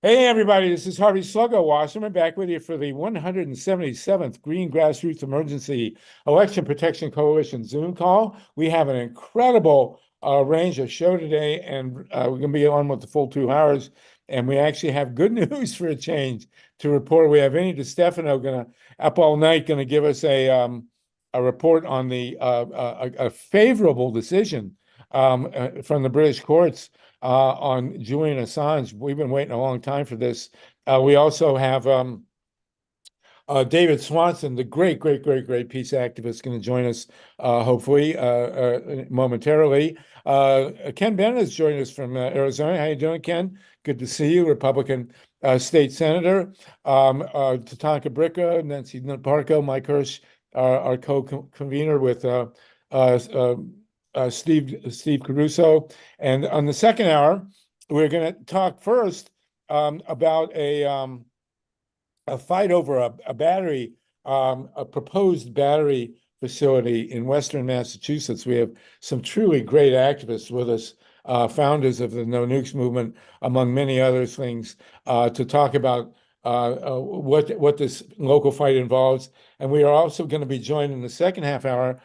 Hey, everybody, this is Harvey Sluggo Wasserman back with you for the 177th Green Grassroots Emergency Election Protection Coalition Zoom call. We have an incredible range of show today, and we're going to be on with the full 2 hours. And we actually have good news for a change to report. We have VINNIE DESTEFANO up all night, going to give us a report on a favorable decision from the British courts on Julian Assange. We've been waiting a long time for this. We also have David Swanson, the great peace activist, going to join us hopefully momentarily. Ken Bennett is joining us from Arizona. How you doing, Ken? Good to see you, Republican state senator. Tatanka Bricca, Nancy Parko, Mike Hirsch, our co-convener with Steve Caruso. And on the second hour, we're going to talk first about a fight over a battery, a proposed battery facility in Western Massachusetts. We have some truly great activists with us, founders of the No Nukes movement, among many other things, to talk about what this local fight involves. And we are also going to be joined in the second half hour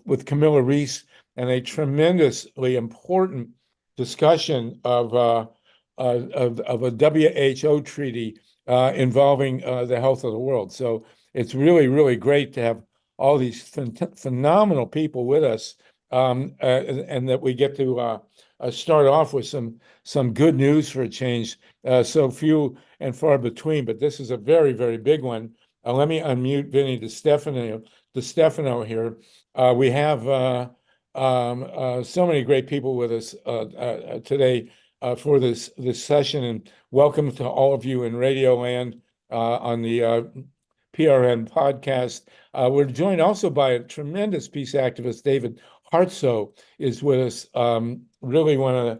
with Camilla Reese and a tremendously important discussion of a WHO treaty involving the health of the world. So it's really great to have all these phenomenal people with us, and that we get to start off with some good news for a change. So few and far between, but this is a very big one. Let me unmute VINNIE DeStefano here. We have so many great people with us today for this session, and welcome to all of you in Radio Land on the PRN podcast. We're joined also by a tremendous peace activist. David Hartsough is with us, really one of the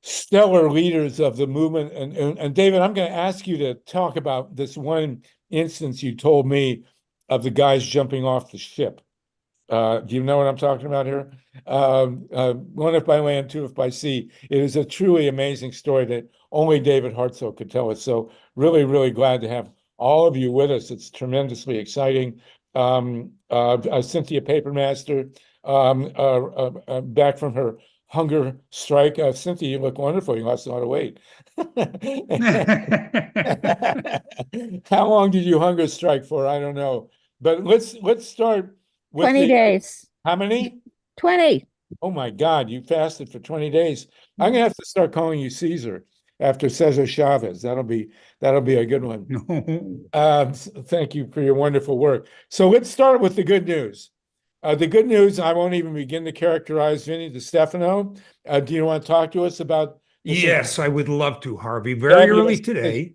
stellar leaders of the movement. And David, I'm going to ask you to talk about this one instance you told me of the guys jumping off the ship. Do you know what I'm talking about here? One if by land, two if by sea. It is a truly amazing story that only David Hartsough could tell us. So really glad to have all of you with us. It's tremendously exciting. Cynthia Papermaster, back from her hunger strike. Cynthia, you look wonderful. You lost a lot of weight. How long did you hunger strike for? I don't know. But let's start with 20 days. How many? 20. Oh my God, you fasted for 20 days. I'm gonna have to start calling you Caesar after Cesar Chavez. That'll be a good one. Thank you for your wonderful work. So let's start with the good news. The good news, I won't even begin to characterize VINNIE DeStefano. Do you want to talk to us about this? Yes, I would love to, Harvey. Very early today,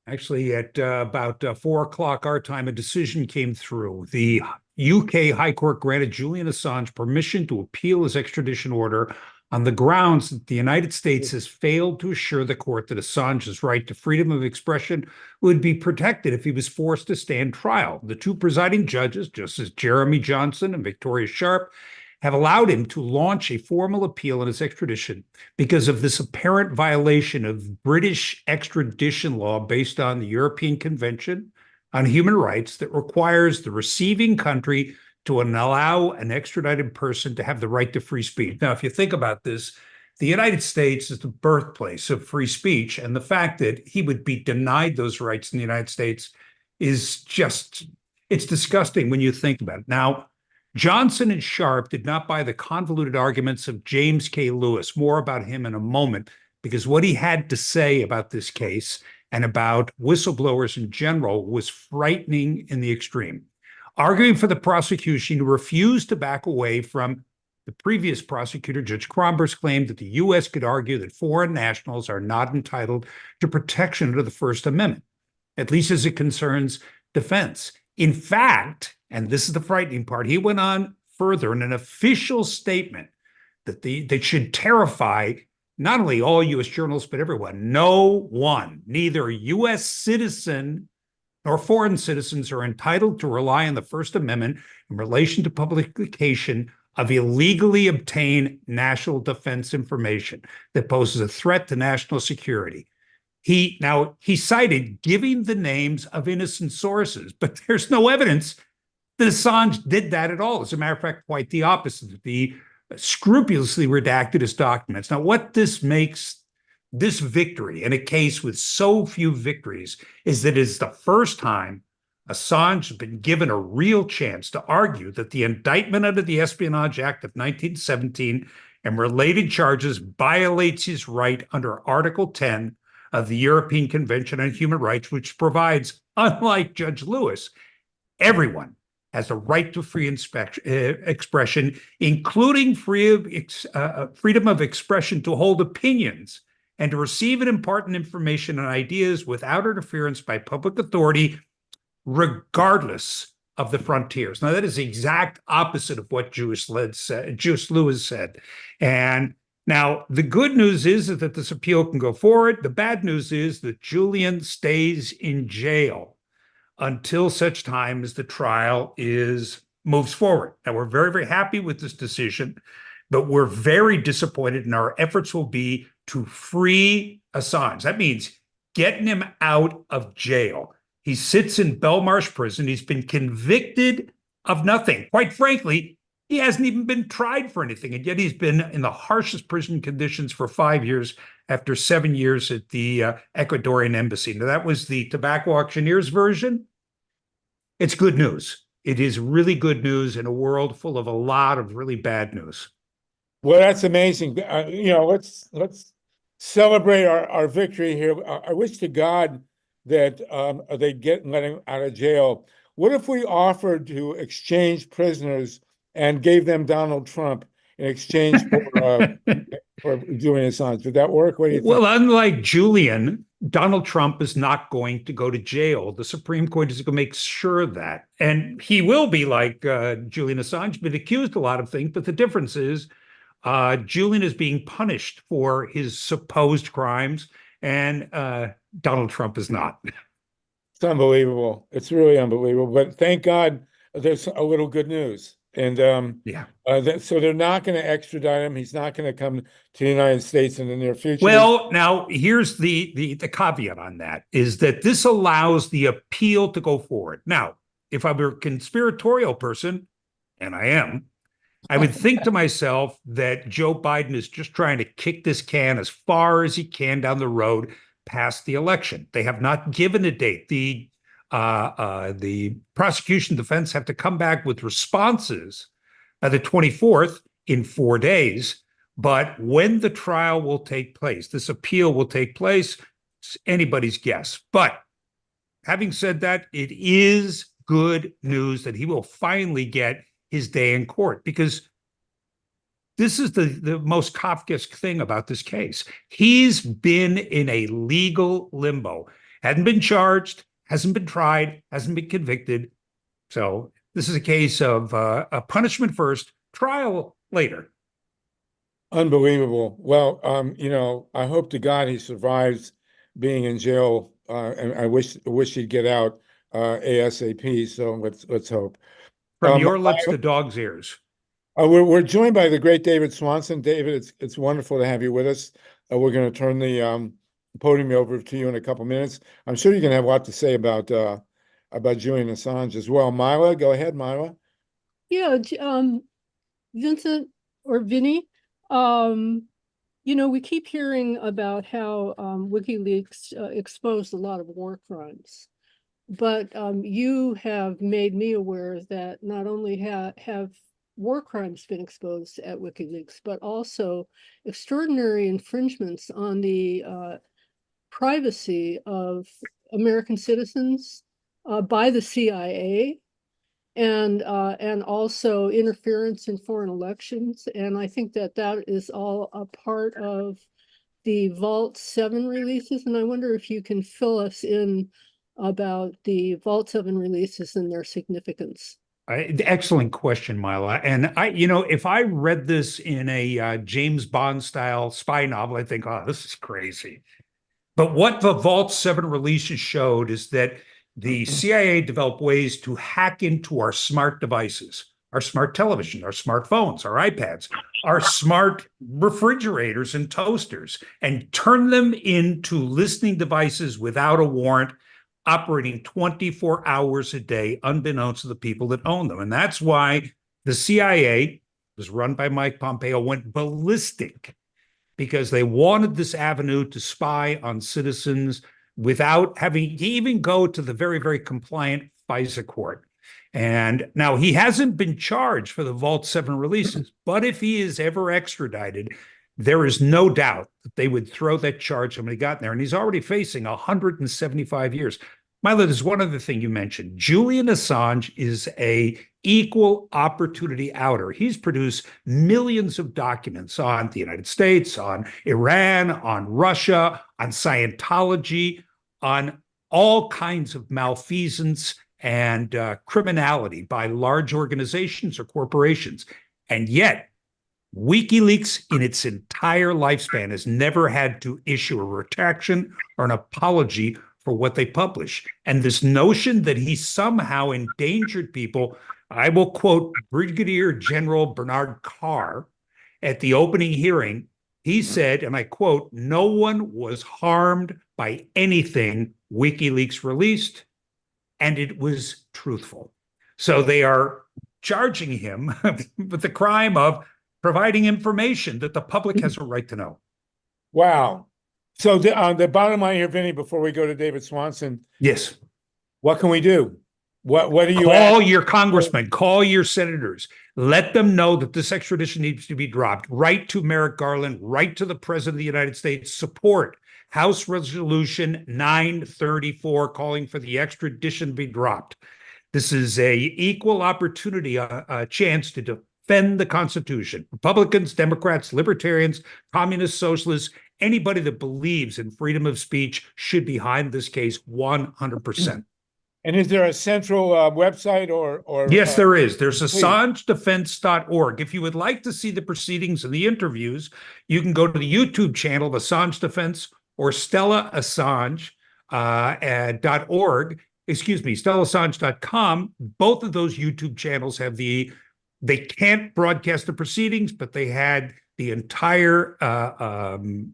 actually at about 4 o'clock our time, a decision came through. The UK High Court granted Julian Assange permission to appeal his extradition order on the grounds that the United States has failed to assure the court that Assange's right to freedom of expression would be protected if he was forced to stand trial. The two presiding judges, Justice Jeremy Johnson and Victoria Sharp, have allowed him to launch a formal appeal on his extradition because of this apparent violation of British extradition law based on the European Convention on Human Rights that requires the receiving country to allow an extradited person to have the right to free speech. Now, if you think about this, the United States is the birthplace of free speech, and the fact that he would be denied those rights in the United States is just, it's disgusting when you think about it. Now, Johnson and Sharp did not buy the convoluted arguments of James K. Lewis. More about him in a moment, because what he had to say about this case and about whistleblowers in general was frightening in the extreme. Arguing for the prosecution, he refused to back away from the previous prosecutor, Judge Cromber's claim that the U.S. could argue that foreign nationals are not entitled to protection under the First Amendment, at least as it concerns defense. In fact, and this is the frightening part, he went on further in an official statement that that should terrify not only all U.S. journalists, but everyone. No one, neither U.S. citizen nor foreign citizens, are entitled to rely on the First Amendment in relation to publication of illegally obtained national defense information that poses a threat to national security. He cited giving the names of innocent sources, but there's no evidence that Assange did that at all. As a matter of fact, quite the opposite. He scrupulously redacted his documents. Now, what this makes this victory in a case with so few victories is that it's the first time Assange has been given a real chance to argue that the indictment under the Espionage Act of 1917 and related charges violates his right under Article 10 of the European Convention on Human Rights, which provides, unlike Judge Lewis, everyone has a right to free expression, including freedom of expression to hold opinions and to receive and impart information and ideas without interference by public authority, regardless of the frontiers. Now, that is the exact opposite of what Judge Lewis said. And now, the good news is that this appeal can go forward. The bad news is that Julian stays in jail until such time as the trial moves forward. Now, we're very, very happy with this decision, but we're very disappointed, and our efforts will be to free Assange. That means getting him out of jail. He sits in Belmarsh prison. He's been convicted of nothing. Quite frankly, he hasn't even been tried for anything, and yet he's been in the harshest prison conditions for 5 years after 7 years at the Ecuadorian embassy. Now, that was the Tobacco Auctioneers version. It's good news. It is really good news in a world full of a lot of really bad news. Well, that's amazing. Let's celebrate our victory here. I wish to God that they'd let him out of jail. What if we offered to exchange prisoners and gave them Donald Trump in exchange for Julian Assange? Would that work? What do you think? Well, unlike Julian, Donald Trump is not going to go to jail. The Supreme Court is going to make sure of that. And he will be like Julian Assange, been accused of a lot of things. But the difference is Julian is being punished for his supposed crimes, and Donald Trump is not. It's unbelievable. It's really unbelievable. But thank God there's a little good news. And so they're not going to extradite him. He's not going to come to the United States in the near future. Well, now here's the caveat on that, is that this allows the appeal to go forward. Now, if I were a conspiratorial person, and I am, I would think to myself that Joe Biden is just trying to kick this can as far as he can down the road past the election. They have not given a date. The prosecution defense have to come back with responses the 24th in 4 days. But when the trial will take place, this appeal will take place, it's anybody's guess. But having said that, it is good news that he will finally get his day in court, because this is the most Kafkaesque thing about this case. He's been in a legal limbo, hadn't been charged, hasn't been tried, hasn't been convicted. So this is a case of a punishment first, trial later. Unbelievable. Well, I hope to God he survives being in jail, and I wish he'd get out ASAP. So let's hope. From your lips to dog's ears. We're joined by the great David Swanson. David, it's wonderful to have you with us. We're going to turn the podium over to you in a couple minutes. I'm sure you're going to have a lot to say about Julian Assange as well. Mila, go ahead, Mila. Yeah, Vincent or Vinnie, we keep hearing about how WikiLeaks exposed a lot of war crimes. But you have made me aware that not only have war crimes been exposed at WikiLeaks, but also extraordinary infringements on the privacy of American citizens by the CIA, and also interference in foreign elections. And I think that is all a part of the Vault 7 releases. And I wonder if you can fill us in about the Vault 7 releases and their significance. Excellent question, Mila. And if I read this in a James Bond style spy novel, I think, oh, this is crazy. But what the Vault 7 releases showed is that the CIA developed ways to hack into our smart devices, our smart television, our smartphones, our iPads, our smart refrigerators and toasters, and turn them into listening devices without a warrant, operating 24 hours a day, unbeknownst to the people that own them. And that's why the CIA, was run by Mike Pompeo, went ballistic, because they wanted this avenue to spy on citizens without having to even go to the very, very compliant FISA court. And now he hasn't been charged for the Vault 7 releases, but if he is ever extradited, there is no doubt that they would throw that charge when he got there. And he's already facing 175 years. Milo, there's one other thing you mentioned. Julian Assange is a equal opportunity outer. He's produced millions of documents on the United States, on Iran, on Russia, on Scientology, on all kinds of malfeasance and criminality by large organizations or corporations. And yet, WikiLeaks in its entire lifespan has never had to issue a retraction or an apology for what they publish. And this notion that he somehow endangered people, I will quote Brigadier General Bernard Carr at the opening hearing. He said, and I quote, "No one was harmed by anything WikiLeaks released, and it was truthful." So they are charging him with the crime of providing information that the public has a right to know. Wow. So the bottom line here, Vinnie, before we go to David Swanson, yes, what can we do? What do you call your congressman, call your senators, let them know that this extradition needs to be dropped. Write to Merrick Garland, write to the President of the United States, support House Resolution 934 calling for the extradition to be dropped. This is a equal opportunity, a chance to defend the Constitution. Republicans, Democrats, Libertarians, Communists, Socialists, anybody that believes in freedom of speech should be behind this case 100%. And is there a central website or Yes, there is. There's AssangeDefense.org. If you would like to see the proceedings and the interviews, you can go to the YouTube channel of Assange Defense or Stella Assange .org. Excuse me, StellaAssange.com. Both of those YouTube channels have they can't broadcast the proceedings, but they had the entire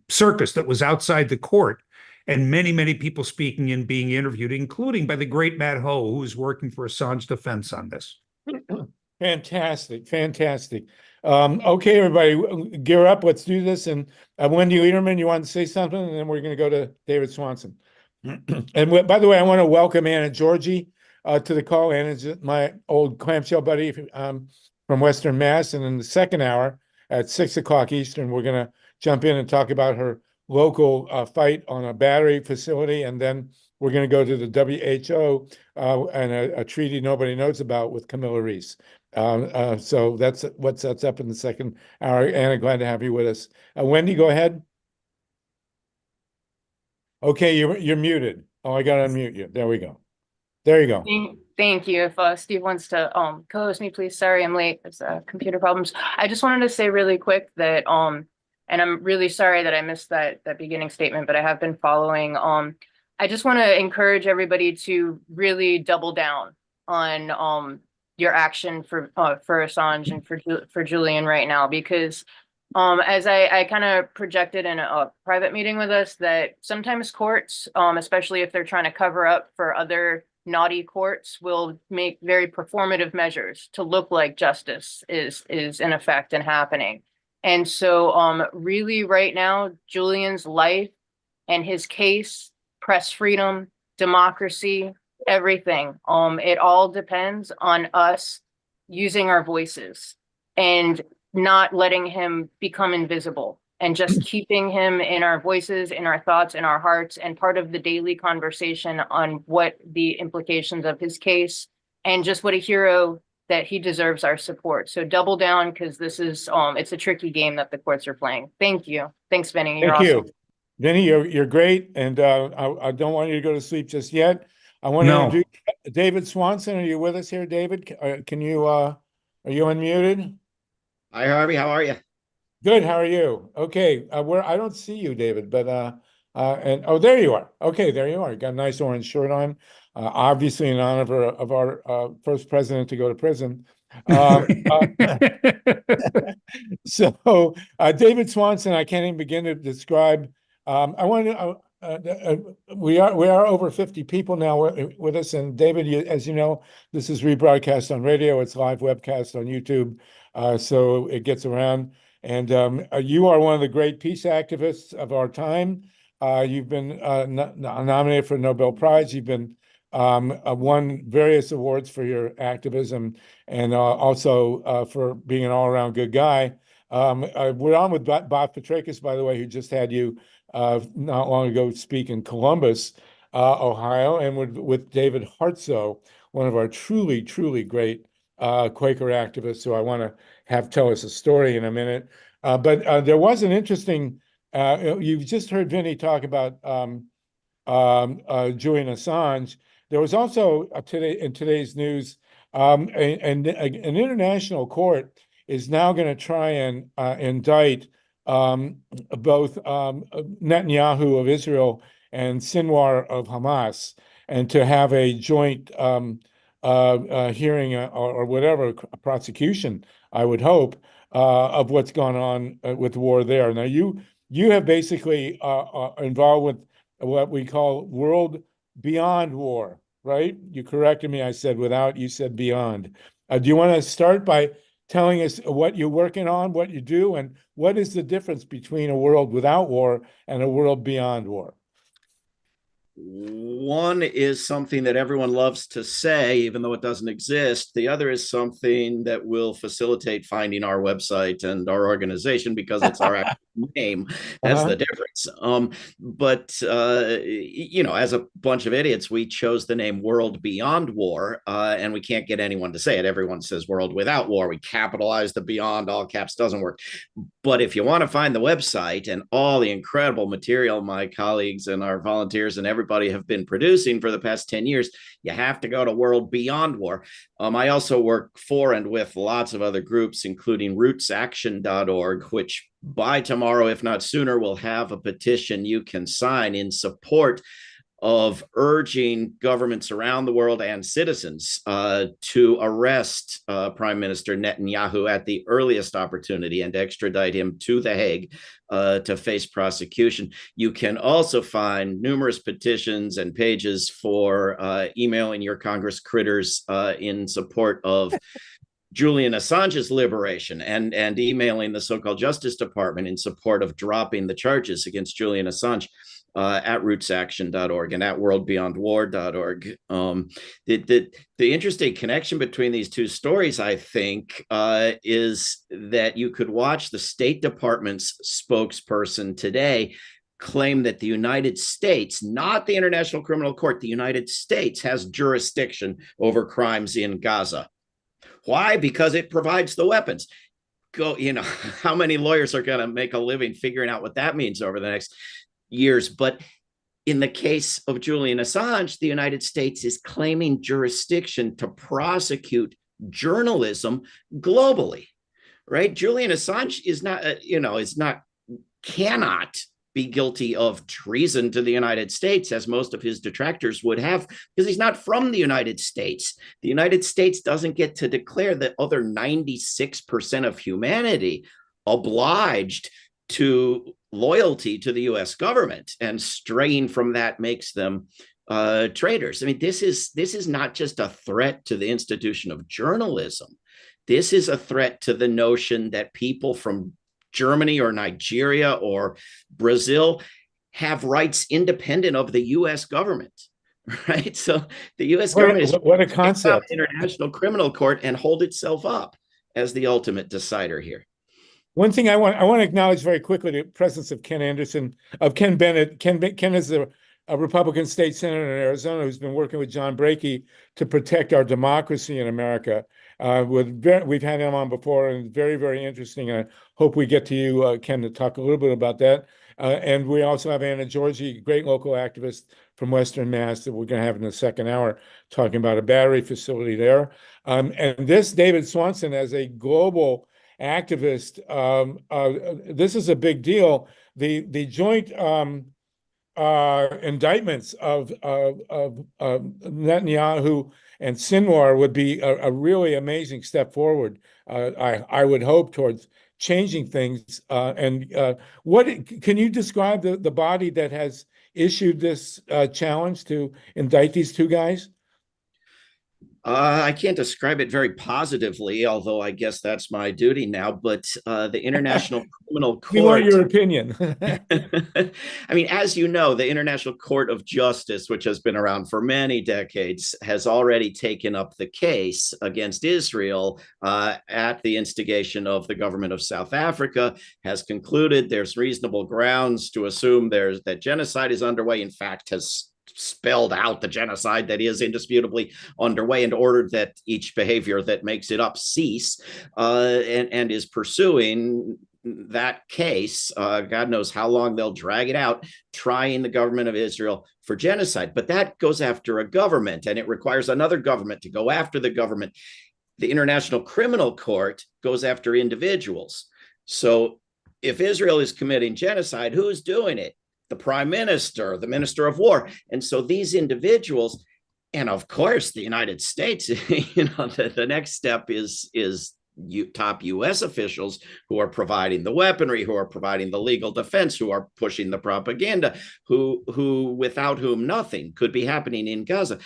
circus that was outside the court, and many, many people speaking and being interviewed, including by the great Matt Ho, who is working for Assange Defense on this. Fantastic, fantastic. Okay, everybody, gear up. Let's do this. And Wendy Lederman, you want to say something? And then we're going to go to David Swanson. And by the way, I want to welcome Anna Georgie to the call. Anna's my old clamshell buddy from Western Mass. And in the second hour at 6 o'clock Eastern, we're going to jump in and talk about her local fight on a battery facility. And then we're going to go to the WHO and a treaty nobody knows about with Camilla Reese. So that's up in the second hour. Anna, glad to have you with us. Wendy, go ahead. Okay, you're muted. Oh, I got to unmute you. There we go. There you go. Thank you. If Steve wants to co-host me, please. Sorry, I'm late. It's computer problems. I just wanted to say really quick that and I'm really sorry that I missed that beginning statement, but I have been following. I just want to encourage everybody to really double down on your action for Assange and for Julian right now, because as I kind of projected in a private meeting with us, that sometimes courts, especially if they're trying to cover up for other naughty courts, will make very performative measures to look like justice is in effect and happening. And so really right now, Julian's life and his case, press freedom, democracy, everything, it all depends on us using our voices and not letting him become invisible, and just keeping him in our voices, in our thoughts, in our hearts, and part of the daily conversation on what the implications of his case and just what a hero that he deserves our support. So double down, because this is it's a tricky game that the courts are playing. Thank you. Thanks, Vinnie. You're awesome. Thank you. Vinnie, you're great. And I don't want you to go to sleep just yet. I want to introduce David Swanson. Are you with us here, David? Can you are you unmuted? Hi, Harvey. How are you? Good. How are you? Okay. I don't see you, David, but and oh, there you are. Okay, there you are. You got a nice orange shirt on. Obviously in honor of our first president to go to prison, So David Swanson, I can't even begin to describe. I want to. We are over 50 people now with us, and David, as you know, this is rebroadcast on radio. It's live webcast on YouTube, so it gets around. And you are one of the great peace activists of our time. You've been nominated for a Nobel Prize. You've been won various awards for your activism, and also for being an all-around good guy. We're on with Bob Petrakis, by the way, who just had you not long ago speak in Columbus, Ohio, and with David Hartsough, one of our truly, truly great Quaker activists, who I want to have tell us a story in a minute. But there was an interesting, you've just heard Vinnie talk about Julian Assange. There was also in today's news, an international court is now going to try and indict both Netanyahu of Israel and Sinwar of Hamas, and to have a joint hearing or whatever, prosecution, I would hope, of what's gone on with the war there. Now, you have basically involved with what we call world beyond war, right? You corrected me. I said without, you said beyond. Do you want to start by telling us what you're working on, what you do, and what is the difference between a world without war and a world beyond war? One is something that everyone loves to say, even though it doesn't exist. The other is something that will facilitate finding our website and our organization, because it's our actual name. That's the difference. But as a bunch of idiots, we chose the name World Beyond War, and we can't get anyone to say it. Everyone says World Without War. We capitalize the beyond, all caps, doesn't work. But if you want to find the website and all the incredible material my colleagues and our volunteers and everybody have been producing for the past 10 years, you have to go to World Beyond War. I also work for and with lots of other groups, including rootsaction.org, which by tomorrow, if not sooner, will have a petition you can sign in support of urging governments around the world and citizens to arrest Prime Minister Netanyahu at the earliest opportunity and extradite him to The Hague to face prosecution. You can also find numerous petitions and pages for emailing your Congress critters in support of Julian Assange's liberation, and emailing the so-called Justice Department in support of dropping the charges against Julian Assange. At rootsaction.org and at worldbeyondwar.org. The interesting connection between these two stories, I think, is that you could watch the State Department's spokesperson today claim that the United States, not the International Criminal Court, the United States has jurisdiction over crimes in Gaza. Why? Because it provides the weapons. How many lawyers are going to make a living figuring out what that means over the next years? But in the case of Julian Assange, the United States is claiming jurisdiction to prosecute journalism globally, right? Julian Assange cannot be guilty of treason to the United States, as most of his detractors would have, because he's not from the United States. The United States doesn't get to declare the other 96% of humanity obliged to loyalty to the U.S. government, and straying from that makes them traitors. I mean, this is not just a threat to the institution of journalism. This is a threat to the notion that people from Germany or Nigeria or Brazil have rights independent of the U.S. government, right? So the U.S. government is what a concept. International Criminal Court and hold itself up as the ultimate decider here. One thing I want to acknowledge very quickly the presence of Ken Bennett. Ken is a Republican state senator in Arizona who's been working with John Brakey to protect our democracy in America. We've had him on before, and very, very interesting. I hope we get to you, Ken, to talk a little bit about that. And we also have Anna Georgi, great local activist from Western Mass, that we're going to have in the second hour, talking about a battery facility there. And this David Swanson, as a global activist, this is a big deal. The joint indictments of Netanyahu and Sinwar would be a really amazing step forward. I would hope towards changing things. What can you describe the body that has issued this challenge to indict these two guys? I can't describe it very positively, although I guess that's my duty now. But the International Criminal Court. We want your opinion. I mean, as you know, the International Court of Justice, which has been around for many decades, has already taken up the case against Israel at the instigation of the government of South Africa, has concluded there's reasonable grounds to assume that genocide is underway. In fact, has spelled out the genocide that is indisputably underway and ordered that each behavior that makes it up cease, and is pursuing that case. God knows how long they'll drag it out, trying the government of Israel for genocide. But that goes after a government, and it requires another government to go after the government. The International Criminal Court goes after individuals. So if Israel is committing genocide, who's doing it? The prime minister, the minister of war. And so these individuals, and of course, the United States, the next step is top US officials who are providing the weaponry, who are providing the legal defense, who are pushing the propaganda, who without whom nothing could be happening in Gaza.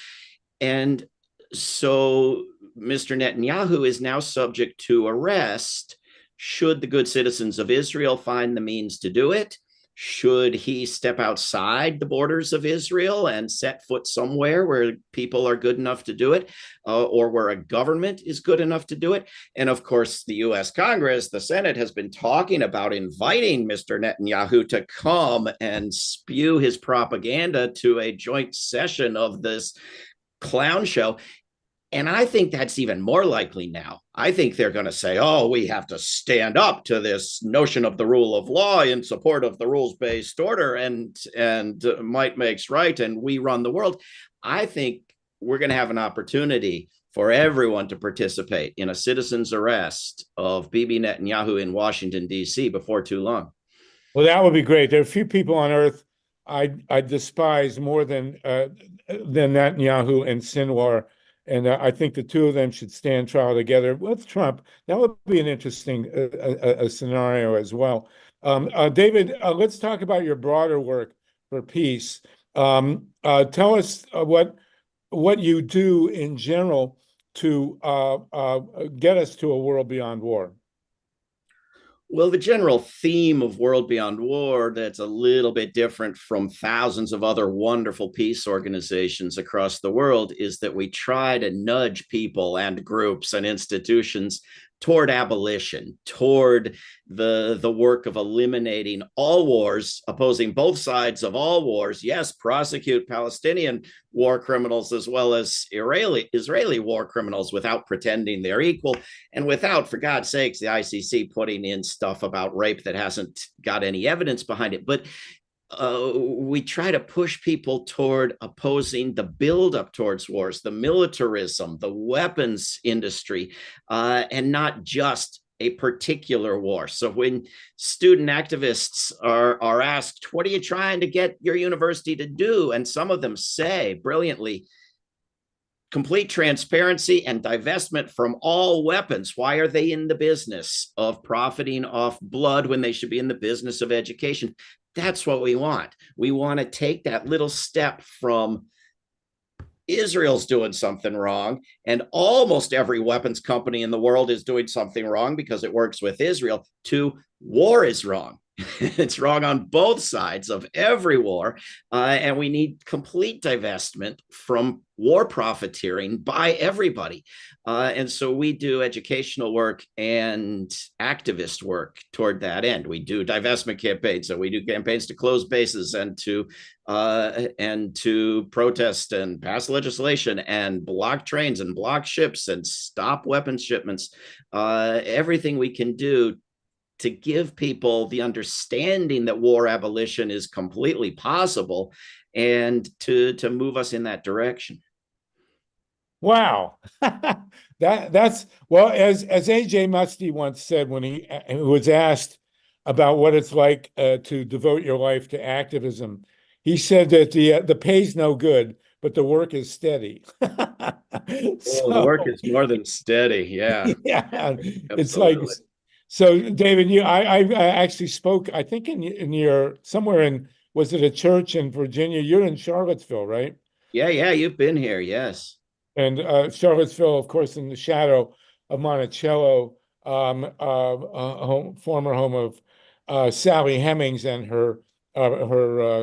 And so Mr. Netanyahu is now subject to arrest should the good citizens of Israel find the means to do it. Should he step outside the borders of Israel and set foot somewhere where people are good enough to do it, or where a government is good enough to do it? And of course, the US Congress, the Senate, has been talking about inviting Mr. Netanyahu to come and spew his propaganda to a joint session of this clown show. And I think that's even more likely now. I think they're going to say, oh, we have to stand up to this notion of the rule of law in support of the rules-based order, and might makes right, and we run the world. I think we're going to have an opportunity for everyone to participate in a citizen's arrest of Bibi Netanyahu in Washington, D.C. before too long. Well, that would be great. There are few people on earth I despise more than Netanyahu and Sinwar. And I think the two of them should stand trial together with Trump. That would be an interesting scenario as well. David, let's talk about your broader work for peace. Tell us what you do in general to get us to a world beyond war. Well, the general theme of World Beyond War, that's a little bit different from thousands of other wonderful peace organizations across the world, is that we try to nudge people and groups and institutions toward abolition, toward the work of eliminating all wars, opposing both sides of all wars. Yes, prosecute Palestinian war criminals as well as Israeli war criminals without pretending they're equal, and without, for God's sakes, the ICC putting in stuff about rape that hasn't got any evidence behind it. But we try to push people toward opposing the buildup towards wars, the militarism, the weapons industry, and not just a particular war. So when student activists are asked, what are you trying to get your university to do? And some of them say brilliantly, complete transparency and divestment from all weapons. Why are they in the business of profiting off blood when they should be in the business of education? That's what we want. We want to take that little step from Israel's doing something wrong, and almost every weapons company in the world is doing something wrong because it works with Israel, to war is wrong. It's wrong on both sides of every war, and we need complete divestment from war profiteering by everybody. And so we do educational work and activist work toward that end. We do divestment campaigns, so we do campaigns to close bases and to protest and pass legislation and block trains and block ships and stop weapons shipments. Everything we can do to give people the understanding that war abolition is completely possible, and to move us in that direction. Wow. That's well, as A.J. Musty once said when he was asked about what it's like to devote your life to activism, he said that the pay's no good, but the work is steady. Oh, the work is more than steady. Yeah, Yeah, it's like, absolutely. so David, I actually spoke, I think in your, somewhere in, was it a church in Virginia? You're in Charlottesville, right? Yeah, yeah, you've been here. Yes. And Charlottesville, of course, in the shadow of Monticello, former home of Sally Hemings and her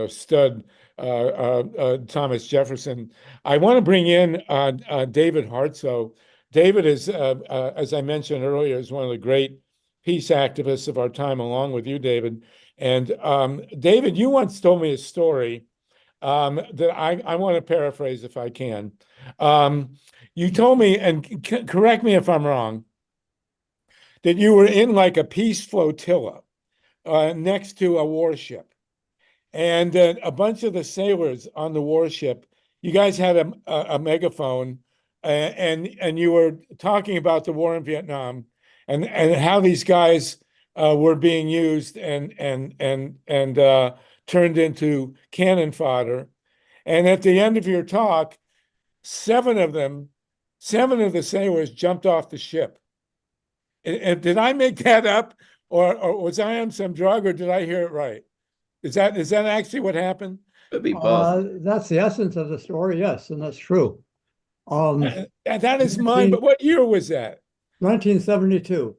stud Thomas Jefferson. I want to bring in David Hartsough. David is, as I mentioned earlier, is one of the great peace activists of our time, along with you, David. And David, you once told me a story that I want to paraphrase if I can. You told me, and correct me if I'm wrong, that you were in like a peace flotilla next to a warship. And a bunch of the sailors on the warship, you guys had a megaphone, and you were talking about the war in Vietnam and how these guys were being used and turned into cannon fodder. And at the end of your talk, seven of the sailors jumped off the ship. And did I make that up, or was I on some drug, or did I hear it right? Is that actually what happened? Could be both. That's the essence of the story, yes, and that's true. That is mine, but what year was that? 1972,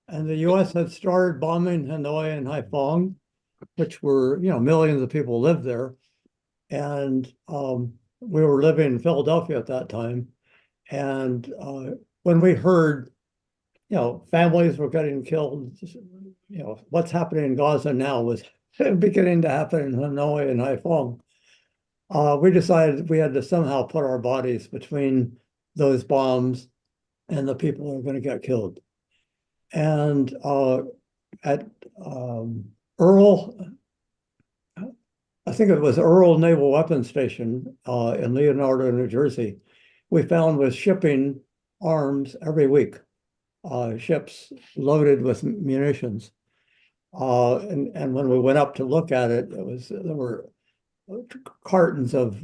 and the U.S. had started bombing Hanoi and Haiphong, which were, millions of people lived there, and we were living in Philadelphia at that time, and when we heard, families were getting killed, what's happening in Gaza now was beginning to happen in Hanoi and Haiphong. We decided we had to somehow put our bodies between those bombs and the people who are going to get killed. And at Earl, I think it was Earl Naval Weapons Station in Leonardo, New Jersey, we found was shipping arms every week, ships loaded with munitions. And when we went up to look at it, there were cartons of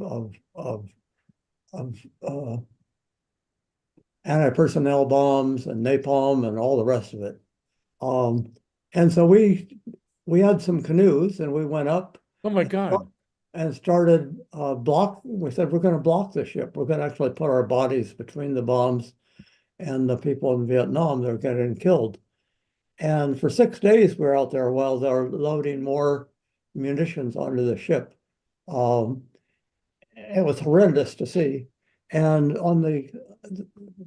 anti-personnel bombs and napalm and all the rest of it. And so we had some canoes and we went up. Oh my God. And started we said, we're going to block the ship. We're going to actually put our bodies between the bombs and the people in Vietnam that are getting killed. And for 6 days, we're out there while they're loading more munitions onto the ship. It was horrendous to see. And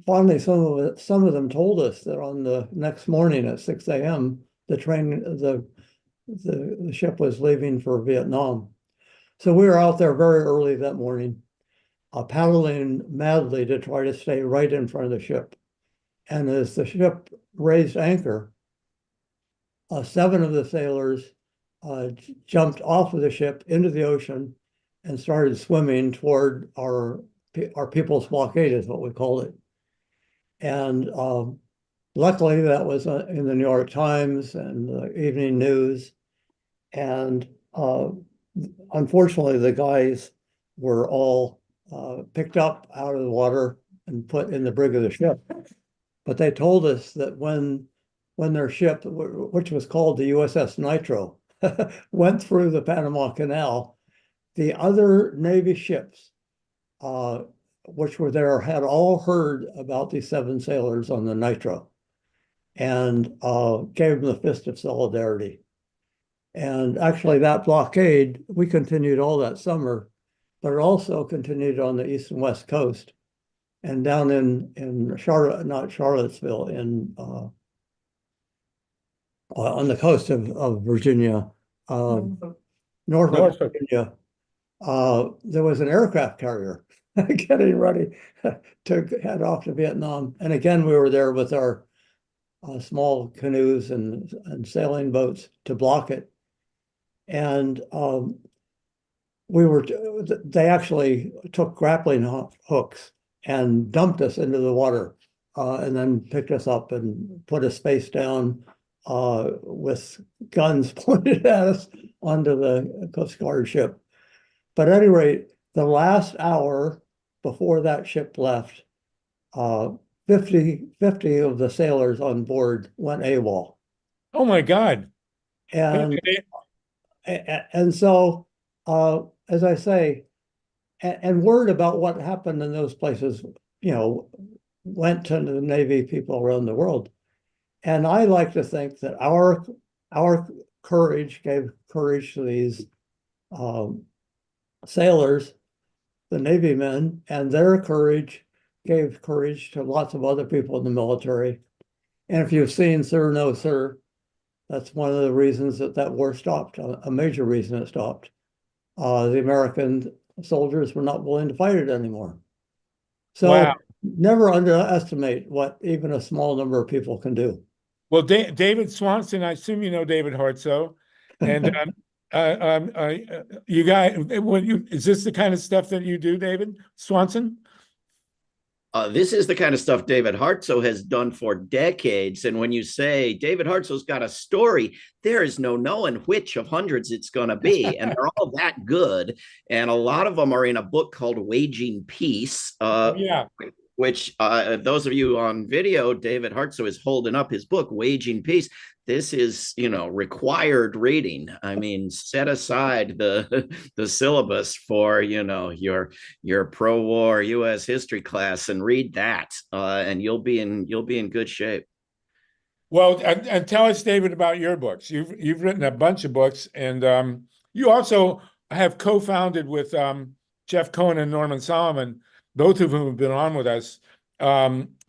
finally, some of them told us that on the next morning at 6 a.m., the ship was leaving for Vietnam. So we were out there very early that morning, paddling madly to try to stay right in front of the ship. And as the ship raised anchor, 7 of the sailors jumped off of the ship into the ocean and started swimming toward our People's Blockade, is what we called it. And luckily, that was in the New York Times and the Evening News. And unfortunately, the guys were all picked up out of the water and put in the brig of the ship. But they told us that when their ship, which was called the USS Nitro, went through the Panama Canal, the other Navy ships, which were there, had all heard about these 7 sailors on the Nitro and gave them the fist of solidarity. And actually, that blockade, we continued all that summer, but it also continued on the east and west coast and down in Charlotte, not Charlottesville, on the coast of Virginia, Norfolk, Virginia. There was an aircraft carrier getting ready to head off to Vietnam. And again, we were there with our small canoes and sailing boats to block it. And they actually took grappling hooks and dumped us into the water and then picked us up and put us face down with guns pointed at us onto the Coast Guard ship. But at any rate, the last hour before that ship left, 50 of the sailors on board went AWOL. Oh my God. And so, as I say, and word about what happened in those places, went to the Navy people around the world. And I like to think that our courage gave courage to these sailors, the Navy men, and their courage gave courage to lots of other people in the military. And if you've seen Sir, No, Sir, that's one of the reasons that war stopped, a major reason it stopped. The American soldiers were not willing to fight it anymore. So Wow. never underestimate what even a small number of people can do. Well, David Swanson, I assume you know David Hartsough, and you guys, is this the kind of stuff that you do, David Swanson? This is the kind of stuff David Hartsough has done for decades. And when you say David Hartsough's got a story, there is no knowing which of hundreds it's going to be. And they're all that good. And a lot of them are in a book called Waging Peace. Yeah. Which those of you on video, David Hartsough is holding up his book, Waging Peace. This is, required reading. I mean, set aside the syllabus for, your pro-war U.S. history class and read that, and you'll be in good shape. Well, and tell us, David, about your books. You've written a bunch of books, and you also have co-founded with Jeff Cohen and Norman Solomon, both of whom have been on with us,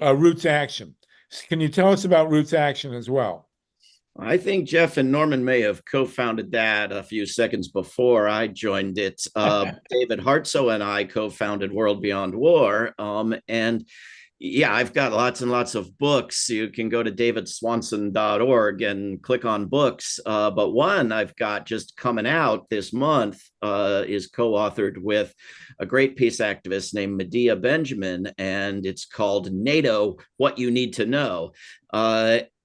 Roots Action. Can you tell us about Roots Action as well? I think Jeff and Norman may have co-founded that a few seconds before I joined it. David Hartsough and I co-founded World Beyond War. And yeah, I've got lots and lots of books. You can go to davidswanson.org and click on books. But one I've got just coming out this month is co-authored with a great peace activist named Medea Benjamin, and it's called NATO, What You Need to Know.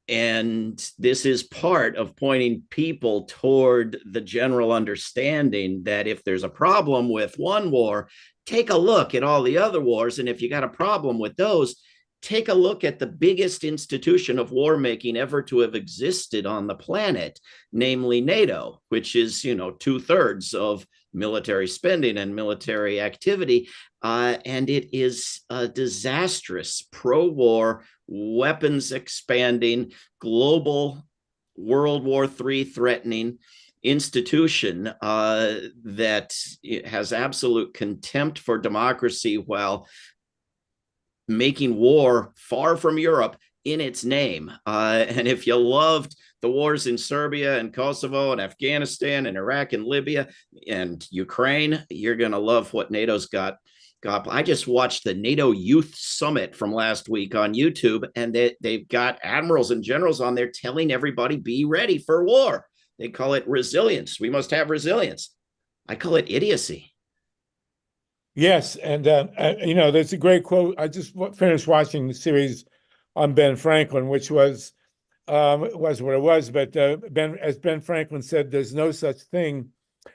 And this is part of pointing people toward the general understanding that if there's a problem with one war, take a look at all the other wars. And if you got a problem with those, take a look at the biggest institution of war making ever to have existed on the planet, namely NATO, which is, 2/3 of military spending and military activity. And it is a disastrous pro-war, weapons expanding, global World War III threatening institution that has absolute contempt for democracy while making war far from Europe in its name. And if you loved the wars in Serbia and Kosovo and Afghanistan and Iraq and Libya and Ukraine, you're going to love what NATO's got. I just watched the NATO Youth Summit from last week on YouTube, and they've got admirals and generals on there telling everybody, be ready for war. They call it resilience. We must have resilience. I call it idiocy. Yes, and there's a great quote. I just finished watching the series on Ben Franklin, which was what it was. But as Ben Franklin said, there's no such thing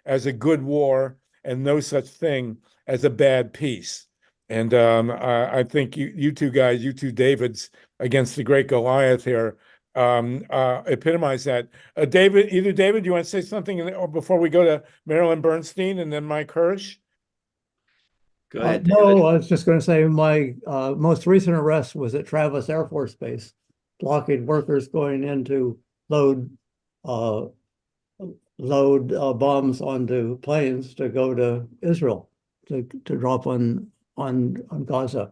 as a good war, and no such thing as a bad peace. And I think you two guys, you two Davids against the great Goliath here, epitomize that. David, do you want to say something or before we go to Marilyn Bernstein and then Mike Hirsch? Go ahead, no, David. I was just going to say my most recent arrest was at Travis Air Force Base, blocking workers going in to load bombs onto planes to go to Israel to drop on Gaza.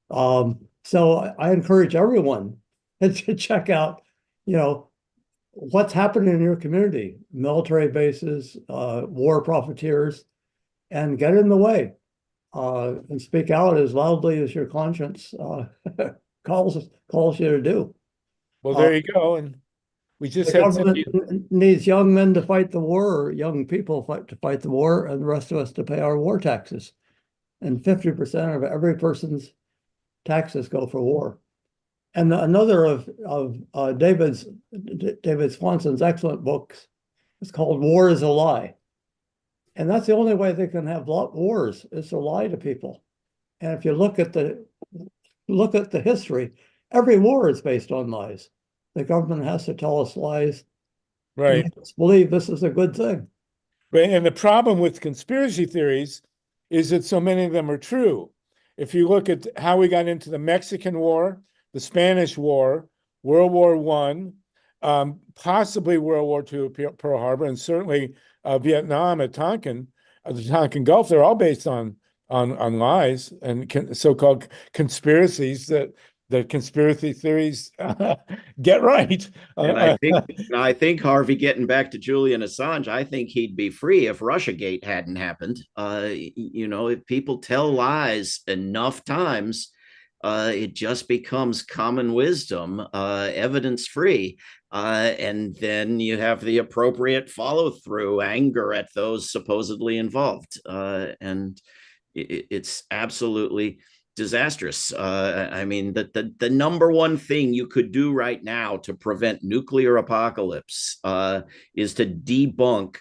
So I encourage everyone to check out, what's happening in your community, military bases, war profiteers, and get in the way. And speak out as loudly as your conscience calls you to do. Well, there you go. And we just the had government needs young men to fight the war, or young people to fight the war, and the rest of us to pay our war taxes. And 50% of every person's taxes go for war. And another of David Swanson's excellent books is called War is a Lie. And that's the only way they can have wars, is to lie to people. And if you look at the history, every war is based on lies. The government has to tell us lies to Right. make us believe this is a good thing. Right. And the problem with conspiracy theories is that so many of them are true. If you look at how we got into the Mexican War, the Spanish War, World War I, possibly World War II, Pearl Harbor, and certainly Vietnam at Tonkin, the Tonkin Gulf, they're all based on lies and so-called conspiracies that the conspiracy theories get right. And I think Harvey, getting back to Julian Assange, I think he'd be free if Russiagate hadn't happened. If people tell lies enough times, it just becomes common wisdom, evidence-free. And then you have the appropriate follow-through, anger at those supposedly involved. And it's absolutely disastrous. I mean, the number one thing you could do right now to prevent nuclear apocalypse is to debunk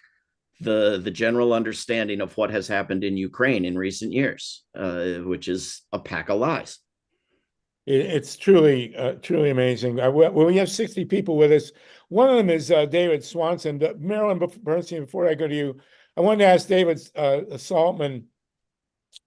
the general understanding of what has happened in Ukraine in recent years, which is a pack of lies. It's truly amazing. We have 60 people with us. One of them is David Swanson. Marilyn Bernstein, before I go to you, I wanted to ask David Saltman,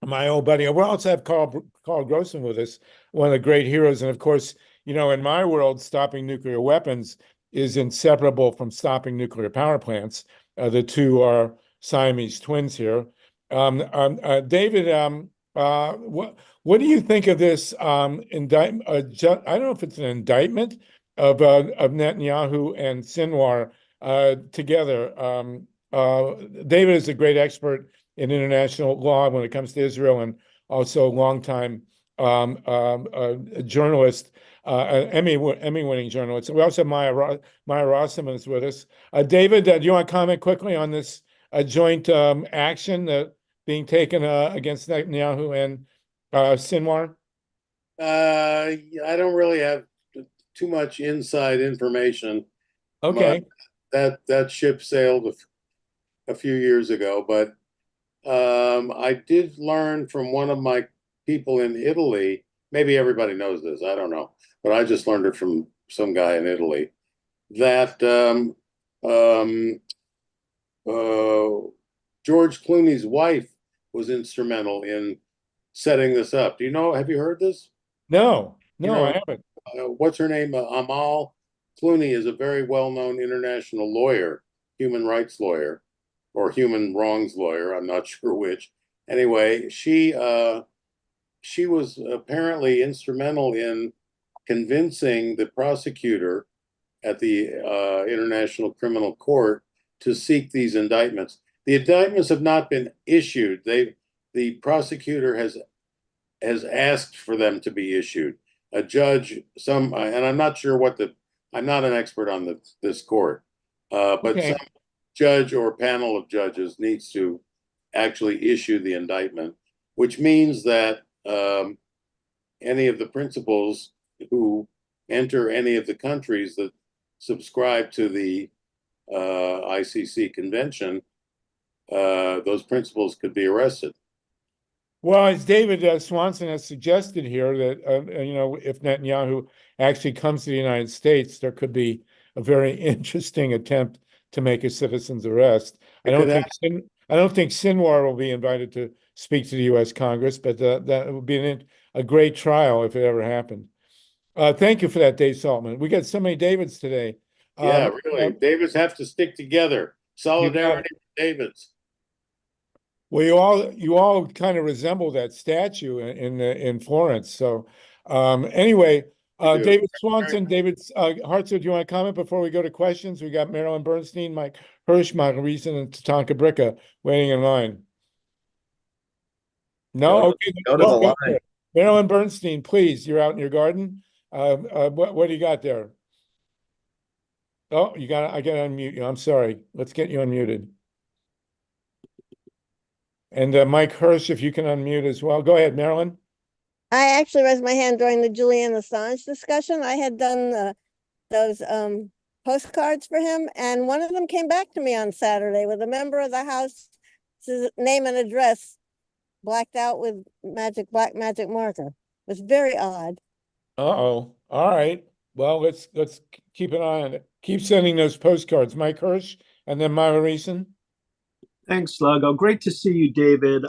my old buddy. We also have Carl Grossman with us, one of the great heroes. And of course, in my world, stopping nuclear weapons is inseparable from stopping nuclear power plants. The two are Siamese twins here. David, what do you think of this indictment? I don't know if it's an indictment of Netanyahu and Sinwar together. David is a great expert in international law when it comes to Israel, and also a longtime journalist, Emmy-winning journalist. We also have Maya Rossman is with us. David, do you want to comment quickly on this joint action being taken against Netanyahu and Sinwar? I don't really have too much inside information. Okay. That ship sailed a few years ago, but I did learn from one of my people in Italy. Maybe everybody knows this, I don't know, but I just learned it from some guy in Italy that George Clooney's wife was instrumental in setting this up. Do you know? Have you heard this? No, I haven't. What's her name? Amal Clooney is a very well-known international lawyer, human rights lawyer, or human wrongs lawyer. I'm not sure which. Anyway, she was apparently instrumental in convincing the prosecutor at the International Criminal Court to seek these indictments. The indictments have not been issued. The prosecutor has asked for them to be issued. A judge, and I'm not sure I'm not an expert on this court, but Okay. some judge or panel of judges needs to actually issue the indictment, which means that any of the principals who enter any of the countries that subscribe to the ICC convention, those principals could be arrested. Well, as David Swanson has suggested here, that if Netanyahu actually comes to the United States, there could be a very interesting attempt to make a citizen's arrest. I don't think Sinwar will be invited to speak to the U.S. Congress, but that would be a great trial if it ever happened. Thank you for that, Dave Saltman. We got so many Davids today. Yeah, really. Davids have to stick together. Solidarity with Davids. Well, you all kind of resemble that statue in Florence. So anyway, David Swanson, David Hartsough, do you want to comment before we go to questions? We got Marilyn Bernstein, Mike Hirsch, Michael Reason, and Tatanka Bricka waiting in line. No? Okay. Go to the line. Marilyn Bernstein, please. You're out in your garden. What do you got there? Oh, I got to unmute you. I'm sorry. Let's get you unmuted. And Mike Hirsch, if you can unmute as well. Go ahead, Marilyn. I actually raised my hand during the Julian Assange discussion. I had done those postcards for him, and one of them came back to me on Saturday with a member of the House his name and address blacked out with black magic marker. It was very odd. Uh-oh. All right. Well, let's keep an eye on it. Keep sending those postcards. Mike Hirsch and then Myra Reason. Thanks, Sluggo. Great to see you, David.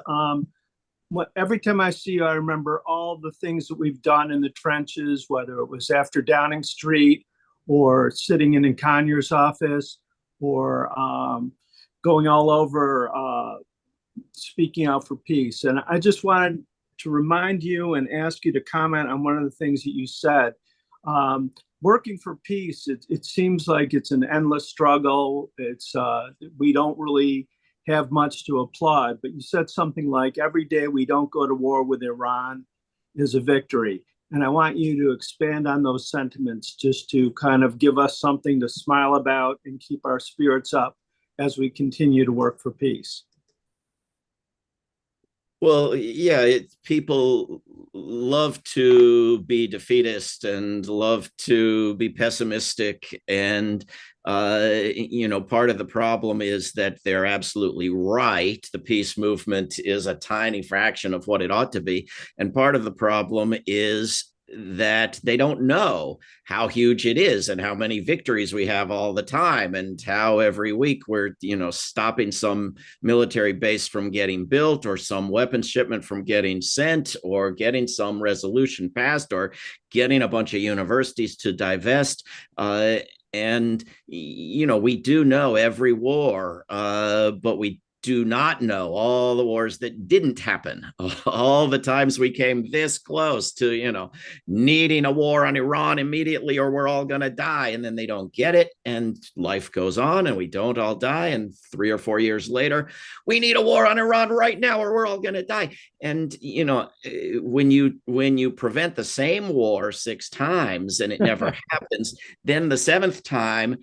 Every time I see you, I remember all the things that we've done in the trenches, whether it was after Downing Street or sitting in Conyers' office or going all over speaking out for peace. And I just wanted to remind you and ask you to comment on one of the things that you said. Working for peace, it seems like it's an endless struggle. We don't really have much to applaud, but you said something like every day we don't go to war with Iran is a victory. And I want you to expand on those sentiments just to kind of give us something to smile about and keep our spirits up as we continue to work for peace. Well, yeah, people love to be defeatist and love to be pessimistic. And, part of the problem is that they're absolutely right. The peace movement is a tiny fraction of what it ought to be. And part of the problem is that they don't know how huge it is and how many victories we have all the time and how every week we're, stopping some military base from getting built or some weapons shipment from getting sent or getting some resolution passed or getting a bunch of universities to divest. And we do know every war, but we do not know all the wars that didn't happen, all the times we came this close to, needing a war on Iran immediately or we're all going to die. And then they don't get it. And life goes on and we don't all die. And 3 or 4 years later, we need a war on Iran right now or we're all going to die. And, when you prevent the same war 6 times and it never happens, then the 7th time,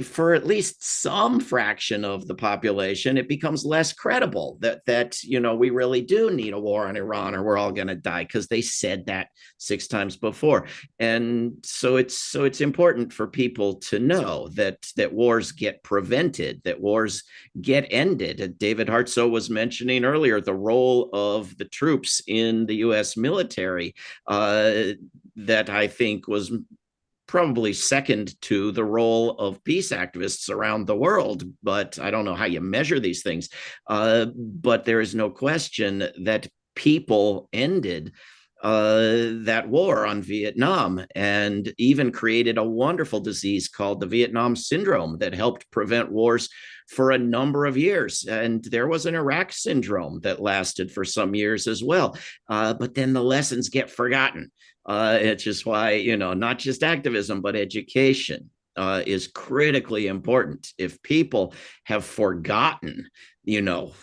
for at least some fraction of the population, it becomes less credible that we really do need a war on Iran or we're all going to die because they said that 6 times before. And so it's important for people to know that wars get prevented, that wars get ended. David Hartsough was mentioning earlier the role of the troops in the U.S. military that I think was probably second to the role of peace activists around the world, but I don't know how you measure these things. But there is no question that people ended that war on Vietnam and even created a wonderful disease called the Vietnam Syndrome that helped prevent wars for a number of years. And there was an Iraq syndrome that lasted for some years as well. But then the lessons get forgotten. It's just why, not just activism, but education is critically important. If people have forgotten,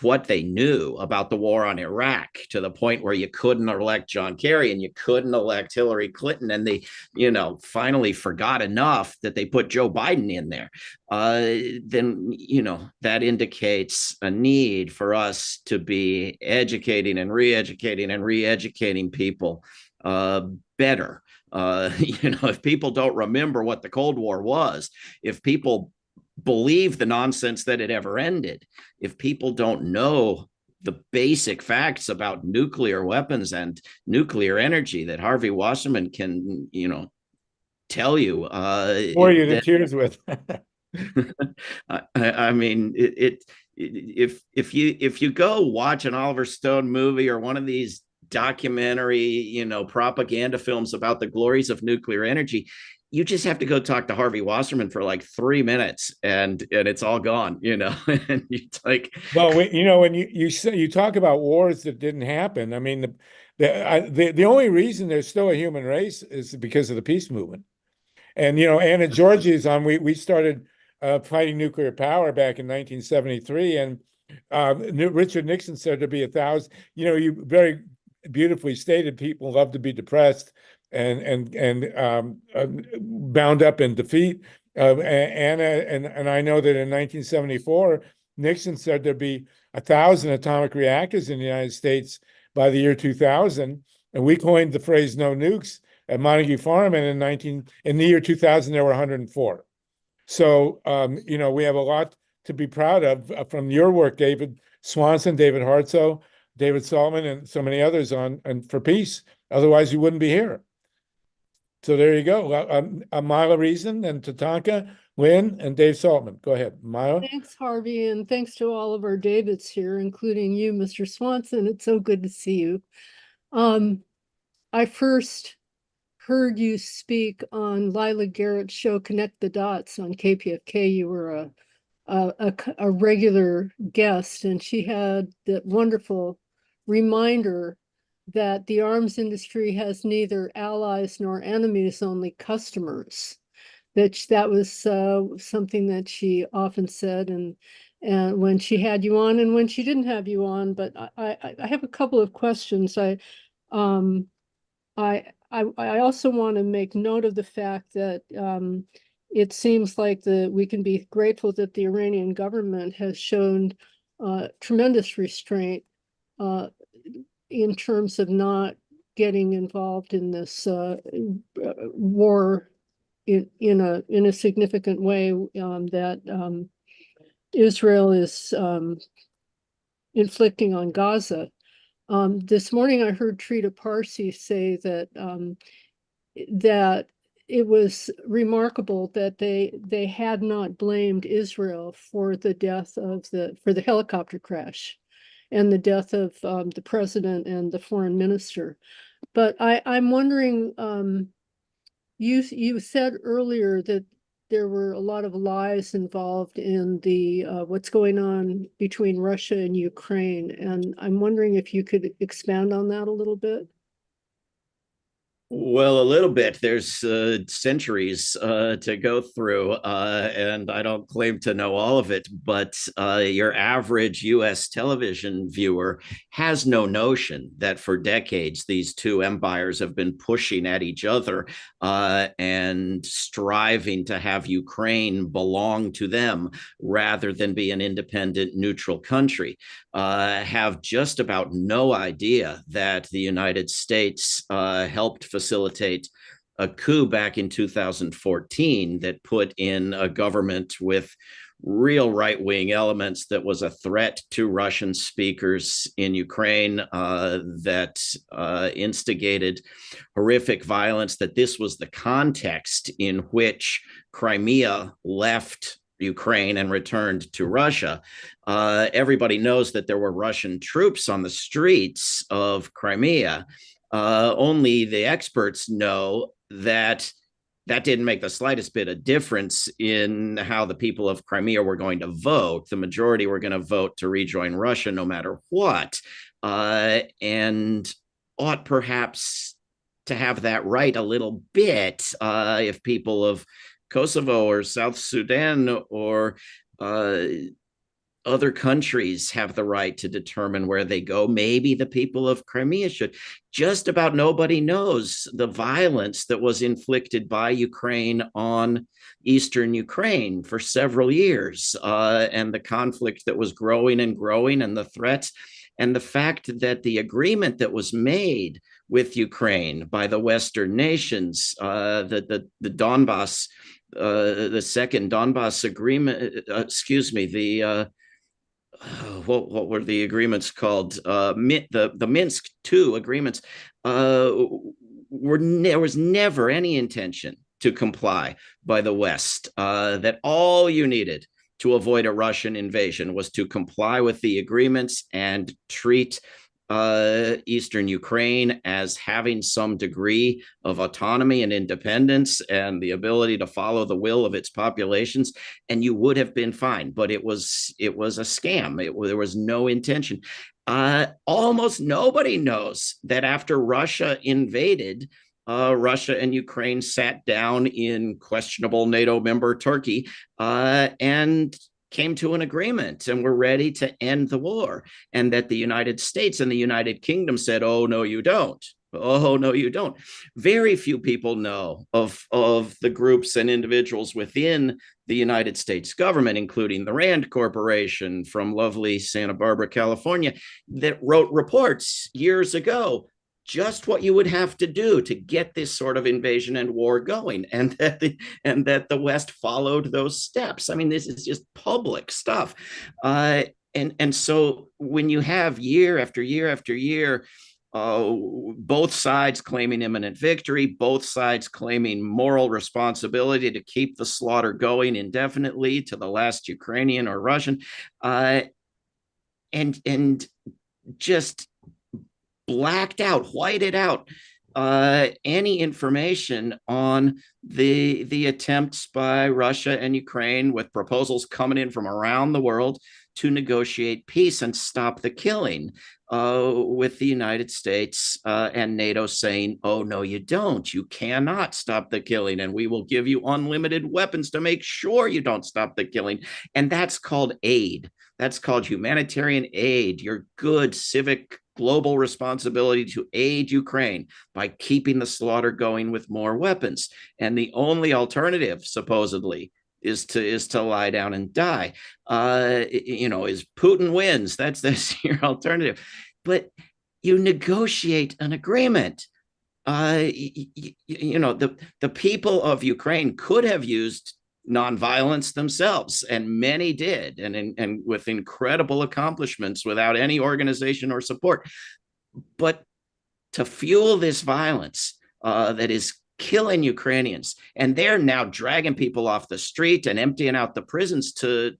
what they knew about the war on Iraq to the point where you couldn't elect John Kerry and you couldn't elect Hillary Clinton, and they, finally forgot enough that they put Joe Biden in there, then, that indicates a need for us to be educating and re-educating people better. If people don't remember what the Cold War was, if people believe the nonsense that it ever ended, if people don't know the basic facts about nuclear weapons and nuclear energy that Harvey Wasserman can, tell you, Bore you to tears with. I mean, if you go watch an Oliver Stone movie or one of these documentary, propaganda films about the glories of nuclear energy, you just have to go talk to Harvey Wasserman for like 3 minutes and it's all gone, and it's like, well, when you talk about wars that didn't happen, I mean, the only reason there's still a human race is because of the peace movement. And, Anna Georgi is on, we started fighting nuclear power back in 1973. And Richard Nixon said there'd be 1,000, you very beautifully stated, people love to be depressed and bound up in defeat. Anna and I know that in 1974, Nixon said there'd be 1,000 atomic reactors in the United States by the year 2000, and we coined the phrase "no nukes" at Montague Farm. And in the year 2000, there were 104. So we have a lot to be proud of from your work, David, Swanson, David Hartsough, David Solomon, and so many others on and for peace. Otherwise, you wouldn't be here. So there you go. Mila Reason and Tatanka, Lynn, and Dave Saltman. Go ahead, Mila. Thanks, Harvey, and thanks to all of our Davids here, including you, Mr. Swanson. It's so good to see you. I first heard you speak on Lila Garrett's show, Connect the Dots on KPFK. You were a regular guest, and she had that wonderful reminder that the arms industry has neither allies nor enemies, only customers. That was something that she often said, and when she had you on and when she didn't have you on. But I have a couple of questions. I also want to make note of the fact that it seems like we can be grateful that the Iranian government has shown tremendous restraint in terms of not getting involved in this war in a significant way that Israel is inflicting on Gaza. This morning I heard Trita Parsi say that that it was remarkable that they had not blamed Israel for the death of the helicopter crash and the death of the president and the foreign minister. But I'm wondering, you said earlier that there were a lot of lies involved in the what's going on between Russia and Ukraine, and I'm wondering if you could expand on that a little bit. Well, a little bit. There's centuries to go through, and I don't claim to know all of it, but your average US television viewer has no notion that for decades these two empires have been pushing at each other and striving to have Ukraine belong to them rather than be an independent, neutral country. Have just about no idea that the United States helped facilitate a coup back in 2014 that put in a government with real right-wing elements that was a threat to Russian speakers in Ukraine, that instigated horrific violence, that this was the context in which Crimea left Ukraine and returned to Russia. Everybody knows that there were Russian troops on the streets of Crimea. Only the experts know that that didn't make the slightest bit of difference in how the people of Crimea were going to vote. The majority were going to vote to rejoin Russia no matter what, and ought perhaps to have that right a little bit if people of Kosovo or South Sudan or other countries have the right to determine where they go. Maybe the people of Crimea should. Just about nobody knows the violence that was inflicted by Ukraine on eastern Ukraine for several years, and the conflict that was growing and growing, and the threats, and the fact that the agreement that was made with Ukraine by the Western nations, the Donbass, the second Donbass agreement, what were the agreements called? The Minsk II agreements. There was never any intention to comply by the West. That all you needed to avoid a Russian invasion was to comply with the agreements and treat Eastern Ukraine as having some degree of autonomy and independence and the ability to follow the will of its populations, and you would have been fine. But it was a scam. There was no intention. Almost nobody knows that after Russia invaded, Russia and Ukraine sat down in questionable NATO member Turkey and came to an agreement and were ready to end the war, and that the United States and the United Kingdom said, oh, no, you don't. Oh, no, you don't. Very few people know of the groups and individuals within the United States government, including the Rand Corporation from lovely Santa Barbara, California, that wrote reports years ago just what you would have to do to get this sort of invasion and war going, and that the West followed those steps. I mean, this is just public stuff. and so when you have year after year after year, both sides claiming imminent victory, both sides claiming moral responsibility to keep the slaughter going indefinitely to the last Ukrainian or Russian, and just blacked out, whited out any information on the attempts by Russia and Ukraine, with proposals coming in from around the world to negotiate peace and stop the killing, with the United States and NATO saying, oh, no, you don't. You cannot stop the killing, and we will give you unlimited weapons to make sure you don't stop the killing. And that's called aid. That's called humanitarian aid, your good civic global responsibility to aid Ukraine by keeping the slaughter going with more weapons. And the only alternative, supposedly, is to lie down and die. Is Putin wins. That's your alternative. But you negotiate an agreement. The people of Ukraine could have used nonviolence themselves, and many did, and with incredible accomplishments without any organization or support. But to fuel this violence that is killing Ukrainians, and they're now dragging people off the street and emptying out the prisons to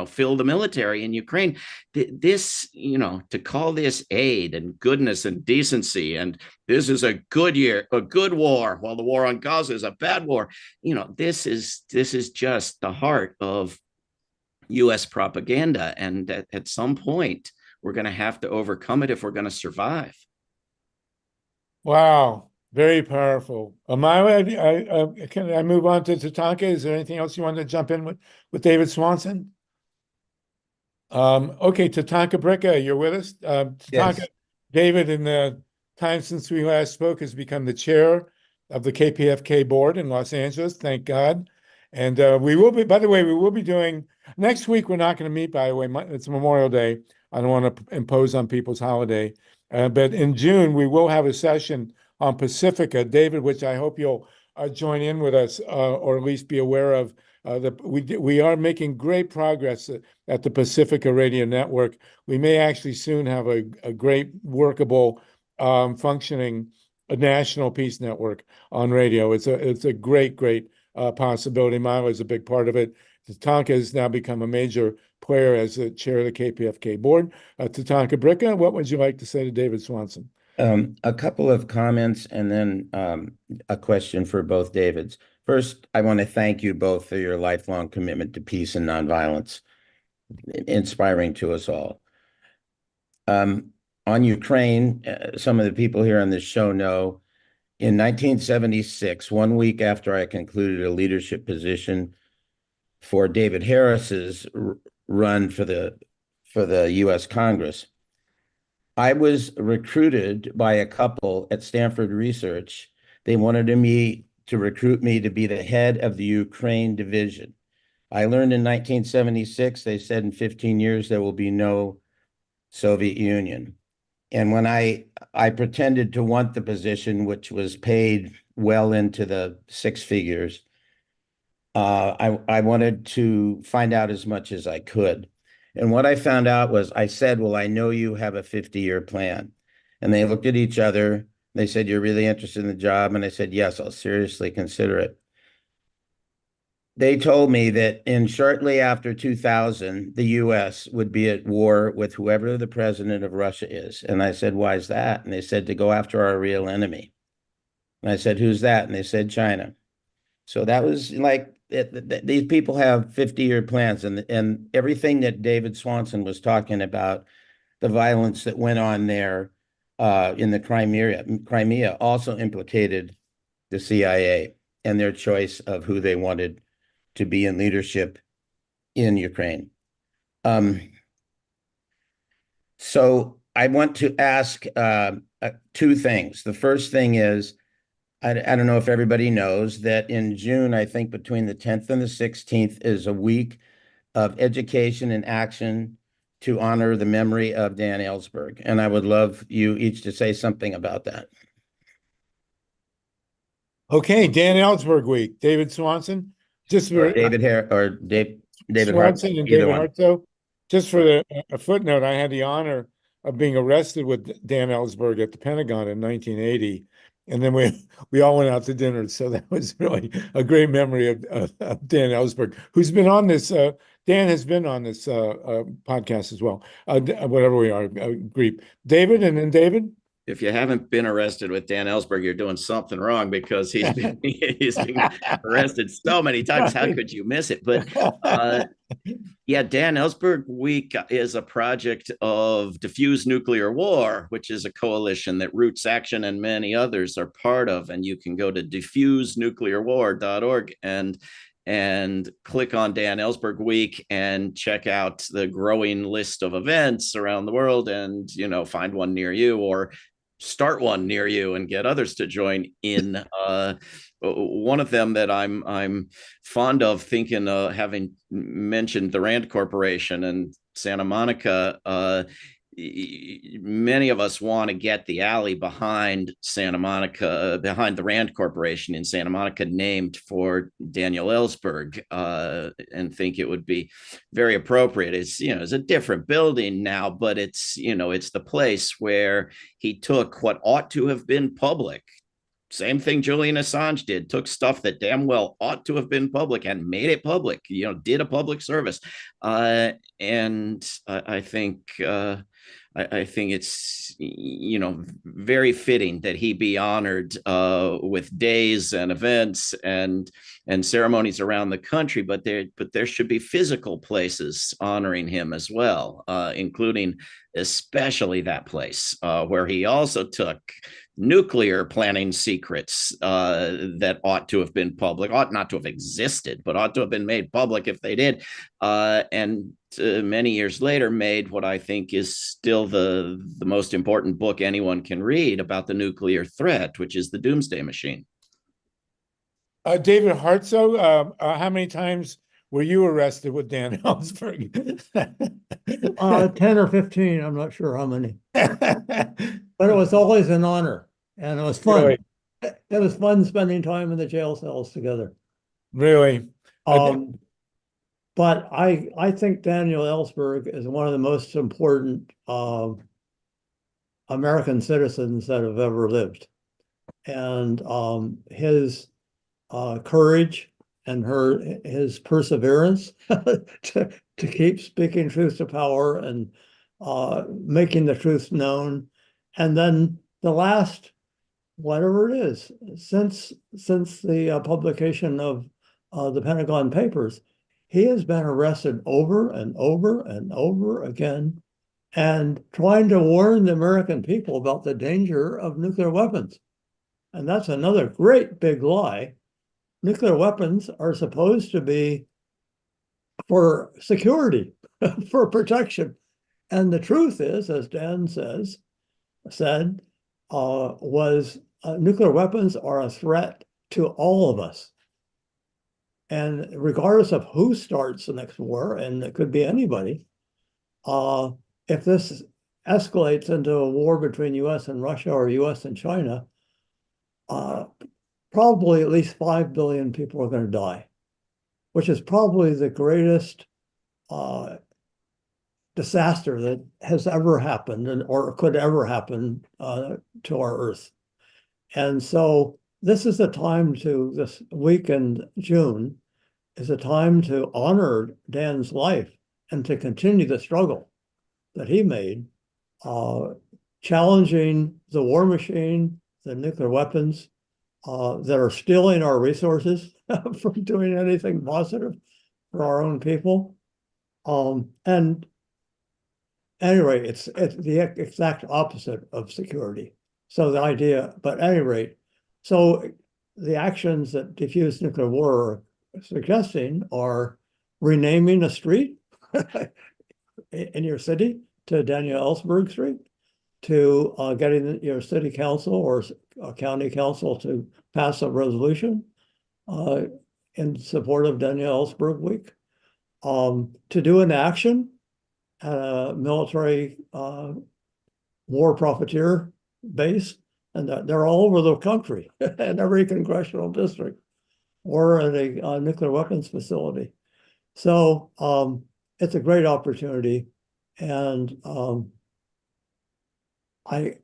fill the military in Ukraine. This, to call this aid and goodness and decency, and this is a good war, while the war on Gaza is a bad war. This is just the heart of U.S. propaganda, and at some point we're going to have to overcome it if we're going to survive. Wow, very powerful. Amira, can I move on to Tatanka? Is there anything else you want to jump in with David Swanson? Okay, Tatanka Bricca, you're with us. Tatanka, Yes. David, in the time since we last spoke, has become the chair of the KPFK board in Los Angeles. Thank God. And we will be, by the way, we will be doing next week. We're not going to meet, by the way. It's Memorial Day. I don't want to impose on people's holiday. But in June, we will have a session on Pacifica, David, which I hope you'll join in with us, or at least be aware of. We are making great progress at the Pacifica Radio Network. We may actually soon have a great workable, functioning national peace network on radio. It's a great possibility. Milo is a big part of it. Tatanka has now become a major player as the chair of the KPFK board. Tatanka Bricca, what would you like to say to David Swanson? A couple of comments and then a question for both Davids. First, I want to thank you both for your lifelong commitment to peace and nonviolence, inspiring to us all. On Ukraine, some of the people here on this show know, in 1976, 1 week after I concluded a leadership position for David Harris's run for the U.S. Congress, I was recruited by a couple at Stanford Research. They wanted to recruit me to be the head of the Ukraine division. I learned in 1976, they said in 15 years, there will be no Soviet Union. And when I pretended to want the position, which was paid well into the six figures, I wanted to find out as much as I could. And what I found out was, I said, well, I know you have a 50-year plan. And they looked at each other. They said, you're really interested in the job? And I said, yes, I'll seriously consider it. They told me that shortly after 2000, the U.S. would be at war with whoever the president of Russia is. And I said, why is that? And they said, to go after our real enemy. And I said, who's that? And they said, China. So that was like, these people have 50-year plans, and everything that David Swanson was talking about, the violence that went on there in the Crimea also implicated the CIA and their choice of who they wanted to be in leadership in Ukraine. So I want to ask two things. The first thing is, I don't know if everybody knows that in June, I think between the 10th and the 16th is a week of education and action to honor the memory of Dan Ellsberg. And I would love you each to say something about that. Okay, Dan Ellsberg Week. David Swanson. David Swanson Hartsough, and David Hartsough. Just for a footnote, I had the honor of being arrested with Dan Ellsberg at the Pentagon in 1980. And then we all went out to dinner. So that was really a great memory of Dan Ellsberg, who's been on this. Dan has been on this podcast as well. Whatever we are, GREEP. David, and then David. If you haven't been arrested with Dan Ellsberg, you're doing something wrong, because he's been arrested so many times. How could you miss it? But yeah, Dan Ellsberg Week is a project of Diffuse Nuclear War, which is a coalition that Roots Action and many others are part of. And you can go to diffusenuclearwar.org and click on Dan Ellsberg Week and check out the growing list of events around the world, and find one near you, or start one near you and get others to join in. One of them that I'm fond of, thinking, having mentioned the Rand Corporation and Santa Monica, many of us want to get the alley behind Santa Monica, behind the Rand Corporation in Santa Monica, named for Daniel Ellsberg, and think it would be very appropriate. It's a different building now, but it's the place where he took what ought to have been public. Same thing Julian Assange did, took stuff that damn well ought to have been public and made it public, did a public service. And I think it's, very fitting that he be honored with days and events and ceremonies around the country, but there should be physical places honoring him as well, including especially that place where he also took nuclear planning secrets that ought to have been public, ought not to have existed, but ought to have been made public if they did. And many years later made what I think is still the most important book anyone can read about the nuclear threat, which is The Doomsday Machine. David Hartsough, how many times were you arrested with Dan Ellsberg? 10 or 15, I'm not sure how many. But it was always an honor, and it was fun. Really? It was fun spending time in the jail cells together. Really? But I think Daniel Ellsberg is one of the most important American citizens that have ever lived. And his courage and his perseverance to keep speaking truth to power and making the truth known. And then the last, whatever it is, since the publication of the Pentagon Papers, he has been arrested over and over and over again, and trying to warn the American people about the danger of nuclear weapons. And that's another great big lie. Nuclear weapons are supposed to be for security, for protection. And the truth is, as Dan said, nuclear weapons are a threat to all of us. And regardless of who starts the next war, and it could be anybody, if this escalates into a war between US and Russia or US and China, probably at least 5 billion people are going to die, which is probably the greatest disaster that has ever happened or could ever happen to our Earth. And so this is the time this week in June is a time to honor Dan's life and to continue the struggle that he made, challenging the war machine, the nuclear weapons that are stealing our resources from doing anything positive for our own people. And anyway, it's the exact opposite of security. So the idea, but at any rate, so the actions that diffuse nuclear war are suggesting are renaming a street in your city to Daniel Ellsberg Street, to getting your city council or county council to pass a resolution in support of Daniel Ellsberg Week, to do an action at a military war profiteer base, and they're all over the country in every congressional district, or at a nuclear weapons facility. So it's a great opportunity. And I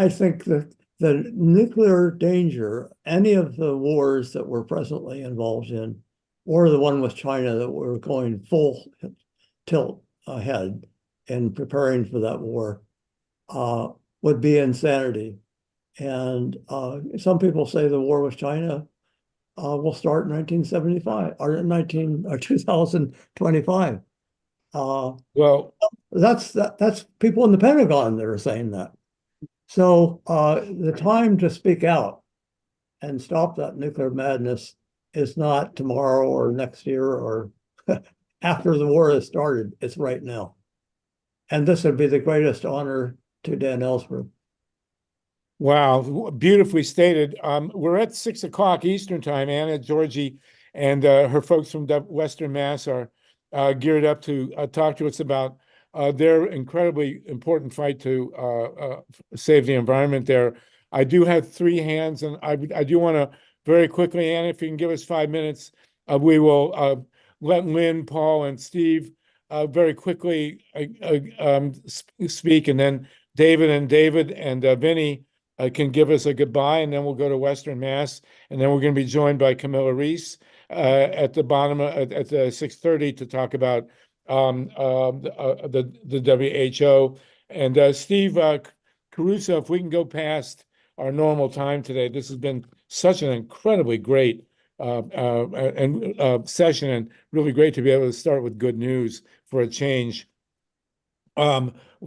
think that the nuclear danger, any of the wars that we're presently involved in, or the one with China that we're going full tilt ahead in preparing for that war, would be insanity. And some people say the war with China will start in 1975 or 2025. Well, that's people in the Pentagon that are saying that. So the time to speak out and stop that nuclear madness is not tomorrow or next year or after the war has started. It's right now. And this would be the greatest honor to Dan Ellsberg. wow, beautifully stated. We're at 6 o'clock Eastern time. Anna, Georgie, and her folks from Western Mass are geared up to talk to us about their incredibly important fight to save the environment there. I do have 3 hands, and I do want to very quickly, Anna, if you can give us 5 minutes, we will let Lynn, Paul, and Steve very quickly speak, and then David and Vinnie can give us a goodbye, and then we'll go to Western Mass, and then we're going to be joined by Camilla Reese at the bottom at the 6:30 to talk about the WHO. And Steve Caruso, if we can go past our normal time today, this has been such an incredibly great session, and really great to be able to start with good news for a change.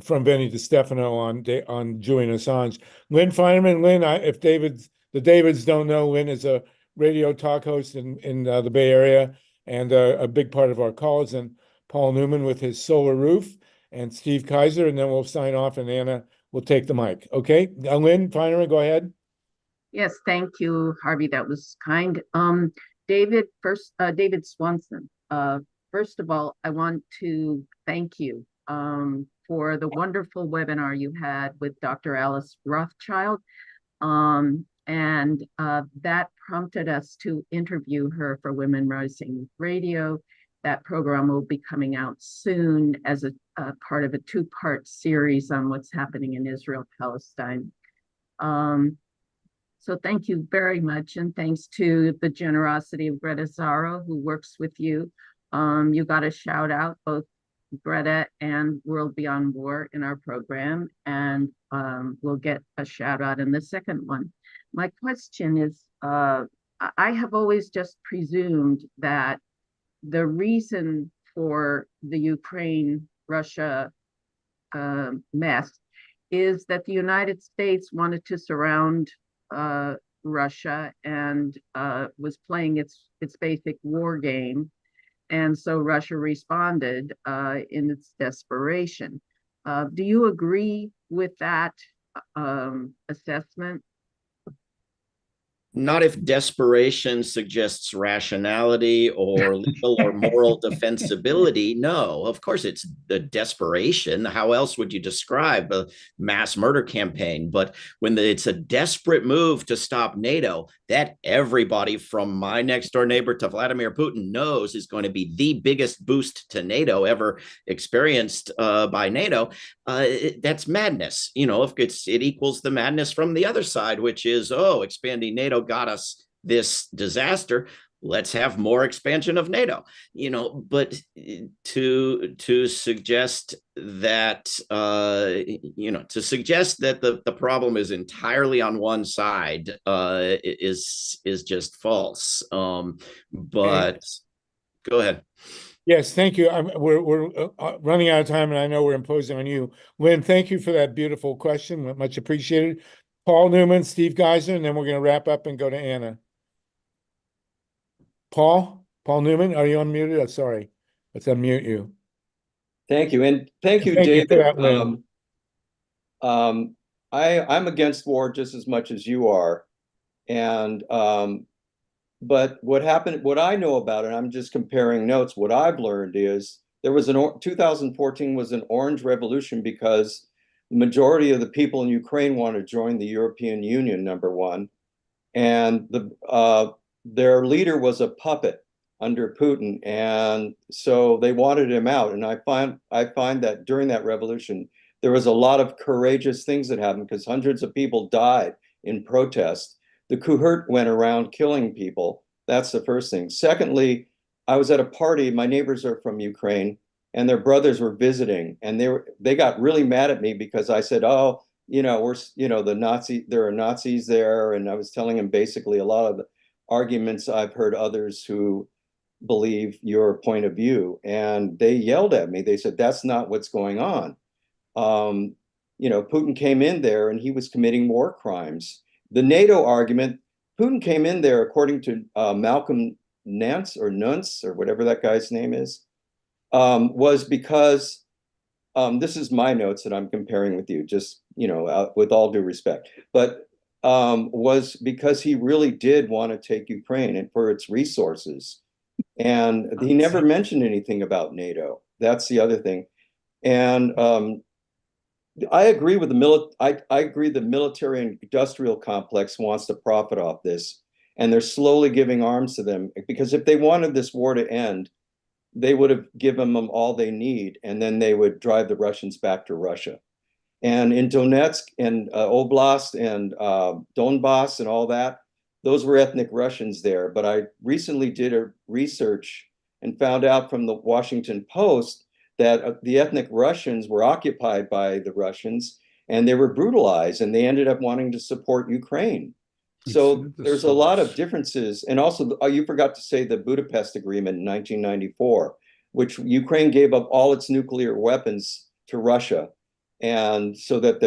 From VINNIE DeStefano on Julian Assange. Lynn Feinerman. Lynn, if the Davids don't know, Lynn is a radio talk host in the Bay Area and a big part of our calls, and Paul Newman with his solar roof, and Steve Kaiser, and then we'll sign off, and Anna will take the mic. Okay, Lynn Feinerman, go ahead. Yes, thank you, Harvey. That was kind. David Swanson. First of all, I want to thank you for the wonderful webinar you had with Dr. Alice Rothschild. And that prompted us to interview her for Women Rising Radio. That program will be coming out soon as a part of a 2-part series on what's happening in Israel, Palestine. So thank you very much. And thanks to the generosity of Greta Zara, who works with you. You got a shout out, both Greta and World Beyond War in our program, and we'll get a shout out in the second one. My question is, I have always just presumed that the reason for the Ukraine-Russia mess is that the United States wanted to surround Russia and was playing its basic war game. And so Russia responded in its desperation. Do you agree with that assessment? Not if desperation suggests rationality or legal or moral defensibility. No, of course it's the desperation. How else would you describe a mass murder campaign? But when it's a desperate move to stop NATO, that everybody from my next door neighbor to Vladimir Putin knows is going to be the biggest boost to NATO ever experienced by NATO. That's madness. You know, if it equals the madness from the other side, which is, oh, expanding NATO got us this disaster. Let's have more expansion of NATO. You know, but to suggest that the problem is entirely on one side is just false. But go ahead. Yes, thank you. We're running out of time, and I know we're imposing on you. Lynn, thank you for that beautiful question. Much appreciated. Paul Newman, Steve Geiser, and then we're going to wrap up and go to Anna. Paul Newman, are you unmuted? Oh, sorry, let's unmute you. Thank you, and thank you, David. For that, Lynn. I'm against war just as much as you are, and but what happened, what I know about it, I'm just comparing notes. What I've learned is there was 2014 was an orange revolution because the majority of the people in Ukraine want to join the European Union, number one, and their leader was a puppet under Putin. And so they wanted him out. And I find that during that revolution, there was a lot of courageous things that happened because hundreds of people died in protest. The cohort went around killing people. That's the first thing. Secondly, I was at a party. My neighbors are from Ukraine, and their brothers were visiting, and they got really mad at me because I said, "Oh, there are Nazis there," and I was telling them basically a lot of the arguments I've heard others who believe your point of view, and they yelled at me. They said, "That's not what's going on." Putin came in there and he was committing war crimes. The NATO argument, Putin came in there, according to Malcolm Nance or Nunce or whatever that guy's name is, was because, this is my notes that I'm comparing with you, just, with all due respect, but was because he really did want to take Ukraine and for its resources. And he never mentioned anything about NATO. That's the other thing. And I agree with I agree the military and industrial complex wants to profit off this, and they're slowly giving arms to them, because if they wanted this war to end, they would have given them all they need, and then they would drive the Russians back to Russia. And in Donetsk and Oblast and Donbass and all that, those were ethnic Russians there. But I recently did a research and found out from the Washington Post that the ethnic Russians were occupied by the Russians, and they were brutalized, and they ended up wanting to support Ukraine. So there's a lot of differences. And also, you forgot to say the Budapest Agreement in 1994, which Ukraine gave up all its nuclear weapons to Russia, and so that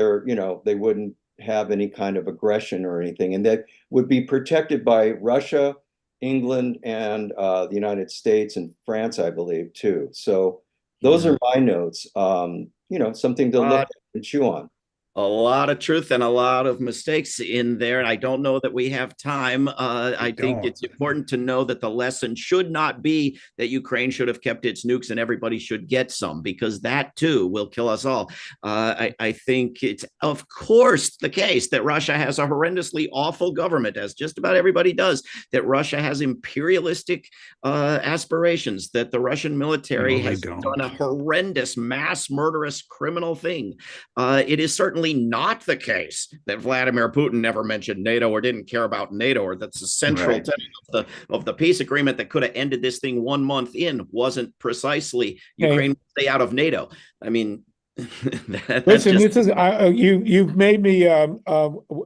they wouldn't have any kind of aggression or anything, and that would be protected by Russia, England, and the United States and France, I believe, too. So those are my notes. Something to look at and chew on. A lot of truth and a lot of mistakes in there. And I don't know that we have time. I think it's important to know that the lesson should not be that Ukraine should have kept its nukes and everybody should get some, because that too will kill us all. I think it's, of course, the case that Russia has a horrendously awful government, as just about everybody does, that Russia has imperialistic aspirations, that the Russian military has done a horrendous, mass murderous criminal thing. It is certainly not the case that Vladimir Putin never mentioned NATO or didn't care about NATO, or that's the central tenet of the peace agreement that could have ended this thing 1 month in wasn't precisely Ukraine stay out of NATO. I mean, listen, this is you've made me.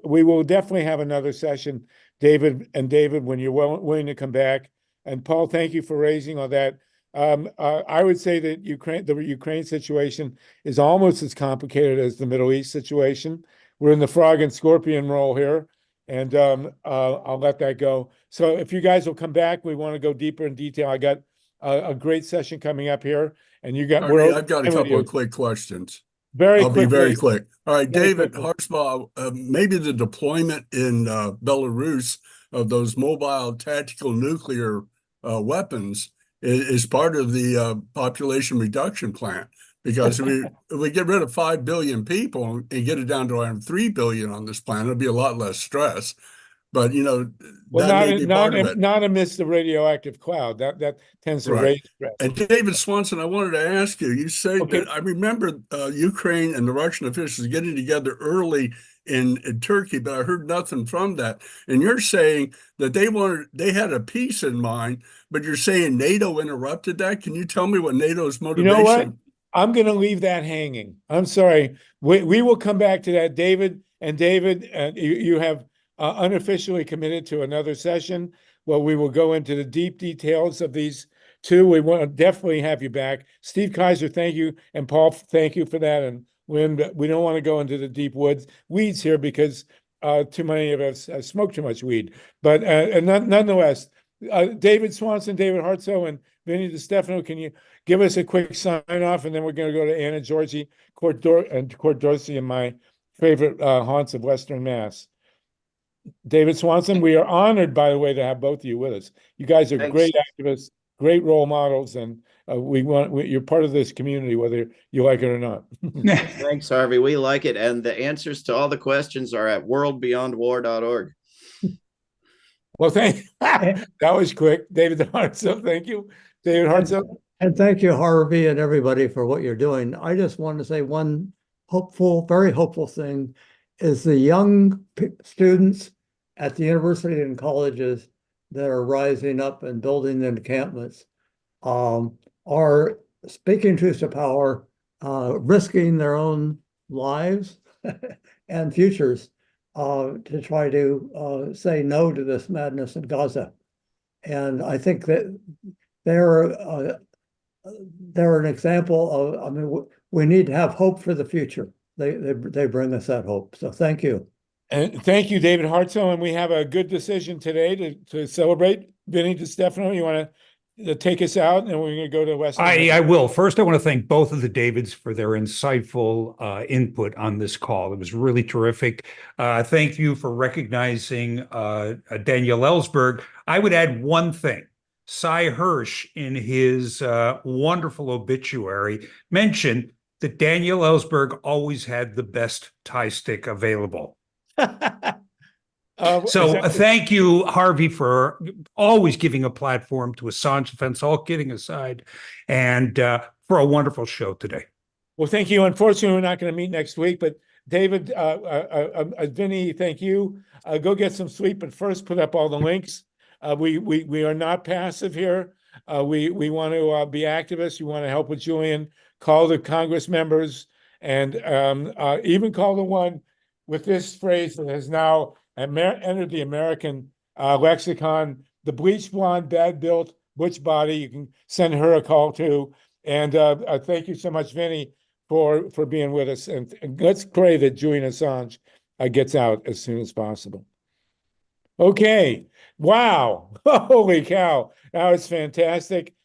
We will definitely have another session, David, when you're willing to come back. And Paul, thank you for raising all that. I would say that the Ukraine situation is almost as complicated as the Middle East situation. We're in the frog and scorpion role here, and I'll let that go. So if you guys will come back, we want to go deeper in detail. I got a great session coming up here, and you got. I've got a couple of quick questions. I'll be very quick. All right, David Hartsough, maybe the deployment in Belarus of those mobile tactical nuclear weapons is part of the population reduction plan, because if we get rid of 5 billion people and get it down to around 3 billion on this planet, it'll be a lot less stress. But not amidst the radioactive cloud that tends to raise stress. And David Swanson, I wanted to ask you. You said that I remember Ukraine and the Russian officials getting together early in Turkey, but I heard nothing from that. And you're saying that they had a peace in mind, but you're saying NATO interrupted that. Can you tell me what NATO's motivation? You know what? I'm going to leave that hanging. I'm sorry. We will come back to that, David. And David, you have unofficially committed to another session where we will go into the deep details of these two. We want to definitely have you back. Steve Kaiser, thank you. And Paul, thank you for that. And we don't want to go into the deep weeds here, because too many of us smoke too much weed. But nonetheless, David Swanson, David Hartsough, and Vinnie DeStefano, can you give us a quick sign off? And then we're going to go to Anna Georgie, Court Dorsey, and my favorite haunts of Western Mass. David Swanson, we are honored, by the way, to have both of you with us. You guys are great activists, great role models, and you're part of this community, whether you like it or not. Thanks, Harvey. We like it. And the answers to all the questions are at worldbeyondwar.org. Well, that was quick. David Hartsough, thank you. David Hartsough. And thank you, Harvey, and everybody for what you're doing. I just want to say one hopeful, very hopeful thing is the young students at the university and colleges that are rising up and building encampments are speaking truth to power, risking their own lives and futures to try to say no to this madness in Gaza. And I think that they're an example of, I mean, we need to have hope for the future. They bring us that hope. So thank you. And thank you, David Hartsough. And we have a good decision today to celebrate. Vinnie DeStefano, you want to take us out, and we're going to go to West. I will. First, I want to thank both of the Davids for their insightful input on this call. It was really terrific. Thank you for recognizing Daniel Ellsberg. I would add one thing. Cy Hirsch, in his wonderful obituary, mentioned that Daniel Ellsberg always had the best tie stick available. So thank you, Harvey, for always giving a platform to Assange defense, all kidding aside, and for a wonderful show today. Well, thank you. Unfortunately, we're not going to meet next week, but David, Vinnie, thank you. Go get some sleep, but first put up all the links. We are not passive here. We want to be activists. We want to help with Julian. Call the Congress members, and even call the one with this phrase that has now entered the American lexicon, the bleach blonde, bad built, butch body. You can send her a call too. And thank you so much, Vinnie, for being with us. And let's pray that Julian Assange gets out as soon as possible. Okay. Wow. Holy cow. Now it's fantastic.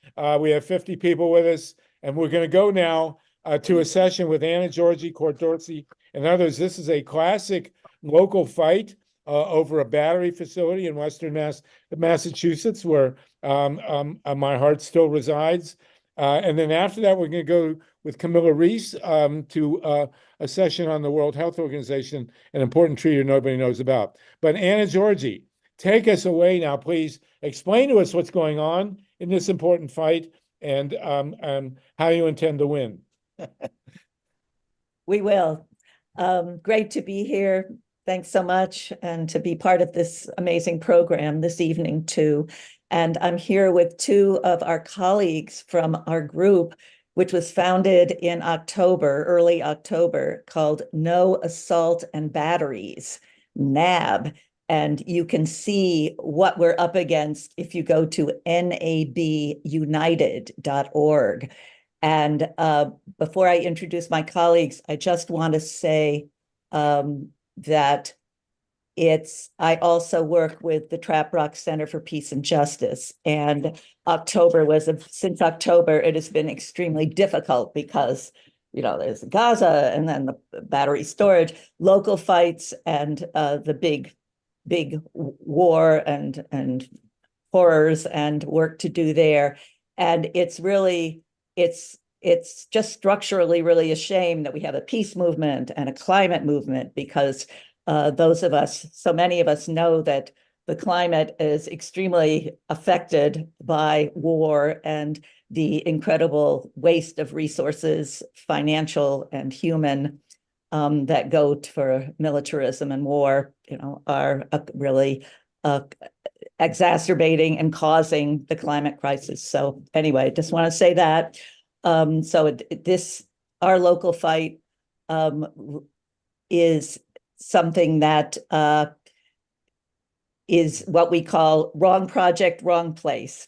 We have 50 people with us, and we're going to go now to a session with Anna Georgi, Court Dorsey, and others. This is a classic local fight over a battery facility in Western Massachusetts, where my heart still resides. And then after that, we're going to go with Camilla Reese to a session on the World Health Organization, an important treaty nobody knows about. But Anna Georgi, take us away now, please. Explain to us what's going on in this important fight and how you intend to win. We will. Great to be here. Thanks so much, and to be part of this amazing program this evening too. And I'm here with two of our colleagues from our group, which was founded in October, early October, called No Assault and Batteries, NAB. And you can see what we're up against if you go to nabunited.org. And before I introduce my colleagues, I just want to say that I also work with the Trap Rock Center for Peace and Justice. And since October, it has been extremely difficult because, there's Gaza and then the battery storage, local fights, and the big war and horrors and work to do there. And it's just structurally really a shame that we have a peace movement and a climate movement, because so many of us know that the climate is extremely affected by war and the incredible waste of resources, financial and human, that go for militarism and war, are really exacerbating and causing the climate crisis. So anyway, just want to say that. Our local fight is something that is what we call wrong project, wrong place.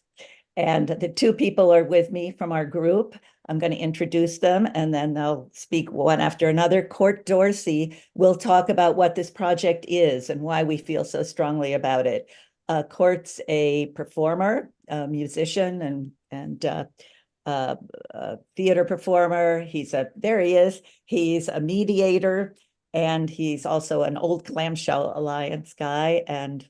And the two people are with me from our group. I'm going to introduce them, and then they'll speak one after another. Court Dorsey will talk about what this project is and why we feel so strongly about it. Court's a performer, a musician, and theater performer. There he is. He's a mediator, and he's also an old Clamshell Alliance guy, and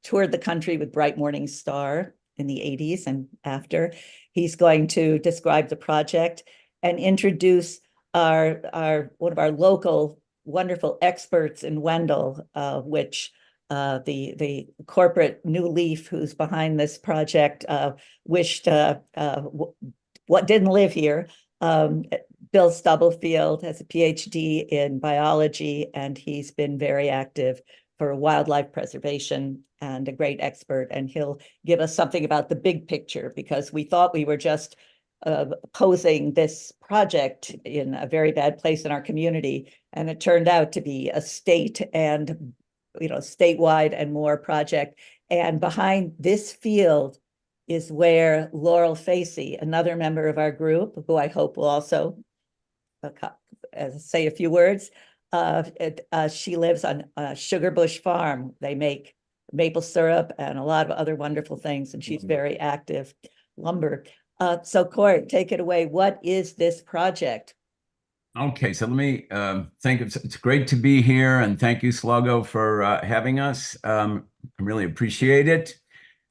toured the country with Bright Morning Star in the 80s and after. He's going to describe the project and introduce one of our local wonderful experts in Wendell, which the corporate new leaf who's behind this project wished what didn't live here. Bill Stubblefield has a PhD in biology, and he's been very active for wildlife preservation and a great expert. And he'll give us something about the big picture, because we thought we were just posing this project in a very bad place in our community. And it turned out to be a state and, statewide and more project. And behind this field is where Laurel Facey, another member of our group, who I hope will also say a few words. She lives on Sugarbush Farm. They make maple syrup and a lot of other wonderful things, and she's very active. Lumber. So Court, take it away. What is this project? Okay, so let me thank you. It's great to be here, and thank you, Sluggo, for having us. I really appreciate it.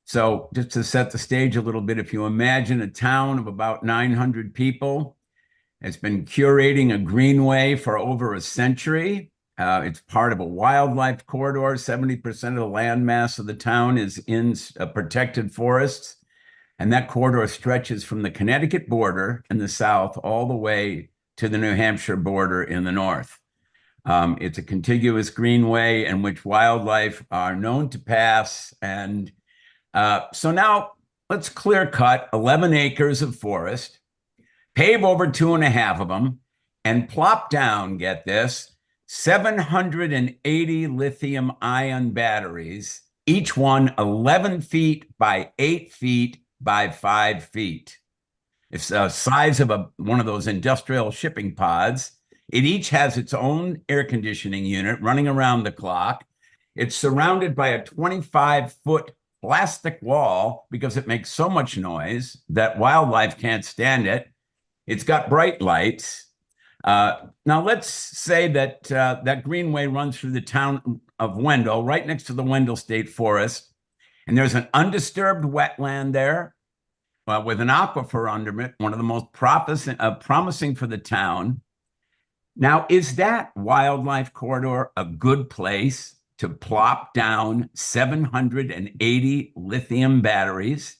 So just to set the stage a little bit, if you imagine a town of about 900 people, it's been curating a greenway for over a century. It's part of a wildlife corridor. 70% of the land mass of the town is in protected forests. And that corridor stretches from the Connecticut border in the south all the way to the New Hampshire border in the north. It's a contiguous greenway in which wildlife are known to pass. And so now let's clear cut 11 acres of forest, pave over 2.5 of them, and plop down, get this, 780 lithium ion batteries, each one 11 feet by 8 feet by 5 feet. It's the size of one of those industrial shipping pods. It each has its own air conditioning unit running around the clock. It's surrounded by a 25-foot plastic wall because it makes so much noise that wildlife can't stand it. It's got bright lights. Now let's say that that greenway runs through the town of Wendell, right next to the Wendell State Forest. And there's an undisturbed wetland there with an aquifer under it, one of the most promising for the town. Now, is that wildlife corridor a good place to plop down 780 lithium batteries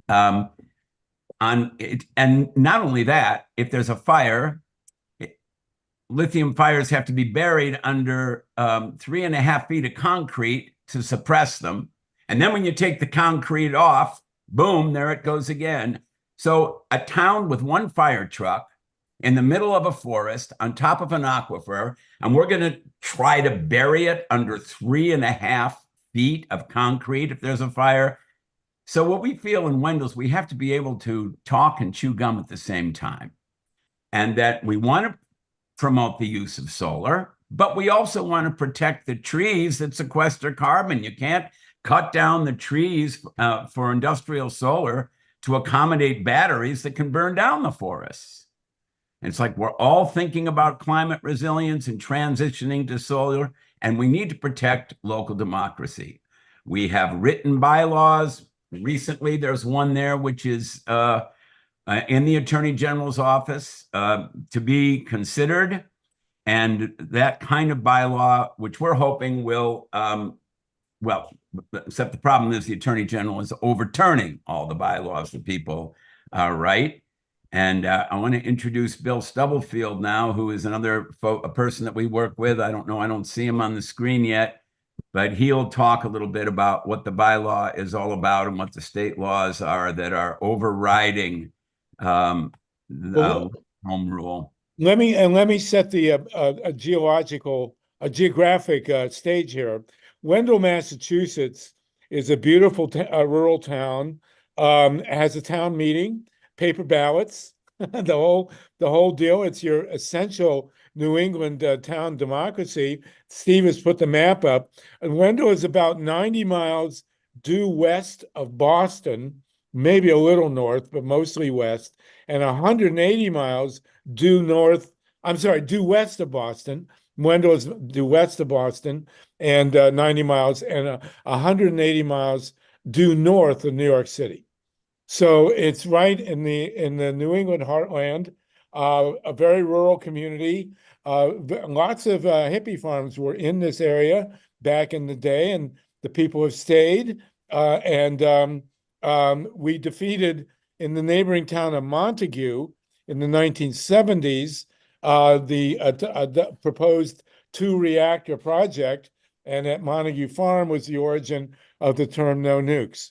on it? And not only that, if there's a fire, lithium fires have to be buried under 3.5 feet of concrete to suppress them. And then when you take the concrete off, boom, there it goes again. So a town with one fire truck in the middle of a forest on top of an aquifer, and we're going to try to bury it under 3.5 feet of concrete if there's a fire. So what we feel in Wendell's, we have to be able to talk and chew gum at the same time. And that we want to promote the use of solar, but we also want to protect the trees that sequester carbon. You can't cut down the trees for industrial solar to accommodate batteries that can burn down the forests. It's like we're all thinking about climate resilience and transitioning to solar, and we need to protect local democracy. We have written bylaws. Recently, there's one there which is in the Attorney General's office to be considered. And that kind of bylaw, which we're hoping will, well, except the problem is the Attorney General is overturning all the bylaws that people write. And I want to introduce Bill Stubblefield now, who is another person that we work with. I don't see him on the screen yet, but he'll talk a little bit about what the bylaw is all about and what the state laws are that are overriding home rule. Let me set the geographic stage here. Wendell, Massachusetts is a beautiful rural town. Has a town meeting, paper ballots, the whole deal. It's your essential New England town democracy. Steve has put the map up. And Wendell is about 90 miles due west of Boston, maybe a little north, but mostly west, and 180 miles due west of Boston. Wendell is due west of Boston, and 90 miles, and 180 miles due north of New York City. So it's right in the New England heartland. a very rural community. Lots of hippie farms were in this area back in the day, and the people have stayed. We defeated in the neighboring town of Montague in the 1970s the proposed 2-reactor project, and at Montague Farm was the origin of the term "no nukes."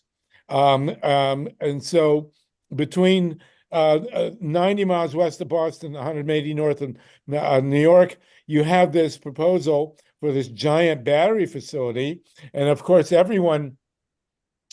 And so between 90 miles west of Boston, 180 north of New York, you have this proposal for this giant battery facility. And of course, everyone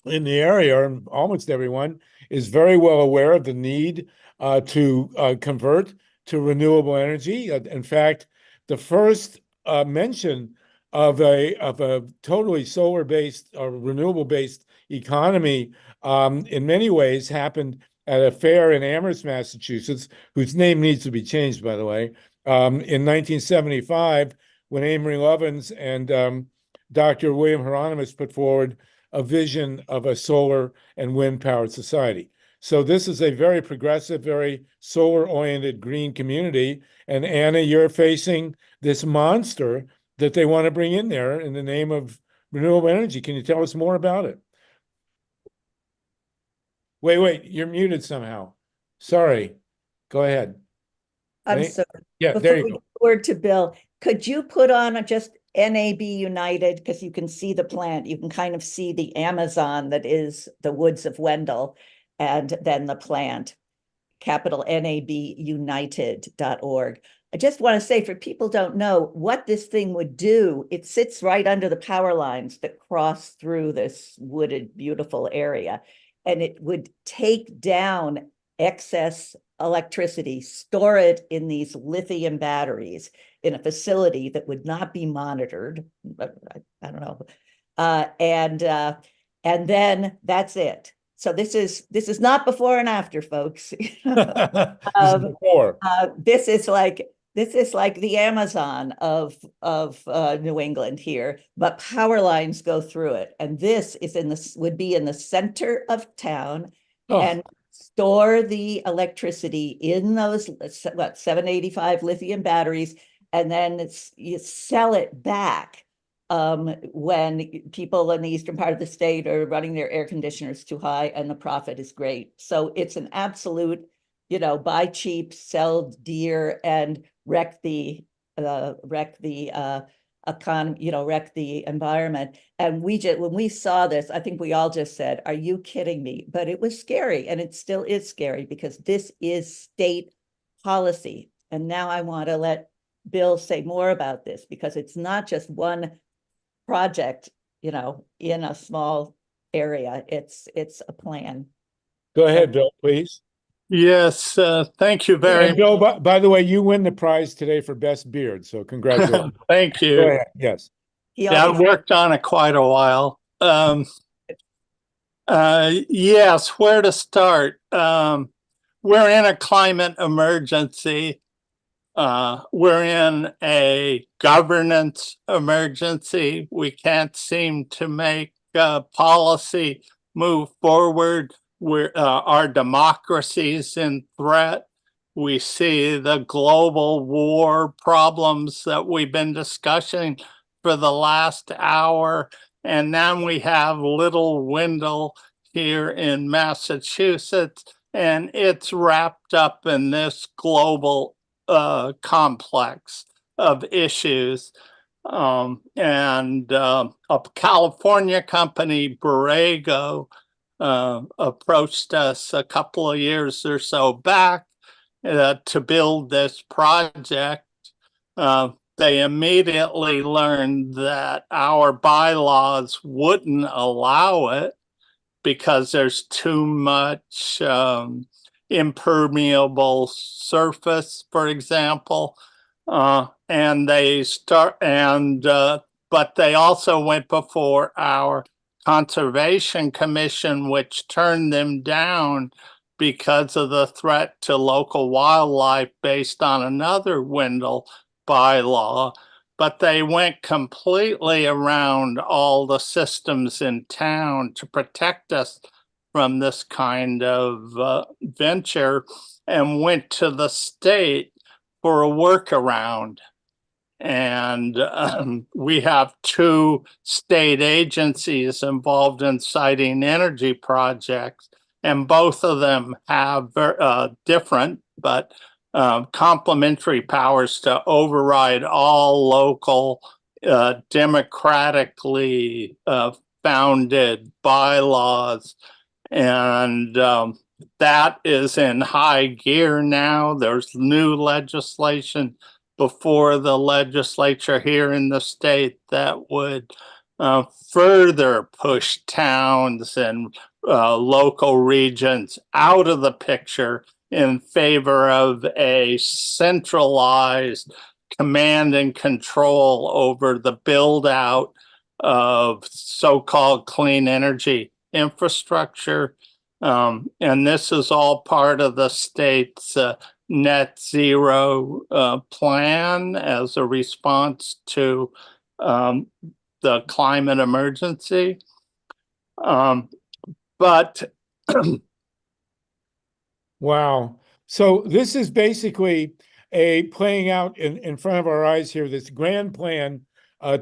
in the area, or almost everyone, is very well aware of the need to convert to renewable energy. In fact, the first mention of a totally solar-based or renewable-based economy in many ways happened at a fair in Amherst, Massachusetts, whose name needs to be changed, by the way, in 1975, when Amory Lovins and Dr. William Hieronymus put forward a vision of a solar and wind-powered society. So this is a very progressive, very solar-oriented green community. And Anna, you're facing this monster that they want to bring in there in the name of renewable energy. Can you tell us more about it? Wait, you're muted somehow. Sorry. Go ahead. I'm sorry. Yeah, Before there you we go. give the word to Bill, could you put on just NAB United, because you can see the plant, you can kind of see the Amazon that is the woods of Wendell, and then the plant, capital NABUnited.org. I just want to say, for people don't know what this thing would do, it sits right under the power lines that cross through this wooded, beautiful area. And it would take down excess electricity, store it in these lithium batteries in a facility that would not be monitored. I don't know. And then that's it. So this is not before and after, folks. This is like the Amazon of New England here, but power lines go through it, and this is would be in the center of town, and store the electricity in those 785 lithium batteries, and then you sell it back when people in the eastern part of the state are running their air conditioners too high, and the profit is great. So it's an absolute, buy cheap, sell dear, and wreck the economy, wreck the environment. And when we saw this, I think we all just said, "Are you kidding me?" But it was scary, and it still is scary, because this is state policy. And now I want to let Bill say more about this, because it's not just one project, in a small area. It's a plan. Go ahead, Bill, please. Yes, thank you very much. Bill, by the way, you win the prize today for best beard, so congratulations. Thank you. Go ahead. Yes. Yeah, I worked on it quite a while. Yes, where to start? We're in a climate emergency. We're in a governance emergency. We can't seem to make policy move forward. Our democracy's in threat. We see the global war problems that we've been discussing for the last hour. And now we have Little Wendell here in Massachusetts, and it's wrapped up in this global complex of issues. A California company, Borrego, approached us a couple of years or so back to build this project. They immediately learned that our bylaws wouldn't allow it because there's too much impermeable surface, for example. But they also went before our Conservation Commission, which turned them down because of the threat to local wildlife based on another Wendell bylaw. But they went completely around all the systems in town to protect us from this kind of venture. and went to the state for a workaround. And we have 2 state agencies involved in siting energy projects, and both of them have different but complementary powers to override all local democratically founded bylaws. And that is in high gear now. There's new legislation before the legislature here in the state that would further push towns and local regions out of the picture in favor of a centralized command and control over the build out of so-called clean energy infrastructure. And this is all part of the state's net zero plan as a response to the climate emergency. But Wow. So this is basically a playing out in front of our eyes here, this grand plan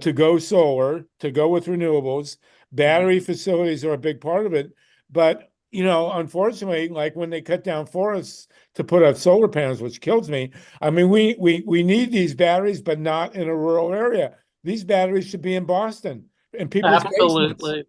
to go solar, to go with renewables. Battery facilities are a big part of it. But, you know, unfortunately, like when they cut down forests to put up solar panels, which kills me. I mean, we need these batteries, but not in a rural area. These batteries should be in Boston, in people's basements.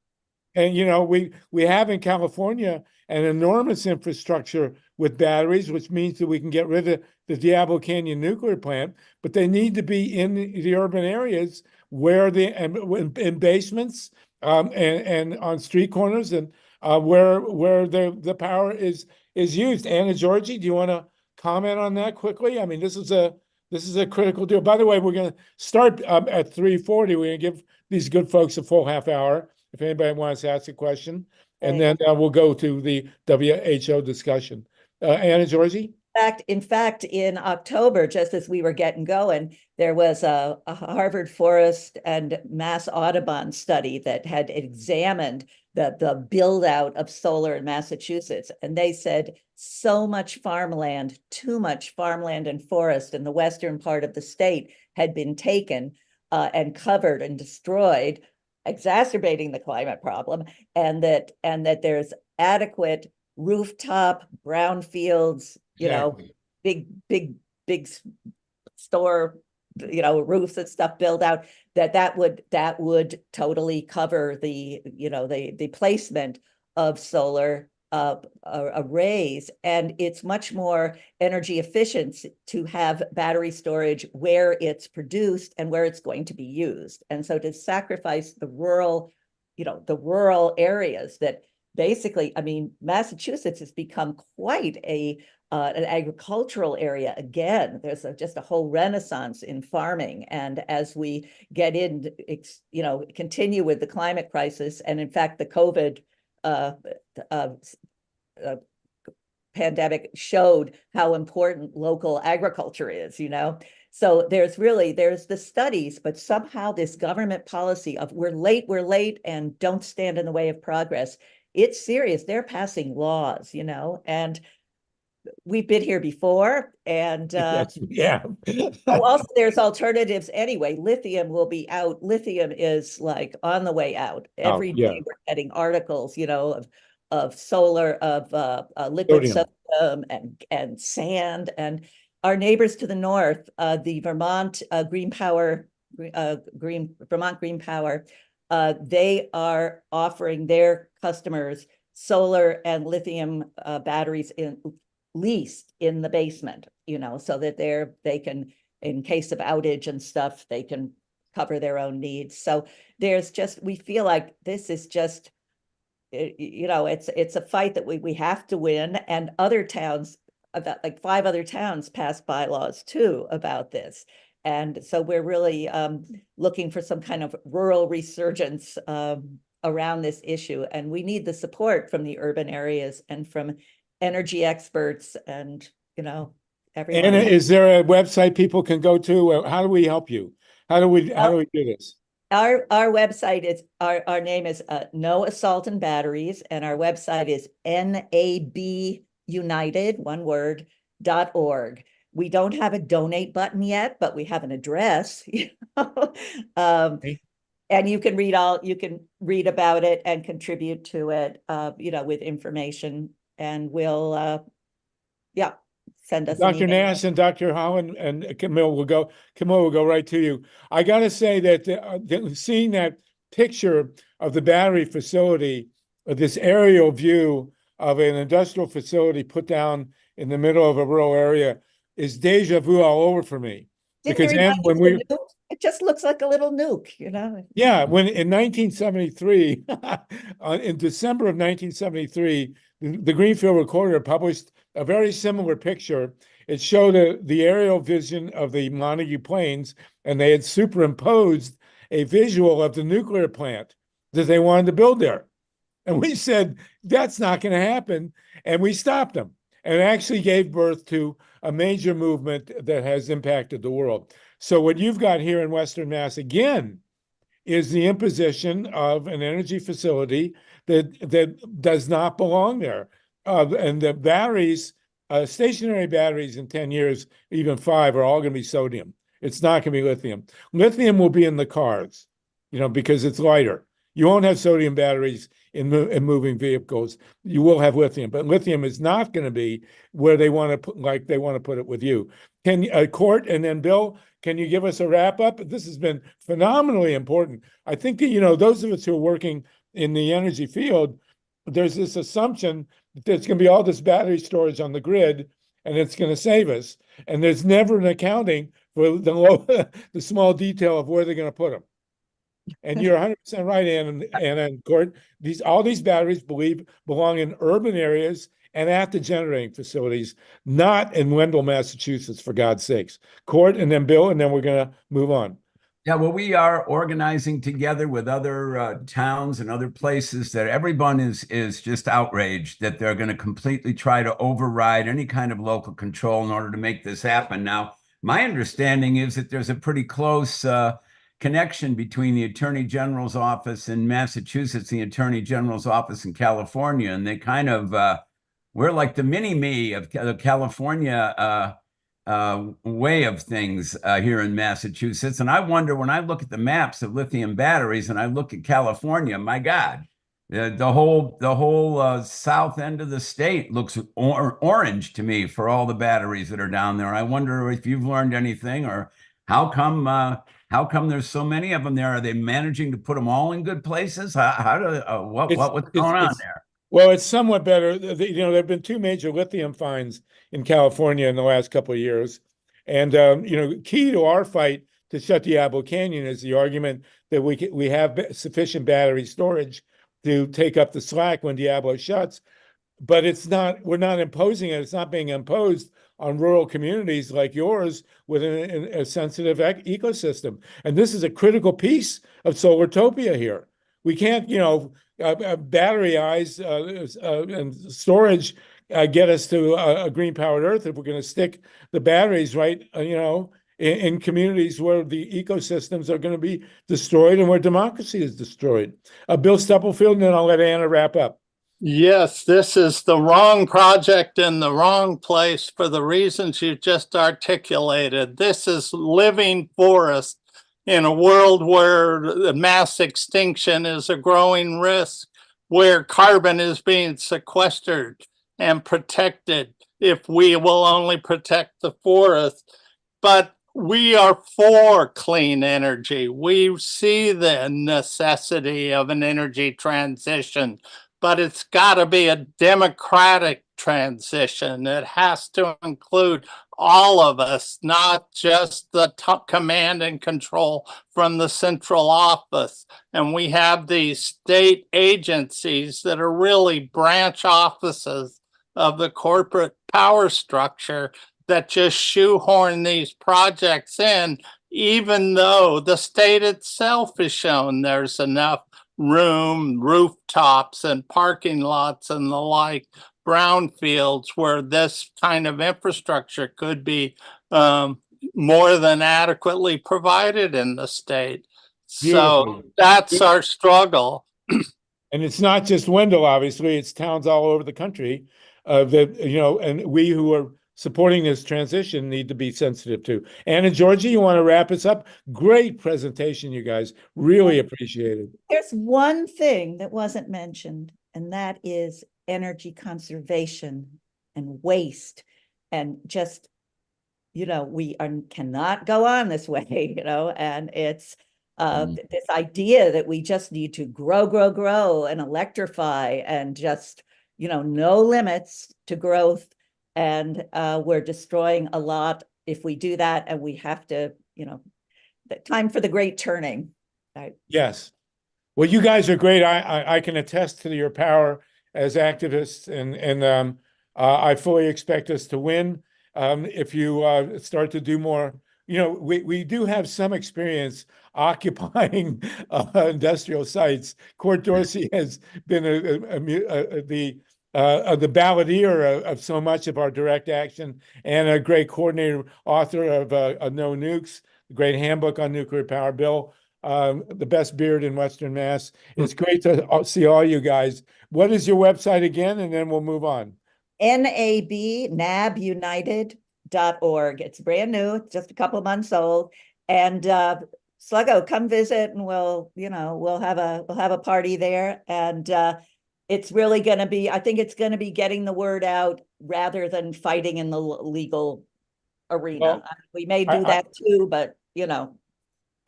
And, you know, we have in California an enormous infrastructure with batteries, which means that we can get rid of the Diablo Canyon nuclear plant, but they need to be in the urban areas where in basements and on street corners and where the power is used. Anna Georgie, do you want to comment on that quickly? I mean, this is a critical deal. By the way, we're going to start at 3:40. We're going to give these good folks a full half hour if anybody wants to ask a question, and then we'll go to the WHO discussion. Anna Georgie? In fact, in October, just as we were getting going, there was a Harvard Forest and Mass Audubon study that had examined the build out of solar in Massachusetts. And they said so much farmland, too much farmland and forest in the western part of the state had been taken and covered and destroyed, exacerbating the climate problem, and that there's adequate rooftop brownfields, you know, big store, you know, roofs and stuff built out, that would totally cover the, you know, the placement of solar arrays. And it's much more energy efficient to have battery storage where it's produced and where it's going to be used. And so to sacrifice the rural, you know, the rural areas that basically, I mean, Massachusetts has become quite an agricultural area again. There's just a whole renaissance in farming. And as we get in, you know, continue with the climate crisis, and in fact, the COVID pandemic showed how important local agriculture is, you know. So there's the studies, but somehow this government policy of we're late, and don't stand in the way of progress. It's serious. They're passing laws, you know, and we've been here before. And also there's alternatives anyway. Lithium will be out. Lithium is like on the way out. Every day we're getting articles, you know, of solar, of liquid sodium and sand. And our neighbors to the north, the Vermont Green Power, Vermont Green Power, they are offering their customers solar and lithium batteries leased in the basement, you know, so that they can, in case of outage and stuff, they can cover their own needs. So we feel like this is just, you know, it's a fight that we have to win. And other towns, about like 5 other towns passed bylaws too about this. And so we're really looking for some kind of rural resurgence around this issue. And we need the support from the urban areas and from energy experts and, you know, everyone. Anna, is there a website people can go to? How do we help you? How do we do this? Our website is, our name is No Assault and Batteries, and our website is NAB United, one word, www.victimization.org. We don't have a donate button yet, but we have an address. And you can read about it and contribute to it, with information, and we'll, send us an Dr. email. Nass and Dr. Holland and Camille will go right to you. I got to say that seeing that picture of the battery facility, this aerial view of an industrial facility put down in the middle of a rural area, is deja vu all over for me. Because it just looks like a little nuke, Yeah, when in 1973, in December of 1973, the Greenfield Recorder published a very similar picture. It showed the aerial vision of the Montague Plains, and they had superimposed a visual of the nuclear plant that they wanted to build there. And we said, that's not going to happen. And we stopped them, and actually gave birth to a major movement that has impacted the world. So what you've got here in Western Mass, again, is the imposition of an energy facility that does not belong there. And the batteries, stationary batteries in 10 years, even 5, are all going to be sodium. It's not going to be lithium. Lithium will be in the cars, because it's lighter. You won't have sodium batteries in moving vehicles. You will have lithium, but lithium is not going to be where they want to put, like they want to put it with you. Can Court and then Bill, can you give us a wrap up? This has been phenomenally important. I think that, those of us who are working in the energy field, there's this assumption that there's going to be all this battery storage on the grid and it's going to save us. And there's never an accounting for the small detail of where they're going to put them. And you're 100% right, Anna and Court. All these batteries belong in urban areas and at the generating facilities, not in Wendell, Massachusetts, for God's sakes. Court and then Bill, and then we're going to move on. Yeah, well, we are organizing together with other towns and other places that everyone is just outraged that they're going to completely try to override any kind of local control in order to make this happen. Now, my understanding is that there's a pretty close connection between the Attorney General's office in Massachusetts, the Attorney General's office in California, and they kind of we're like the mini-me of the California way of things here in Massachusetts. And I wonder, when I look at the maps of lithium batteries and I look at California, my God, the whole south end of the state looks orange to me for all the batteries that are down there. I wonder if you've learned anything, or how come there's so many of them there? Are they managing to put them all in good places? What's going on there? Well, it's somewhat better. There have been 2 major lithium finds in California in the last couple of years. And, key to our fight to shut Diablo Canyon is the argument that we have sufficient battery storage to take up the slack when Diablo shuts. But we're not imposing it. It's not being imposed on rural communities like yours with a sensitive ecosystem. And this is a critical piece of Solartopia here. We can't, battery and storage get us to a green powered Earth if we're going to stick the batteries right, in communities where the ecosystems are going to be destroyed and where democracy is destroyed. Bill Stubblefield, and then I'll let Anna wrap up. Yes, this is the wrong project in the wrong place for the reasons you just articulated. This is living forest in a world where the mass extinction is a growing risk, where carbon is being sequestered and protected if we will only protect the forest. But we are for clean energy. We see the necessity of an energy transition, but it's got to be a democratic transition. It has to include all of us, not just the top command and control from the central office. And we have these state agencies that are really branch offices of the corporate power structure that just shoehorn these projects in, even though the state itself has shown there's enough room, rooftops and parking lots and the like, brownfields, where this kind of infrastructure could be more than adequately provided in the state. So that's our struggle. And it's not just Wendell, obviously, it's towns all over the country and we who are supporting this transition need to be sensitive to. Anna, Georgie, you want to wrap us up? Great presentation, you guys. Really appreciate it. There's one thing that wasn't mentioned, and that is energy conservation and waste. And just, we cannot go on this way, and it's this idea that we just need to grow and electrify and just, no limits to growth. And we're destroying a lot if we do that. And we have to, time for the great turning. Right? Yes. Well, you guys are great. I can attest to your power as activists, and I fully expect us to win. If you start to do more, we do have some experience occupying industrial sites. Court Dorsey has been the balladeer of so much of our direct action, and a great coordinator, author of No Nukes, the great handbook on nuclear power. Bill, the best beard in Western Mass. It's great to see all you guys. What is your website again? And then we'll move on. nabunited.org. It's brand new. It's just a couple of months old. And Sluggo, come visit, and we'll have a party there. And it's really going to be, I think it's going to be getting the word out rather than fighting in the legal arena. Well, we may do that too, but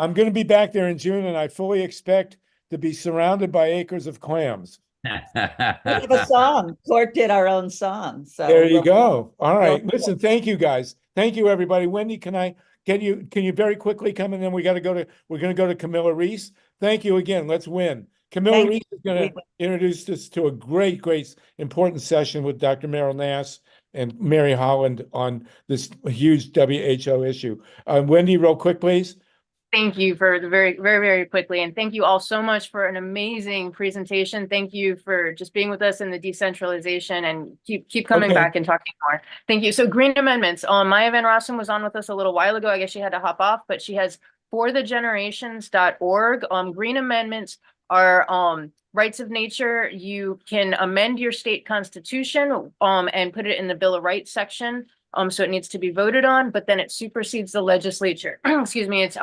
I'm going to be back there in June, and I fully expect to be surrounded by acres of clams. We have a song. Court did our own song. So there you go. All right. Listen, thank you guys. Thank you, everybody. Wendy, can you very quickly come, and then we're going to go to Camilla Reese. Thank you again. Let's win. Camilla Reese is going to introduce us to a great, important session with Dr. Meryl Nass and Mary Holland on this huge WHO issue. Wendy, real quick, please. Thank you for the very, very, very quickly. And thank you all so much for an amazing presentation. Thank you for just being with us in the decentralization, and keep coming back and talking more. Thank you. So green amendments. Maya Van Rossum was on with us a little while ago. I guess she had to hop off, but she has forthegenerations.org. Green amendments are rights of nature. You can amend your state constitution and put it in the Bill of Rights section. So it needs to be voted on, but then it supersedes the legislature. Excuse me. It's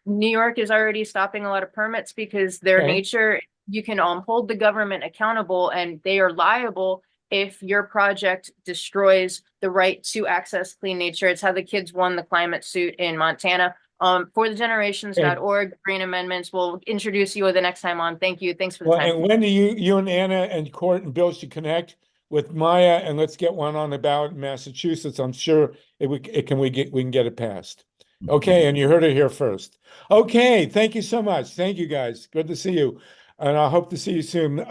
New York is already stopping a lot of permits because their nature, you can hold the government accountable, and they are liable if your project destroys the right to access clean nature. It's how the kids won the climate suit in Montana. Forthegenerations.org, green amendments. We'll introduce you the next time on. Thank you. Thanks for the time. And Wendy, you and Anna and Court and Bill should connect with Maya, and let's get one on the ballot in Massachusetts. I'm sure we can get it passed. Okay, and you heard it here first. Okay, thank you so much. Thank you, guys. Good to see you, and I hope to see you soon.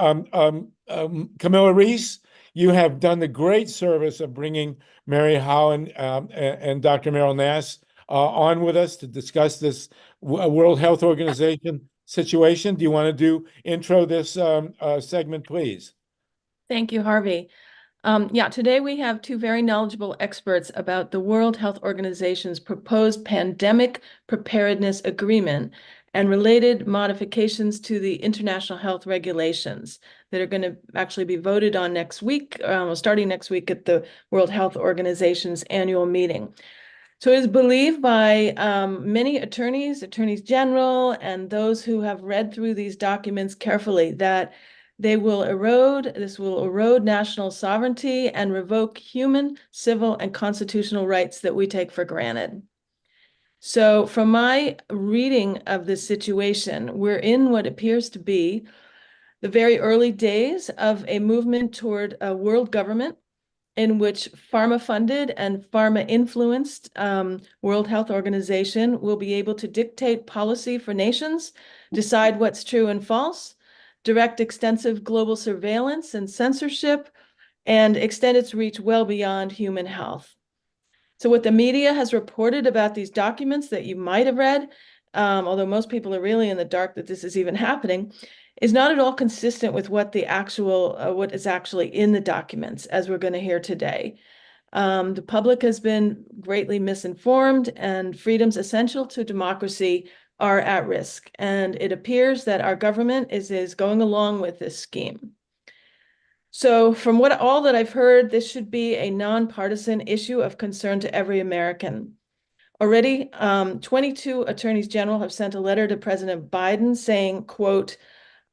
Camilla Reese, you have done the great service of bringing Mary Holland and Dr. Meryl Nass on with us to discuss this World Health Organization situation. Do you want to intro this segment, please? Thank you, Harvey. Today we have two very knowledgeable experts about the World Health Organization's proposed pandemic preparedness agreement and related modifications to the international health regulations that are going to actually be voted on next week, starting next week at the World Health Organization's annual meeting. So it is believed by many attorneys general, and those who have read through these documents carefully that this will erode national sovereignty and revoke human, civil, and constitutional rights that we take for granted. So from my reading of this situation, we're in what appears to be the very early days of a movement toward a world government in which pharma-funded and pharma-influenced World Health Organization will be able to dictate policy for nations, decide what's true and false, direct extensive global surveillance and censorship, and extend its reach well beyond human health. So what the media has reported about these documents that you might have read, although most people are really in the dark that this is even happening, is not at all consistent with what what is actually in the documents, as we're going to hear today. The public has been greatly misinformed, and freedoms essential to democracy are at risk. And it appears that our government is going along with this scheme. So from all that I've heard, this should be a nonpartisan issue of concern to every American. Already, 22 attorneys general have sent a letter to President Biden saying, quote,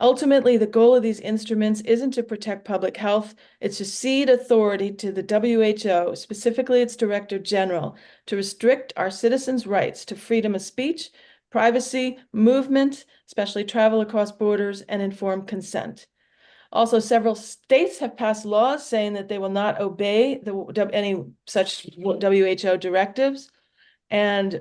ultimately, the goal of these instruments isn't to protect public health, it's to cede authority to the WHO, specifically its Director General, to restrict our citizens' rights to freedom of speech, privacy, movement, especially travel across borders, and informed consent. Also, several states have passed laws saying that they will not obey any such WHO directives. And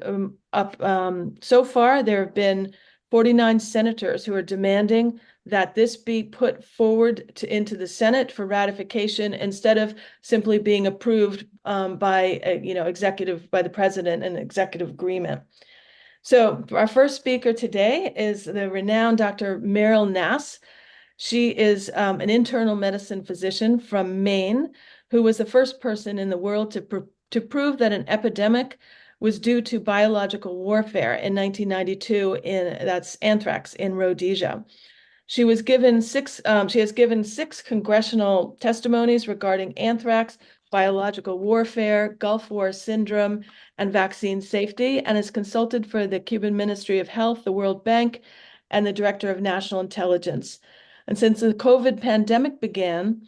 so far, there have been 49 senators who are demanding that this be put forward into the Senate for ratification instead of simply being approved by the president in executive agreement. So our first speaker today is the renowned Dr. Meryl Nass. She is an internal medicine physician from Maine, who was the first person in the world to prove that an epidemic was due to biological warfare in 1992 that's anthrax in Rhodesia. She has given six congressional testimonies regarding anthrax, biological warfare, Gulf War syndrome, and vaccine safety, and is consulted for the Cuban Ministry of Health, the World Bank, and the Director of National Intelligence. And since the COVID pandemic began,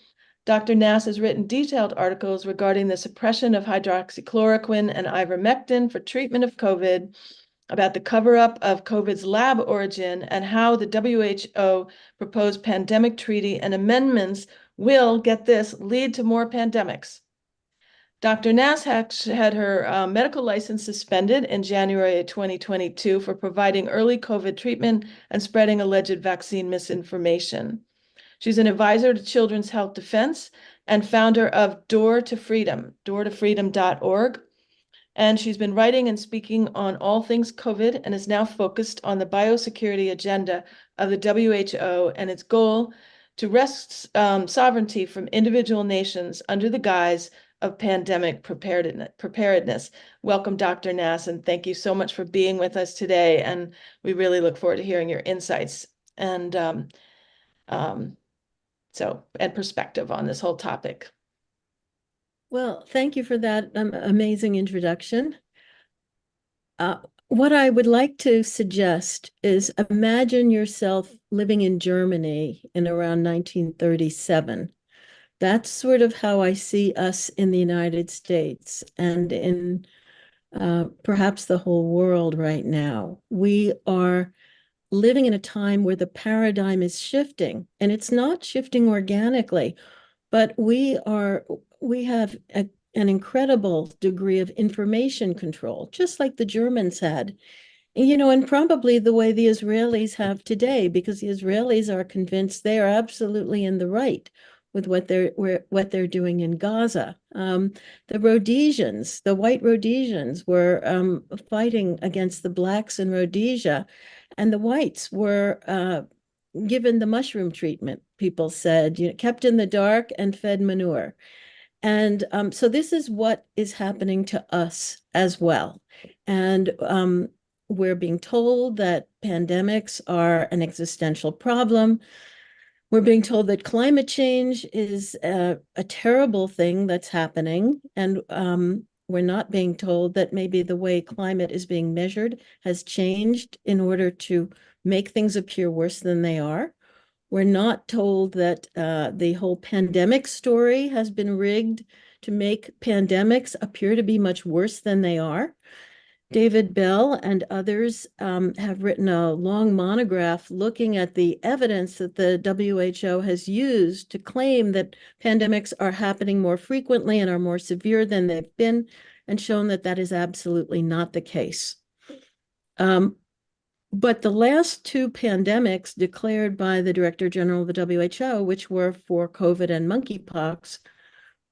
Dr. Nass has written detailed articles regarding the suppression of hydroxychloroquine and ivermectin for treatment of COVID, about the cover-up of COVID's lab origin, and how the WHO proposed pandemic treaty and amendments will, get this, lead to more pandemics. Dr. Nass had her medical license suspended in January 2022 for providing early COVID treatment and spreading alleged vaccine misinformation. She's an advisor to Children's Health Defense and founder of Door to Freedom, doortofreedom.org. And she's been writing and speaking on all things COVID and is now focused on the biosecurity agenda of the WHO and its goal to wrest sovereignty from individual nations under the guise of pandemic preparedness. Welcome, Dr. Nass, and thank you so much for being with us today. And we really look forward to hearing your insights and perspective on this whole topic. Well, thank you for that amazing introduction. What I would like to suggest is imagine yourself living in Germany in around 1937. That's sort of how I see us in the United States and in perhaps the whole world right now. We are living in a time where the paradigm is shifting, and it's not shifting organically, but we have an incredible degree of information control, just like the Germans had, and probably the way the Israelis have today, because the Israelis are convinced they are absolutely in the right with what they're doing in Gaza. The Rhodesians, the white Rhodesians, were fighting against the blacks in Rhodesia, and the whites were given the mushroom treatment, people said, kept in the dark and fed manure. And so this is what is happening to us as well. And we're being told that pandemics are an existential problem. We're being told that climate change is a terrible thing that's happening. And we're not being told that maybe the way climate is being measured has changed in order to make things appear worse than they are. We're not told that the whole pandemic story has been rigged to make pandemics appear to be much worse than they are. David Bell and others have written a long monograph looking at the evidence that the WHO has used to claim that pandemics are happening more frequently and are more severe than they've been, and shown that that is absolutely not the case. But the last two pandemics declared by the Director General of the WHO, which were for COVID and monkeypox,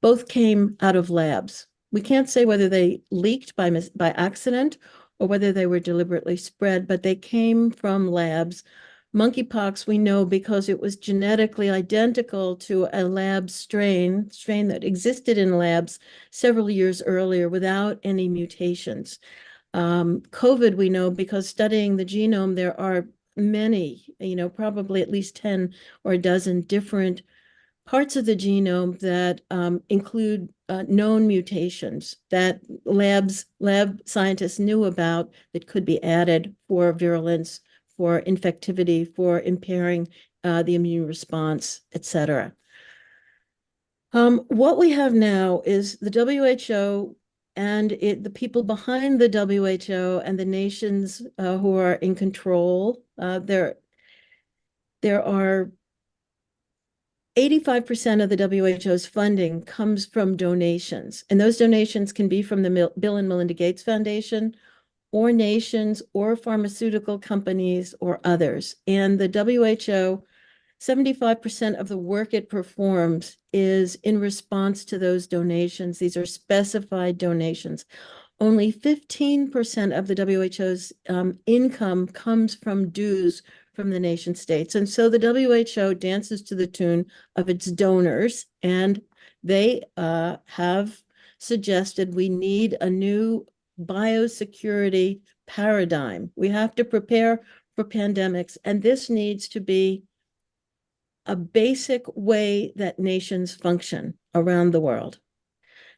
both came out of labs. We can't say whether they leaked by accident or whether they were deliberately spread, but they came from labs. Monkeypox, we know because it was genetically identical to a lab strain that existed in labs several years earlier without any mutations. COVID, we know because studying the genome, there are many, probably at least 10 or a dozen different parts of the genome that include known mutations that lab scientists knew about that could be added for virulence, for infectivity, for impairing the immune response, etc. What we have now is the WHO and the people behind the WHO and the nations who are in control. There are 85% of the WHO's funding comes from donations, and those donations can be from the Bill and Melinda Gates Foundation, or nations, or pharmaceutical companies, or others. And the WHO, 75% of the work it performs is in response to those donations. These are specified donations. Only 15% of the WHO's income comes from dues from the nation states. And so the WHO dances to the tune of its donors, and they have suggested we need a new biosecurity paradigm. We have to prepare for pandemics, and this needs to be a basic way that nations function around the world.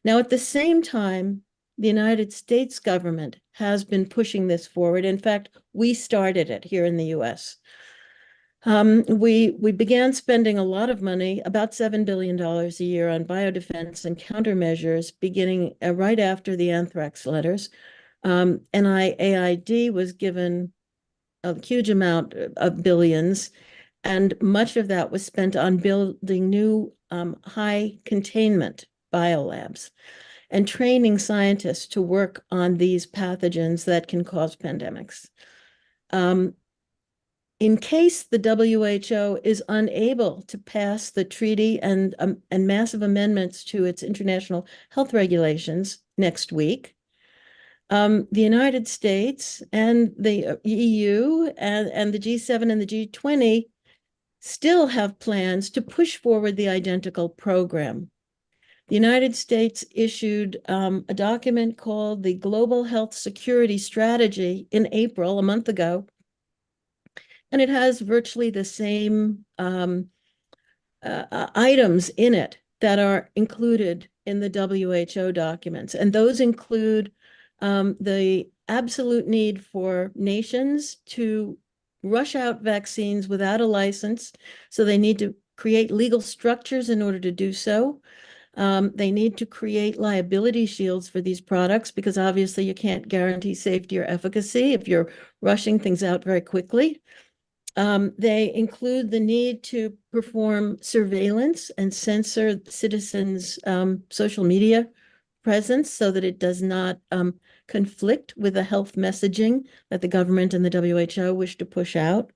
Now, at the same time, the United States government has been pushing this forward. In fact, we started it here in the US. We began spending a lot of money, about $7 billion a year, on biodefense and countermeasures, beginning right after the anthrax letters. NIAID was given a huge amount of billions, and much of that was spent on building new high containment biolabs and training scientists to work on these pathogens that can cause pandemics. In case the WHO is unable to pass the treaty and massive amendments to its international health regulations next week, the United States and the EU and the G7 and the G20 still have plans to push forward the identical program. The United States issued a document called the Global Health Security Strategy in April, a month ago, and it has virtually the same items in it that are included in the WHO documents. And those include the absolute need for nations to rush out vaccines without a license. So they need to create legal structures in order to do so. They need to create liability shields for these products, because obviously you can't guarantee safety or efficacy if you're rushing things out very quickly. They include the need to perform surveillance and censor citizens' social media presence so that it does not conflict with the health messaging that the government and the WHO wish to push out.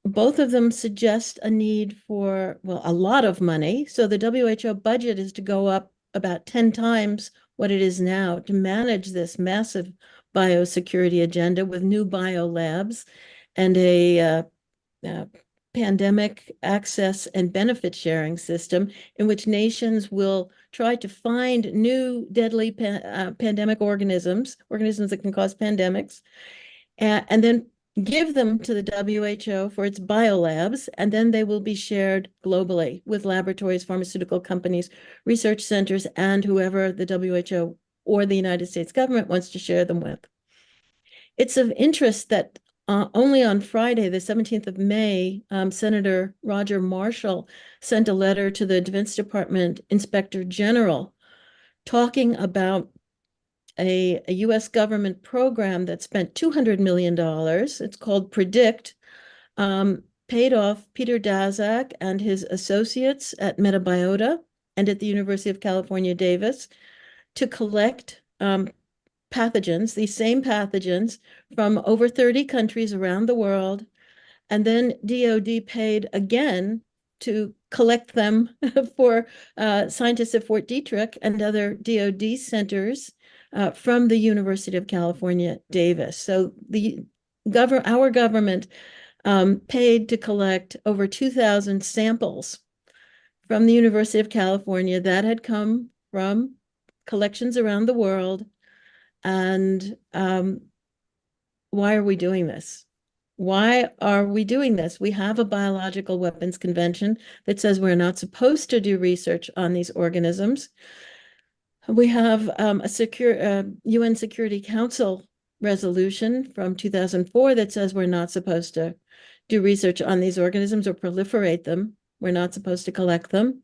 Both of them suggest a need for, well, a lot of money. So the WHO budget is to go up about 10 times what it is now to manage this massive biosecurity agenda with new biolabs and a pandemic access and benefit sharing system in which nations will try to find new deadly pandemic organisms that can cause pandemics, and then give them to the WHO for its biolabs, and then they will be shared globally with laboratories, pharmaceutical companies, research centers, and whoever the WHO or the United States government wants to share them with. It's of interest that only on Friday, the 17th of May, Senator Roger Marshall sent a letter to the Defense Department Inspector General talking about a US government program that spent $200 million. It's called PREDICT, paid off Peter Daszak and his associates at Metabiota and at the University of California, Davis, to collect pathogens, these same pathogens, from over 30 countries around the world. And then DOD paid again to collect them for scientists at Fort Detrick and other DOD centers from the University of California, Davis. So our government paid to collect over 2,000 samples from the University of California that had come from collections around the world. And why are we doing this? Why are we doing this? We have a biological weapons convention that says we're not supposed to do research on these organisms. We have a UN Security Council resolution from 2004 that says we're not supposed to do research on these organisms or proliferate them. We're not supposed to collect them.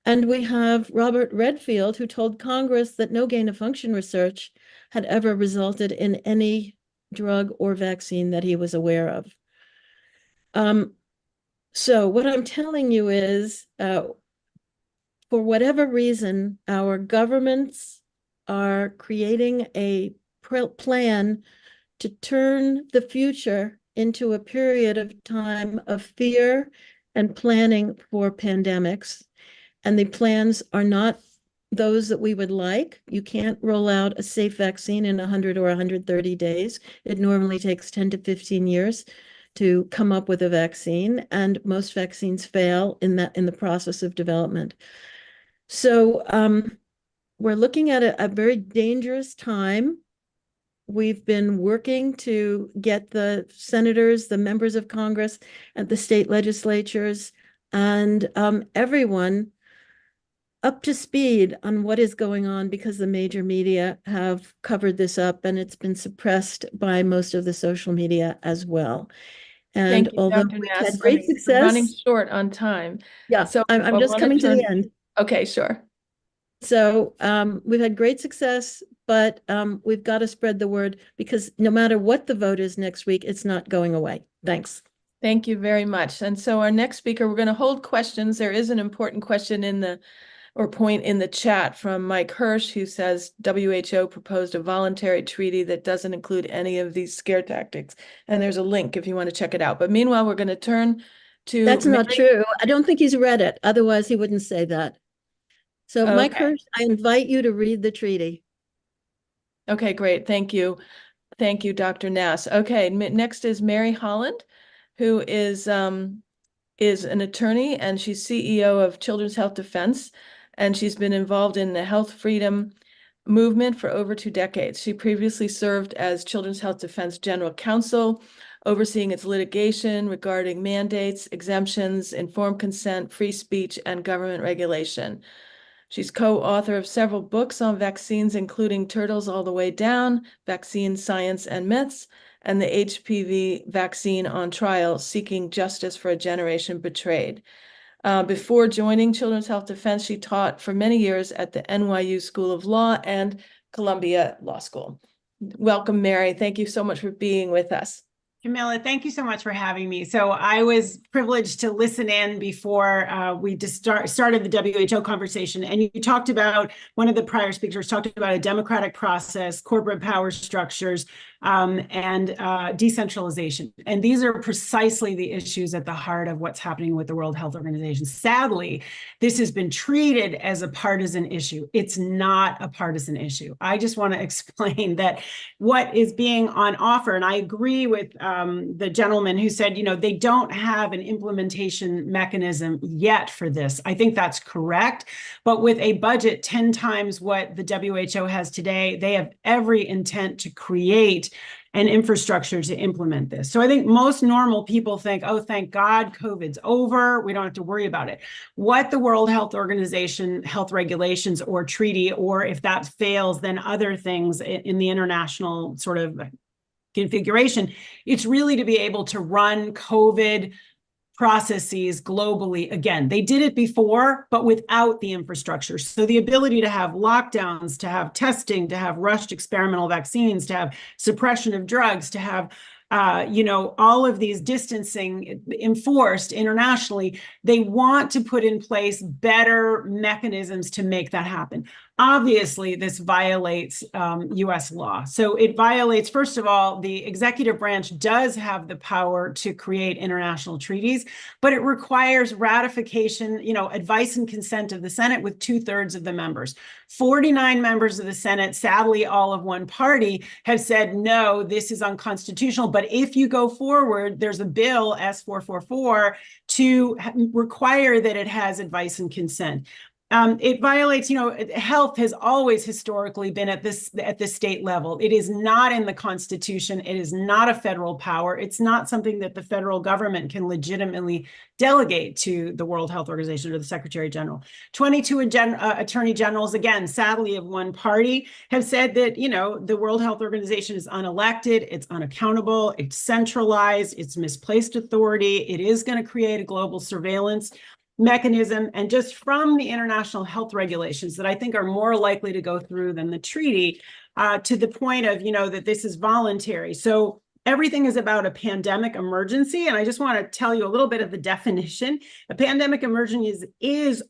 And we have Robert Redfield, who told Congress that no gain-of-function research had ever resulted in any drug or vaccine that he was aware of. So what I'm telling you is, for whatever reason, our governments are creating a plan to turn the future into a period of time of fear and planning for pandemics. And the plans are not those that we would like. You can't roll out a safe vaccine in 100 or 130 days. It normally takes 10 to 15 years to come up with a vaccine, and most vaccines fail in the process of development. So we're looking at a very dangerous time. We've been working to get the senators, the members of Congress, and the state legislatures, and everyone up to speed on what is going on, because the major media have covered this up and it's been suppressed by most of the social media as well. And Thank you, although Dr. we've Nass. had great We're running success, short on time. yeah, So I'm just coming to the end. Okay, sure. So we've had great success, but we've got to spread the word, because no matter what the vote is next week, it's not going away. Thanks. Thank you very much. And so our next speaker, we're going to hold questions. There is an important question point in the chat from Mike Hirsch, who says WHO proposed a voluntary treaty that doesn't include any of these scare tactics. And there's a link if you want to check it out. But meanwhile, we're going to turn to— That's not true. I don't think he's read it. Otherwise, he wouldn't say that. So Mike Hirsch, I invite you to read the treaty. Okay, great. Thank you. Thank you, Dr. Nass. Okay, next is Mary Holland, who is an attorney, and she's CEO of Children's Health Defense, and she's been involved in the health freedom movement for over 2 decades. She previously served as Children's Health Defense General Counsel, overseeing its litigation regarding mandates, exemptions, informed consent, free speech, and government regulation. She's co-author of several books on vaccines, including Turtles All the Way Down, Vaccine Science and Myths, and the HPV Vaccine on Trial, Seeking Justice for a Generation Betrayed. Before joining Children's Health Defense, she taught for many years at the NYU School of Law and Columbia Law School. Welcome, Mary. Thank you so much for being with us. Camilla, thank you so much for having me. So I was privileged to listen in before we just started the WHO conversation. And you talked about, one of the prior speakers talked about a democratic process, corporate power structures, and decentralization. And these are precisely the issues at the heart of what's happening with the World Health Organization. Sadly, this has been treated as a partisan issue. It's not a partisan issue. I just want to explain that what is being on offer, and I agree with the gentleman who said, they don't have an implementation mechanism yet for this. I think that's correct. But with a budget 10 times what the WHO has today, they have every intent to create an infrastructure to implement this. So I think most normal people think, oh, thank God, COVID's over. We don't have to worry about it. What the World Health Organization health regulations or treaty, or if that fails, then other things in the international sort of configuration, it's really to be able to run COVID processes globally. Again, they did it before, but without the infrastructure. So the ability to have lockdowns, to have testing, to have rushed experimental vaccines, to have suppression of drugs, to have all of these distancing enforced internationally, they want to put in place better mechanisms to make that happen. Obviously, this violates US law. So it violates, first of all, the executive branch does have the power to create international treaties, but it requires ratification, advice and consent of the Senate with 2/3 of the members. 49 members of the Senate, sadly, all of one party, have said, no, this is unconstitutional. But if you go forward, there's a bill, S444, to require that it has advice and consent. It violates, health has always historically been at the state level. It is not in the Constitution. It is not a federal power. It's not something that the federal government can legitimately delegate to the World Health Organization or the Secretary General. 22 attorney generals, again, sadly of one party, have said that, the World Health Organization is unelected, it's unaccountable, it's centralized, it's misplaced authority, it is going to create a global surveillance mechanism. And just from the international health regulations that I think are more likely to go through than the treaty, to the point of, that this is voluntary. So everything is about a pandemic emergency. And I just want to tell you a little bit of the definition. A pandemic emergency is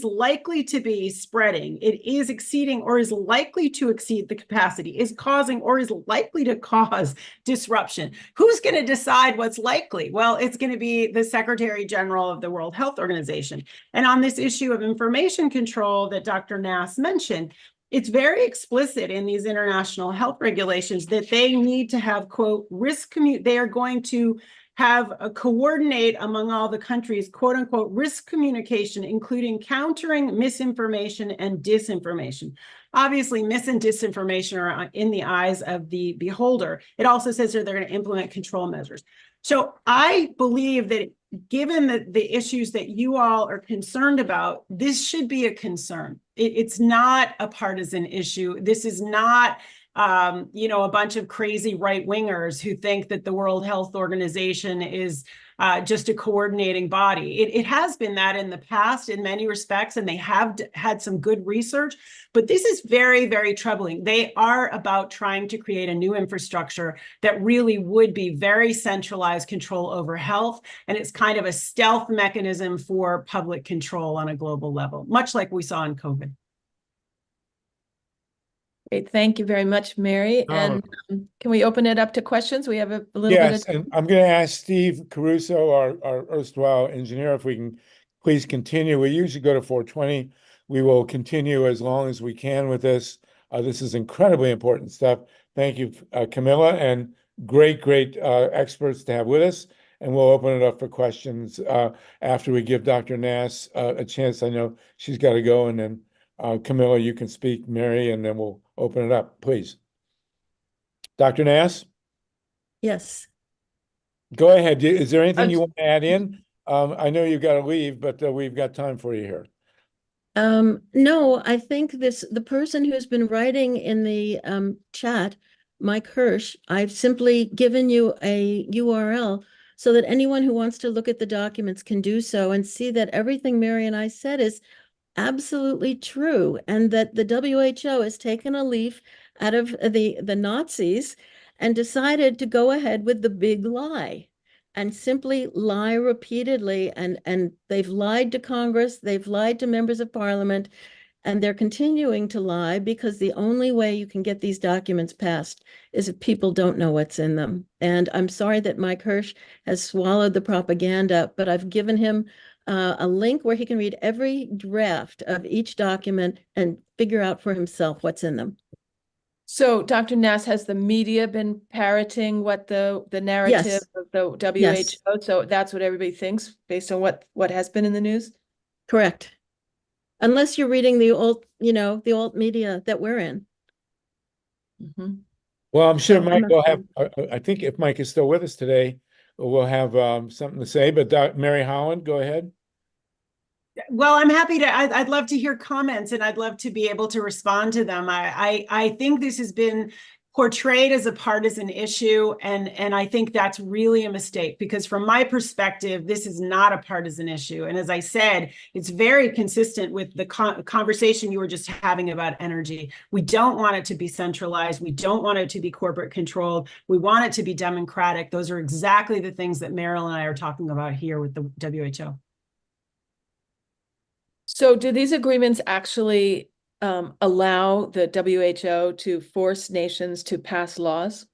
likely to be spreading. It is exceeding or is likely to exceed the capacity, is causing or is likely to cause disruption. Who's going to decide what's likely? Well, it's going to be the Secretary General of the World Health Organization. And on this issue of information control that Dr. Nass mentioned, it's very explicit in these international health regulations that they need to have, quote, they are going to have a coordinate among all the countries, quote unquote, risk communication, including countering misinformation and disinformation. Obviously, mis and disinformation are in the eyes of the beholder. It also says that they're going to implement control measures. So I believe that given the issues that you all are concerned about, this should be a concern. It's not a partisan issue. This is not, a bunch of crazy right-wingers who think that the World Health Organization is just a coordinating body. It has been that in the past in many respects, and they have had some good research, but this is very, very troubling. They are about trying to create a new infrastructure that really would be very centralized control over health, and it's kind of a stealth mechanism for public control on a global level, much like we saw in COVID. Great, thank you very much, Mary. And can we open it up to questions? We have a little bit of Yes, and I'm going to ask Steve Caruso, our erstwhile engineer, if we can please continue. We usually go to 4:20. We will continue as long as we can with this. This is incredibly important stuff. Thank you, Camilla, and great experts to have with us. And we'll open it up for questions after we give Dr. Nass a chance. I know she's got to go, and then Camilla, you can speak, Mary, and then we'll open it up, please. Dr. Nass? Yes. Go ahead. Is there anything you want to add in? I know you've got to leave, but we've got time for you here. No, I think the person who's been writing in the chat, Mike Hirsch, I've simply given you a URL so that anyone who wants to look at the documents can do so and see that everything Mary and I said is absolutely true, and that the WHO has taken a leaf out of the Nazis and decided to go ahead with the big lie and simply lie repeatedly, and they've lied to Congress, they've lied to members of Parliament, and they're continuing to lie because the only way you can get these documents passed is if people don't know what's in them. And I'm sorry that Mike Hirsch has swallowed the propaganda, but I've given him a link where he can read every draft of each document and figure out for himself what's in them. So, Dr. Nass, has the media been parroting what the narrative of the WHO? Yes. So that's what everybody thinks based on what has been in the news? Correct. Unless you're reading the old, the alt media that we're in. Mm-hmm. Well, I'm sure Mike will have, I think if Mike is still with us today, we'll have something to say, but Mary Holland, go ahead. Well, I'm happy to, I'd love to hear comments, and I'd love to be able to respond to them. I think this has been portrayed as a partisan issue, and I think that's really a mistake, because from my perspective, this is not a partisan issue. And as I said, it's very consistent with the conversation you were just having about energy. We don't want it to be centralized. We don't want it to be corporate controlled. We want it to be democratic. Those are exactly the things that Meryl and I are talking about here with the WHO. So do these agreements actually allow the WHO to force nations to pass laws?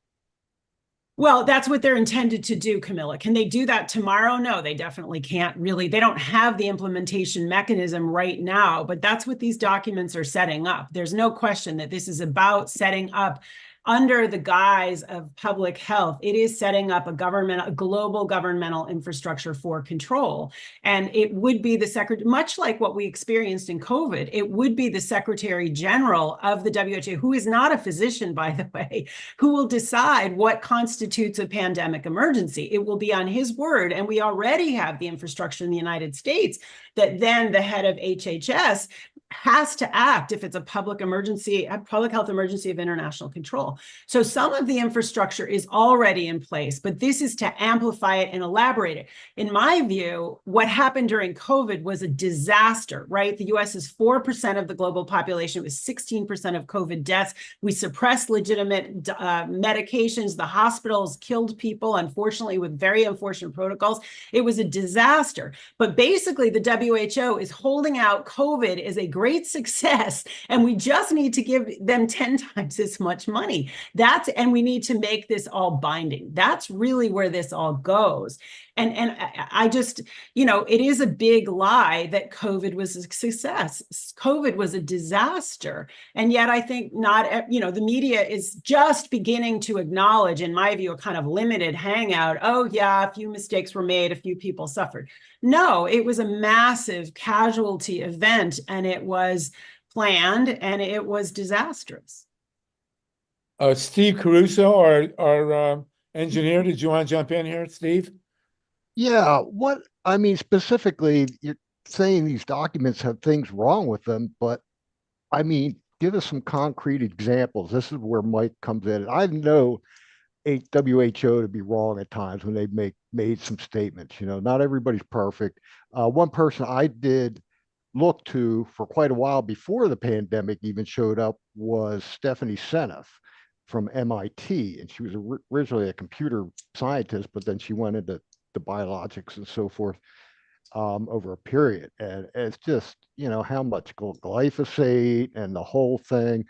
Well, that's what they're intended to do, Camilla. Can they do that tomorrow? No, they definitely can't really. They don't have the implementation mechanism right now, but that's what these documents are setting up. There's no question that this is about setting up under the guise of public health, it is setting up a global governmental infrastructure for control. And it would be the secretary, much like what we experienced in COVID, it would be the Secretary General of the WHO, who is not a physician, by the way, who will decide what constitutes a pandemic emergency. It will be on his word. And we already have the infrastructure in the United States that then the head of HHS has to act if it's a public emergency, a public health emergency of international control. So some of the infrastructure is already in place, but this is to amplify it and elaborate it. In my view, what happened during COVID was a disaster, right? The US is 4% of the global population. It was 16% of COVID deaths. We suppressed legitimate medications. The hospitals killed people, unfortunately, with very unfortunate protocols. It was a disaster. But basically, the WHO is holding out COVID as a great success, and we just need to give them 10 times as much money. And we need to make this all binding. That's really where this all goes. And I just, it is a big lie that COVID was a success. COVID was a disaster. And yet I think the media is just beginning to acknowledge, in my view, a kind of limited hangout. Oh yeah, a few mistakes were made, a few people suffered. No, it was a massive casualty event, and it was planned, and it was disastrous. Steve Caruso, our engineer, did you want to jump in here, Steve? Yeah, specifically, you're saying these documents have things wrong with them, but give us some concrete examples. This is where Mike comes in. I know WHO to be wrong at times when they made some statements. Not everybody's perfect. One person I did look to for quite a while before the pandemic even showed up was Stephanie Seneff from MIT, and she was originally a computer scientist, but then she went into the biologics and so forth over a period. And it's just, how much glyphosate and the whole thing,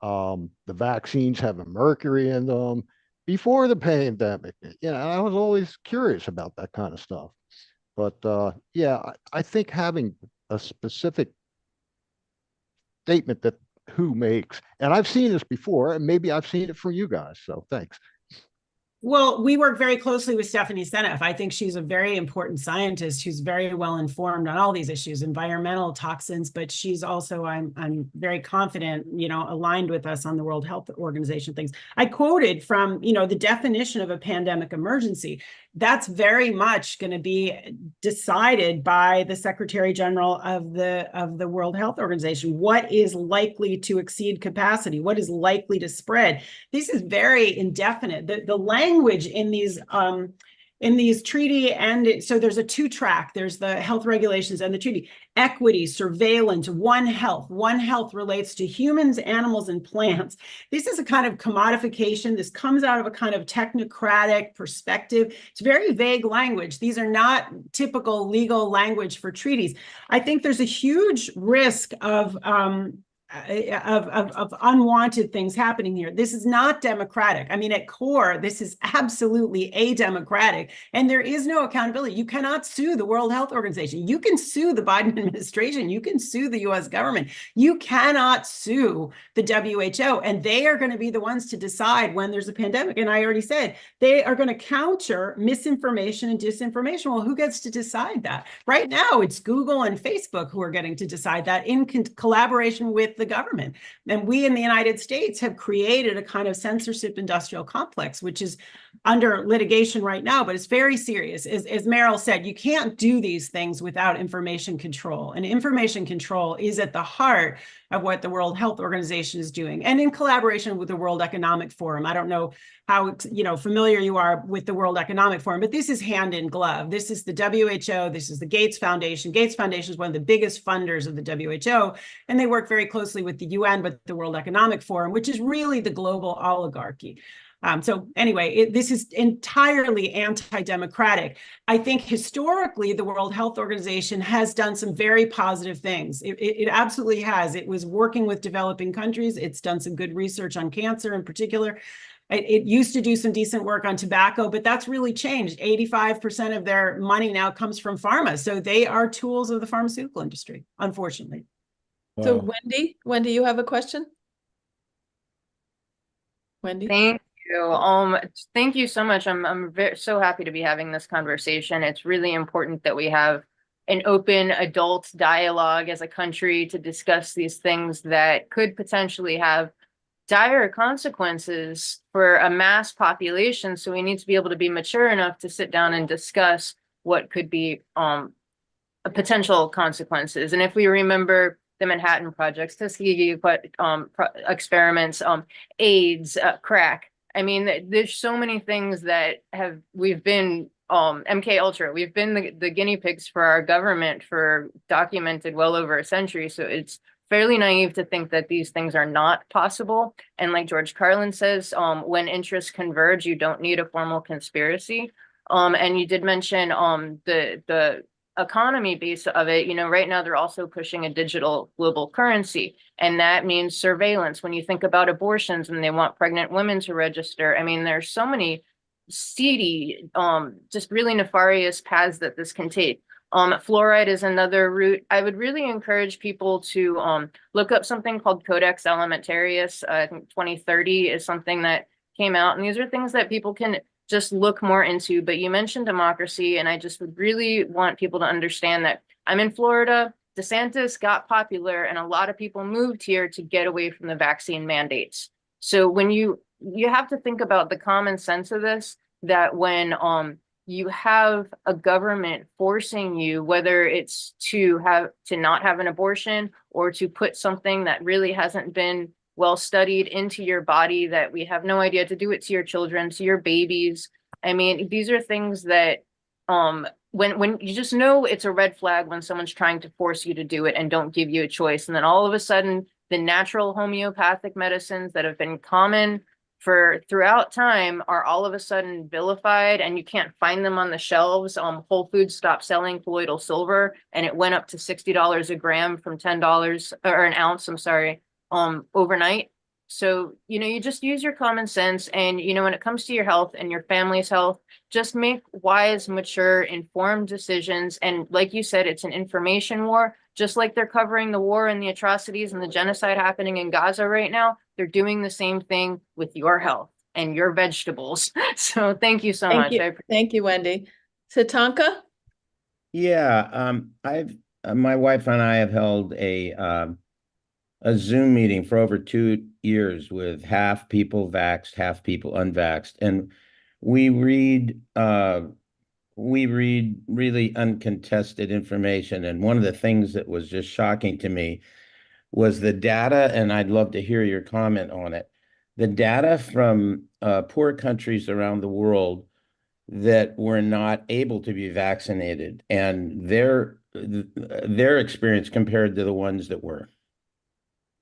the vaccines having mercury in them before the pandemic. I was always curious about that kind of stuff. But I think having a specific statement that WHO makes, and I've seen this before, and maybe I've seen it from you guys. So thanks. Well, we work very closely with Stephanie Seneff. I think she's a very important scientist who's very well informed on all these issues, environmental toxins, but she's also, I'm very confident, aligned with us on the World Health Organization things. I quoted from, the definition of a pandemic emergency. That's very much going to be decided by the Secretary General of the World Health Organization. What is likely to exceed capacity? What is likely to spread? This is very indefinite. The language in these treaty, and so there's a two-track. There's the health regulations and the treaty. Equity, surveillance, One Health. One Health relates to humans, animals, and plants. This is a kind of commodification. This comes out of a kind of technocratic perspective. It's very vague language. These are not typical legal language for treaties. I think there's a huge risk of unwanted things happening here. This is not democratic. At core, this is absolutely ademocratic, and there is no accountability. You cannot sue the World Health Organization. You can sue the Biden administration. You can sue the US government. You cannot sue the WHO, and they are going to be the ones to decide when there's a pandemic. And I already said, they are going to counter misinformation and disinformation. Well, who gets to decide that? Right now, it's Google and Facebook who are getting to decide that in collaboration with the government. And we in the United States have created a kind of censorship industrial complex, which is under litigation right now, but it's very serious. As Meryl said, you can't do these things without information control. And information control is at the heart of what the World Health Organization is doing, and in collaboration with the World Economic Forum. I don't know how familiar you are with the World Economic Forum, but this is hand in glove. This is the WHO. This is the Gates Foundation. Gates Foundation is one of the biggest funders of the WHO, and they work very closely with the UN, but the World Economic Forum, which is really the global oligarchy. So anyway, this is entirely anti-democratic. I think historically, the World Health Organization has done some very positive things. It absolutely has. It was working with developing countries. It's done some good research on cancer in particular. It used to do some decent work on tobacco, but that's really changed. 85% of their money now comes from pharma. So they are tools of the pharmaceutical industry, unfortunately. So Wendy, you have a question? Wendy? Thank you. Thank you so much. I'm so happy to be having this conversation. It's really important that we have an open adult dialogue as a country to discuss these things that could potentially have dire consequences for a mass population. So we need to be able to be mature enough to sit down and discuss what could be potential consequences. And if we remember the Manhattan Projects, Tuskegee experiments, AIDS, crack. I mean, there's so many things that we've been MK Ultra. We've been the guinea pigs for our government for documented well over a century. So it's fairly naive to think that these things are not possible. And like George Carlin says, when interests converge, you don't need a formal conspiracy. And you did mention the economy base of it. You know, right now they're also pushing a digital global currency, and that means surveillance. When you think about abortions and they want pregnant women to register, I mean, there's so many seedy, just really nefarious paths that this can take. Fluoride is another route. I would really encourage people to look up something called Codex Alimentarius. I think 2030 is something that came out, and these are things that people can just look more into. But you mentioned democracy, and I just would really want people to understand that I'm in Florida. DeSantis got popular, and a lot of people moved here to get away from the vaccine mandates. So when you have to think about the common sense of this, that when you have a government forcing you, whether it's to not have an abortion or to put something that really hasn't been well studied into your body, that we have no idea, to do it to your children, to your babies. I mean, these are things that when you just know it's a red flag when someone's trying to force you to do it and don't give you a choice. And then all of a sudden, the natural homeopathic medicines that have been common for throughout time are all of a sudden vilified, and you can't find them on the shelves. Whole Foods stopped selling colloidal silver, and it went up to $60 a gram from $10 or an ounce, I'm sorry, overnight. So, you know, you just use your common sense, and, you know, when it comes to your health and your family's health, just make wise, mature, informed decisions. And like you said, it's an information war. Just like they're covering the war and the atrocities and the genocide happening in Gaza right now, they're doing the same thing with your health and your vegetables. So thank you so much. Thank you, Wendy. Tatanka? Yeah, my wife and I have held a Zoom meeting for over 2 years with half people vaxxed, half people unvaxxed, and we read really uncontested information. And one of the things that was just shocking to me was the data, and I'd love to hear your comment on it. The data from poor countries around the world that were not able to be vaccinated, and their experience compared to the ones that were.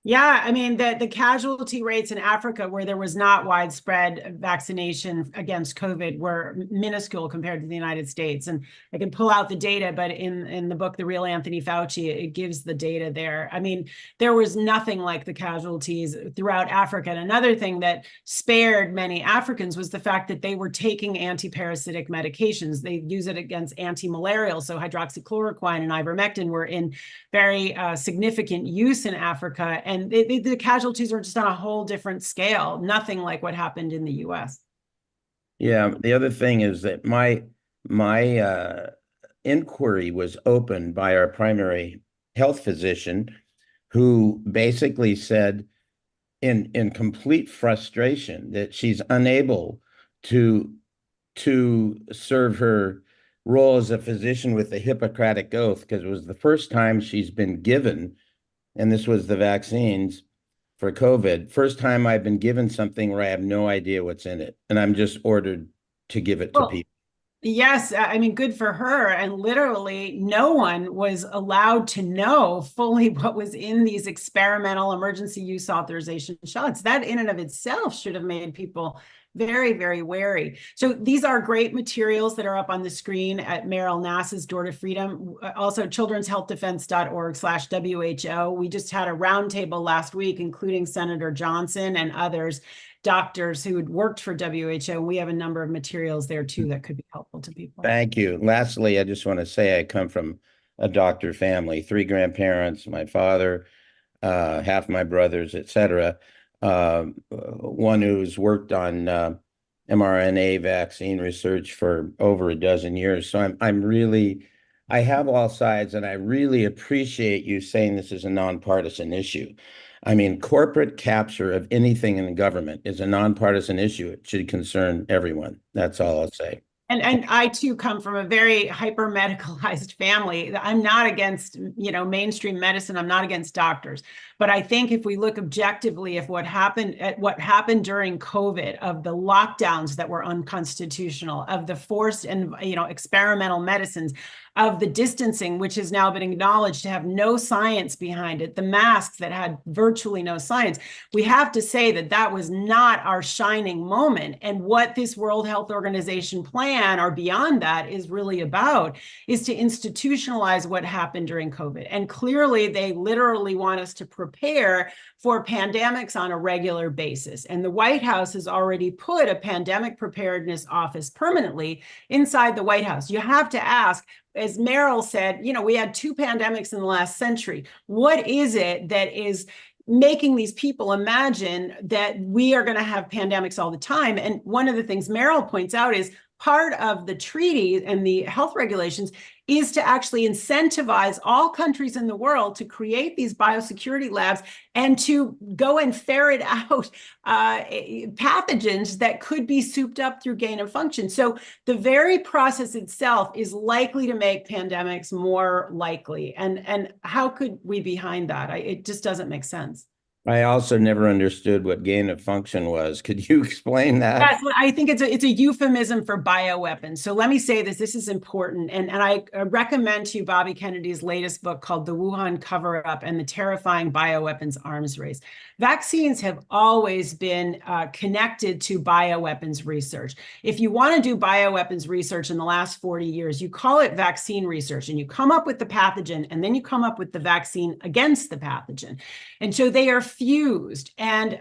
Yeah, I mean, the casualty rates in Africa where there was not widespread vaccination against COVID were minuscule compared to the United States. And I can pull out the data, but in the book, The Real Anthony Fauci, it gives the data there. I mean, there was nothing like the casualties throughout Africa. And another thing that spared many Africans was the fact that they were taking anti-parasitic medications. They use it against anti-malarial. So hydroxychloroquine and ivermectin were in very significant use in Africa. And the casualties are just on a whole different scale, nothing like what happened in the US. Yeah, the other thing is that my inquiry was opened by our primary health physician, who basically said in complete frustration that she's unable to serve her role as a physician with the Hippocratic Oath, because it was the first time she's been given, and this was the vaccines for COVID, first time I've been given something where I have no idea what's in it, and I'm just ordered to give it to people. Yes, I mean, good for her. And literally no one was allowed to know fully what was in these experimental emergency use authorization shots. That in and of itself should have made people very, very wary. So these are great materials that are up on the screen at Meryl Nass's Door to Freedom. Also, children'shealthdefense.org/WHO. We just had a roundtable last week, including Senator Johnson and others, doctors who had worked for WHO. We have a number of materials there too that could be helpful to people. Thank you. Lastly, I just want to say I come from a doctor family, 3 grandparents, my father, half my brothers, etc. one who's worked on mRNA vaccine research for over a dozen years. So I have all sides, and I really appreciate you saying this is a nonpartisan issue. I mean, corporate capture of anything in the government is a nonpartisan issue. It should concern everyone. That's all I'll say. And I too come from a very hyper medicalized family. I'm not against, mainstream medicine. I'm not against doctors. But I think if we look objectively at what happened during COVID, of the lockdowns that were unconstitutional, of the forced and experimental medicines, of the distancing, which has now been acknowledged to have no science behind it, the masks that had virtually no science, we have to say that that was not our shining moment. And what this World Health Organization plan, or beyond that, is really about is to institutionalize what happened during COVID. And clearly, they literally want us to prepare for pandemics on a regular basis. And the White House has already put a pandemic preparedness office permanently inside the White House. You have to ask, as Meryl said, we had 2 pandemics in the last century. What is it that is making these people imagine that we are going to have pandemics all the time? And one of the things Meryl points out is part of the treaty and the health regulations is to actually incentivize all countries in the world to create these biosecurity labs and to go and ferret out pathogens that could be souped up through gain of function. So the very process itself is likely to make pandemics more likely. And how could we be behind that? It just doesn't make sense. I also never understood what gain of function was. Could you explain that? Yes, I think it's a euphemism for bioweapons. So let me say this is important. And I recommend to you Bobby Kennedy's latest book called The Wuhan Cover-Up and the Terrifying Bioweapons Arms Race. Vaccines have always been connected to bioweapons research. If you want to do bioweapons research in the last 40 years, you call it vaccine research, and you come up with the pathogen, and then you come up with the vaccine against the pathogen. And so they are fused. And,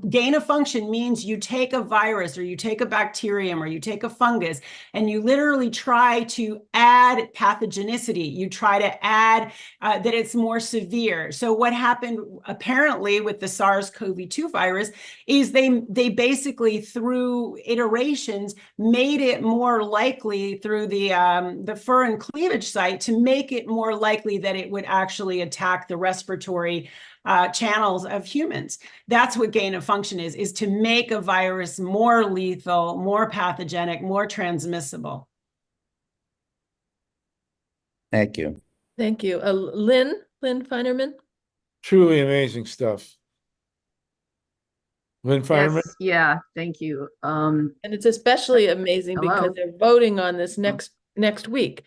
gain of function means you take a virus, or you take a bacterium, or you take a fungus, and you literally try to add pathogenicity. You try to add that it's more severe. So what happened apparently with the SARS-CoV-2 virus is they basically, through iterations, made it more likely through the furin cleavage site to make it more likely that it would actually attack the respiratory channels of humans. That's what gain of function is to make a virus more lethal, more pathogenic, more transmissible. Thank you. Thank you. Lynn Feinerman? Truly amazing stuff. Lynn Feinerman? Yes, yeah, thank you. And it's especially amazing because they're voting on this next week.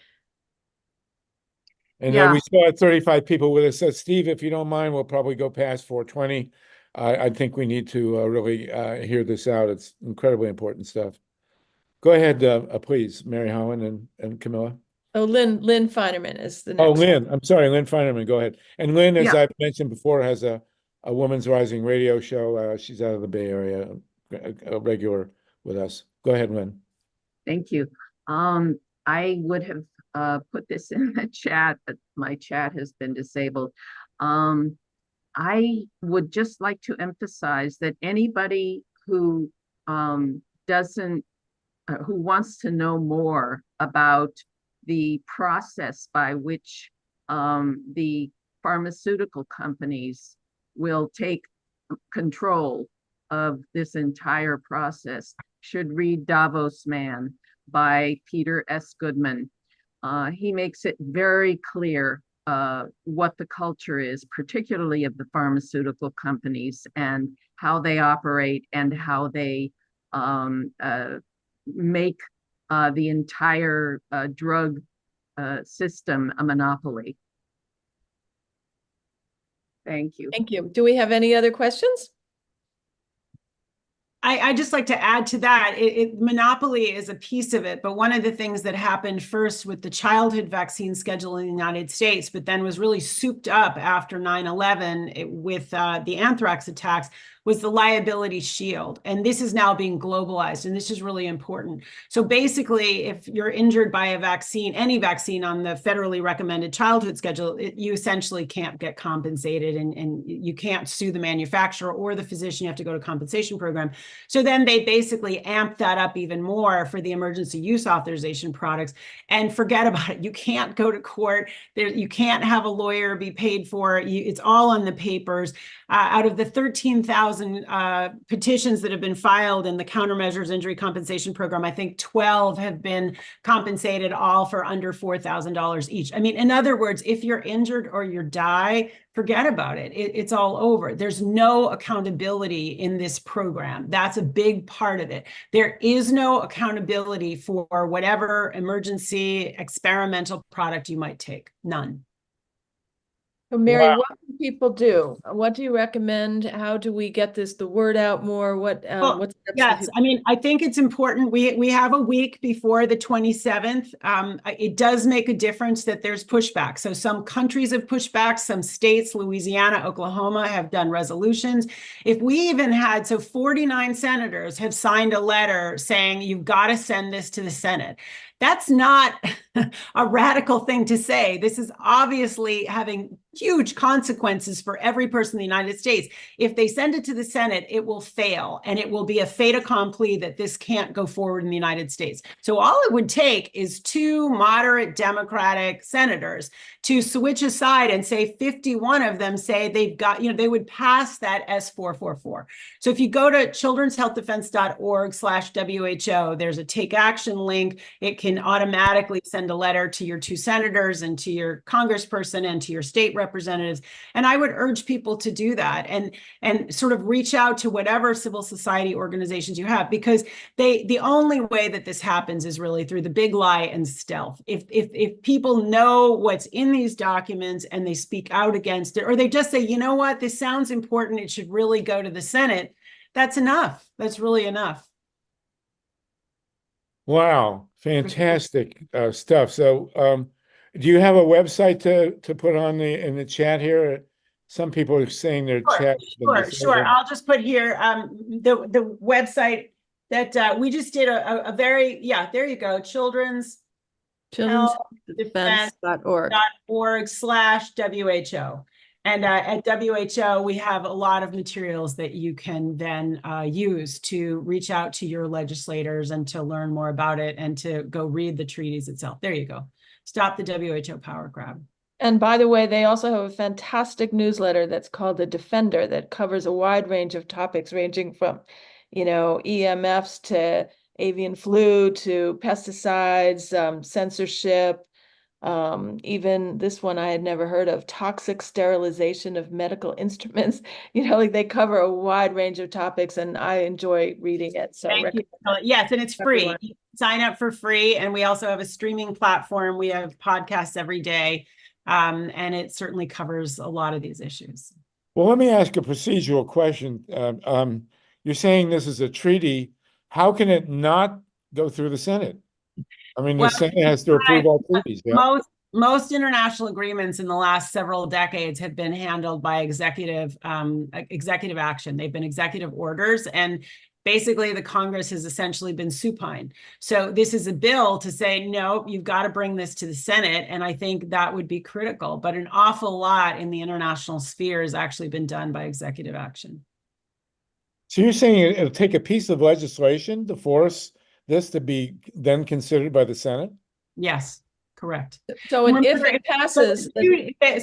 And then we still have 35 people with us. So Steve, if you don't mind, we'll probably go past 4:20. I think we need to really hear this out. It's incredibly important stuff. Go ahead, please, Mary Holland and Camilla. Oh, Lynn Feinerman is the next. Oh, Lynn. I'm sorry, Lynn Feinerman. Go ahead. And Lynn, as I've mentioned before, has a Women's Rising radio show. She's out of the Bay Area, a regular with us. Go ahead, Lynn. Thank you. I would have put this in the chat, but my chat has been disabled. I would just like to emphasize that anybody who who wants to know more about the process by which the pharmaceutical companies will take control of this entire process should read Davos Man by Peter S. Goodman. He makes it very clear what the culture is, particularly of the pharmaceutical companies, and how they operate and how they make the entire drug system a monopoly. Thank you. Thank you. Do we have any other questions? I just like to add to that, monopoly is a piece of it, but one of the things that happened first with the childhood vaccine schedule in the United States, but then was really souped up after 9/11 with the anthrax attacks, was the liability shield. And this is now being globalized, and this is really important. So basically, if you're injured by a vaccine, any vaccine on the federally recommended childhood schedule, you essentially can't get compensated, and you can't sue the manufacturer or the physician. You have to go to a compensation program. So then they basically amp that up even more for the emergency use authorization products, and forget about it. You can't go to court. You can't have a lawyer be paid for. It's all on the papers. Out of the 13,000 petitions that have been filed in the countermeasures injury compensation program, I think 12 have been compensated, all for under $4,000 each. I mean, in other words, if you're injured or you die, forget about it. It's all over. There's no accountability in this program. That's a big part of it. There is no accountability for whatever emergency experimental product you might take. None. So Mary, Wow. what do people do? What do you recommend? How do we get the word out more? What's yes, I mean, I think it's important. We have a week before the 27th. It does make a difference that there's pushback. So some countries have pushed back, some states, Louisiana, Oklahoma, have done resolutions. If we even had, so 49 senators have signed a letter saying you've got to send this to the Senate. That's not a radical thing to say. This is obviously having huge consequences for every person in the United States. If they send it to the Senate, it will fail, and it will be a fait accompli that this can't go forward in the United States. So all it would take is 2 moderate Democratic senators to switch aside and say 51 of them say they've got, they would pass that S444. So if you go to childrenshealthdefense.org/WHO, there's a take action link. It can automatically send a letter to your 2 senators and to your congressperson and to your state representatives. And I would urge people to do that and sort of reach out to whatever civil society organizations you have, because the only way that this happens is really through the big lie and stealth. If people know what's in these documents and they speak out against it, or they just say, you know what, this sounds important, it should really go to the Senate, that's enough. That's really enough. Wow, fantastic stuff. So, do you have a website to put on in the chat here? Some people are saying their chat. Sure. I'll just put here the website that we just did a very, there you go, childrenshealthdefense.org/WHO. And at WHO, we have a lot of materials that you can then use to reach out to your legislators and to learn more about it and to go read the treaties itself. There you go. Stop the WHO power grab. And by the way, they also have a fantastic newsletter that's called The Defender that covers a wide range of topics ranging from, EMFs to avian flu to pesticides, censorship, even this one I had never heard of, toxic sterilization of medical instruments. They cover a wide range of topics, and I enjoy reading it. So thank you. Yes, and it's free. You can sign up for free, and we also have a streaming platform. We have podcasts every day, and it certainly covers a lot of these issues. Well, let me ask a procedural question. You're saying this is a treaty. How can it not go through the Senate? I mean, the Senate has to approve all treaties. Yeah? Most international agreements in the last several decades have been handled by executive action. They've been executive orders, and basically the Congress has essentially been supine. So this is a bill to say, no, you've got to bring this to the Senate, and I think that would be critical. But an awful lot in the international sphere has actually been done by executive action. So you're saying it'll take a piece of legislation to force this to be then considered by the Senate? Yes, correct. So if it passes...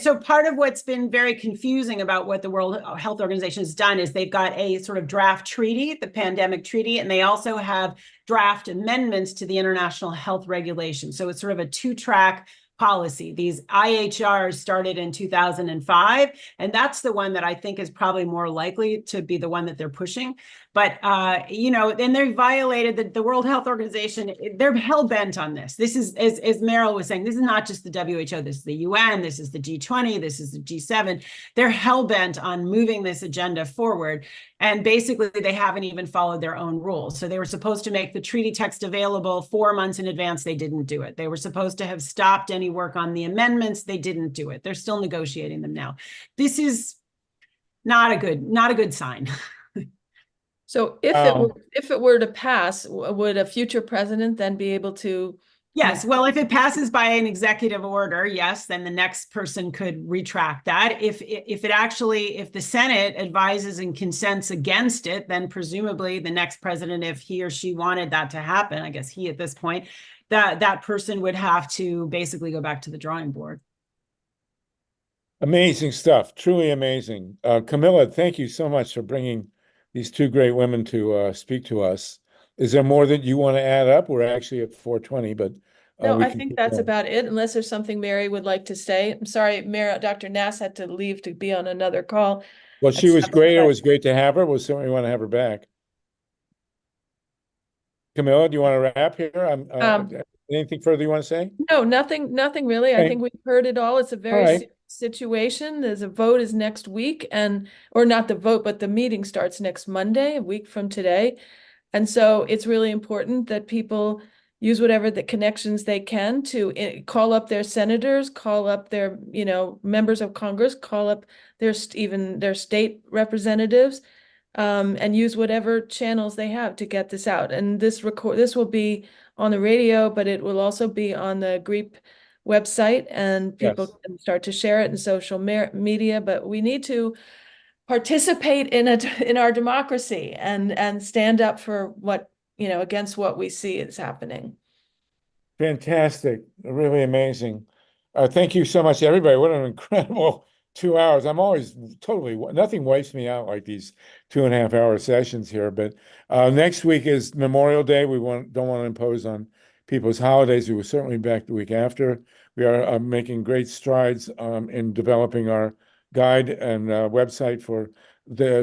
So part of what's been very confusing about what the World Health Organization has done is they've got a sort of draft treaty, the pandemic treaty, and they also have draft amendments to the international health regulations. So it's sort of a 2-track policy. These IHRs started in 2005, and that's the one that I think is probably more likely to be the one that they're pushing. But, then they violated the World Health Organization. They're hell-bent on this. This is, as Meryl was saying, this is not just the WHO, this is the UN, this is the G20, this is the G7. They're hell-bent on moving this agenda forward. And basically, they haven't even followed their own rules. So they were supposed to make the treaty text available 4 months in advance. They didn't do it. They were supposed to have stopped any work on the amendments. They didn't do it. They're still negotiating them now. This is not a good sign. So if it were to pass, would a future president then be able to? Yes, well, if it passes by an executive order, yes, then the next person could retract that. If the Senate advises and consents against it, then presumably the next president, if he or she wanted that to happen, I guess he at this point, that person would have to basically go back to the drawing board. Amazing stuff, truly amazing. Camilla, thank you so much for bringing these two great women to speak to us. Is there more that you want to add up? We're actually at 4:20, but no, we I can think keep that's going. about it, unless there's something Mary would like to say. I'm sorry, Mary, Dr. Nass had to leave to be on another call. Well, she was great. It was great to have her. We'll certainly want to have her back. Camilla, do you want to wrap here? Anything further you want to say? No, nothing really. Okay. I think we've heard it all. It's a very right. serious situation. There's a vote is next week, or not the vote, but the meeting starts next Monday, a week from today. And so it's really important that people use whatever the connections they can to call up their senators, call up their, members of Congress, call up even their state representatives, and use whatever channels they have to get this out. And this will be on the radio, but it will also be on the GREEP website, and people can start to share it in social media. But we need to participate in our democracy and stand up for what, against what we see is happening. Fantastic, really amazing. Thank you so much, everybody. What an incredible 2 hours. I'm always nothing wipes me out like these 2.5-hour sessions here. But next week is Memorial Day. We don't want to impose on people's holidays. We will certainly be back the week after. We are making great strides in developing our guide and website for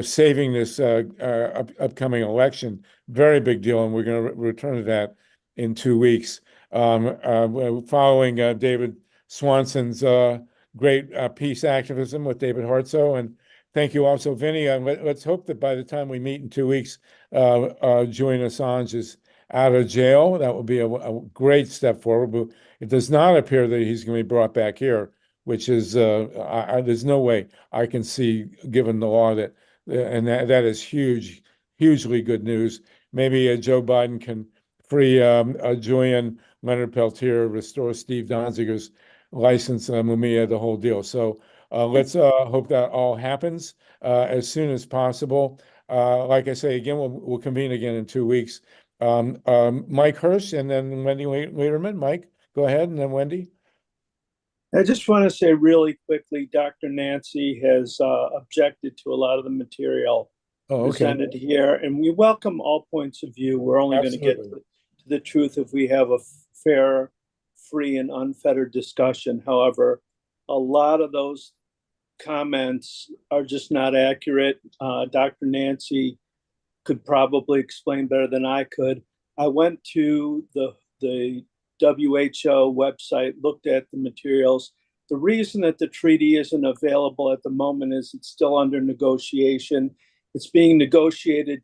saving this upcoming election. Very big deal, and we're going to return to that in 2 weeks. Following David Swanson's great peace activism with David Hartsough. And thank you also, Vinnie. Let's hope that by the time we meet in 2 weeks, Julian Assange is out of jail. That will be a great step forward. But it does not appear that he's going to be brought back here, which is, there's no way I can see, given the law, that is hugely good news. Maybe Joe Biden can free Julian, Leonard Peltier, restore Steve Donziger's license, Mumia, the whole deal. So let's hope that all happens as soon as possible. Like I say, again, we'll convene again in 2 weeks. Mike Hirsch and then Wendy Lederman. Mike, go ahead, and then Wendy. I just want to say really quickly, Dr. Nancy has objected to a lot of the material presented here, and we welcome all points of view. We're only going to get to the truth if we have a fair, free, and unfettered discussion. However, a lot of those comments are just not accurate. Dr. Nancy could probably explain better than I could. I went to the WHO website, looked at the materials. The reason that the treaty isn't available at the moment is it's still under negotiation. It's being negotiated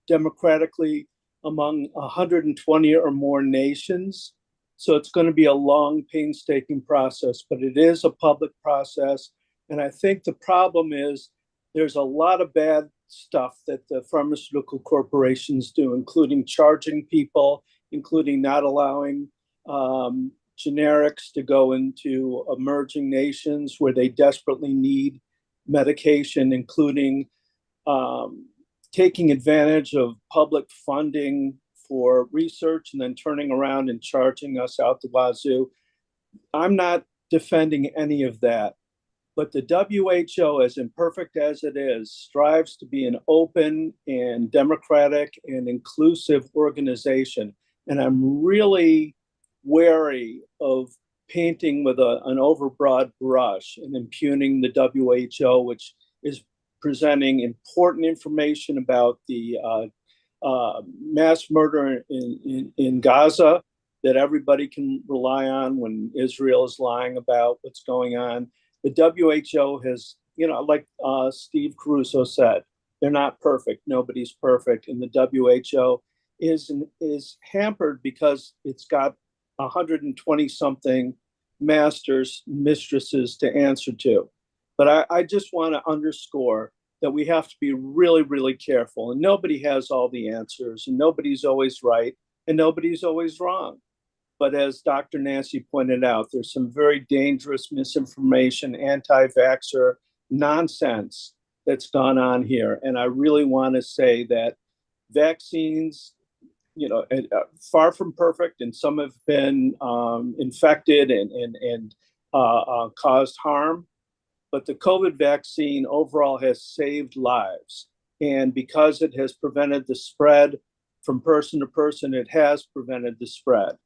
democratically among 120 or more nations. So it's going to be a long, painstaking process, but it is a public process. And I think the problem is there's a lot of bad stuff that the pharmaceutical corporations do, including charging people, including not allowing generics to go into emerging nations where they desperately need medication, including taking advantage of public funding for research and then turning around and charging us out the wazoo. I'm not defending any of that, but the WHO, as imperfect as it is, strives to be an open and democratic and inclusive organization. And I'm really wary of painting with an overbroad brush and impugning the WHO, which is presenting important information about the mass murder in Gaza that everybody can rely on when Israel is lying about what's going on. The WHO has, like Steve Caruso said, they're not perfect. Nobody's perfect. And the WHO is hampered because it's got 120-something mistresses to answer to. But I just want to underscore that we have to be really, really careful. And nobody has all the answers, and nobody's always right, and nobody's always wrong. But as Dr. Nancy pointed out, there's some very dangerous misinformation, anti-vaxxer nonsense that's gone on here. And I really want to say that vaccines, you know, far from perfect, and some have been infected and caused harm. But the COVID vaccine overall has saved lives. And because it has prevented the spread from person to person, it has prevented the spread.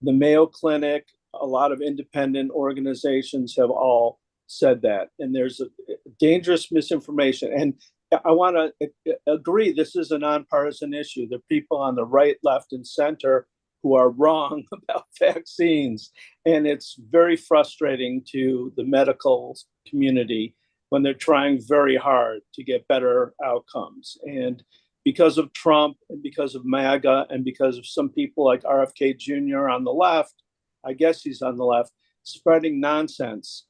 The Mayo Clinic, a lot of independent organizations have all said that. And there's a dangerous misinformation. And I want to agree, this is a nonpartisan issue. There are people on the right, left, and center who are wrong about vaccines. And it's very frustrating to the medical community when they're trying very hard to get better outcomes. And because of Trump, and because of MAGA, and because of some people like RFK Jr. on the left, I guess he's on the left, spreading nonsense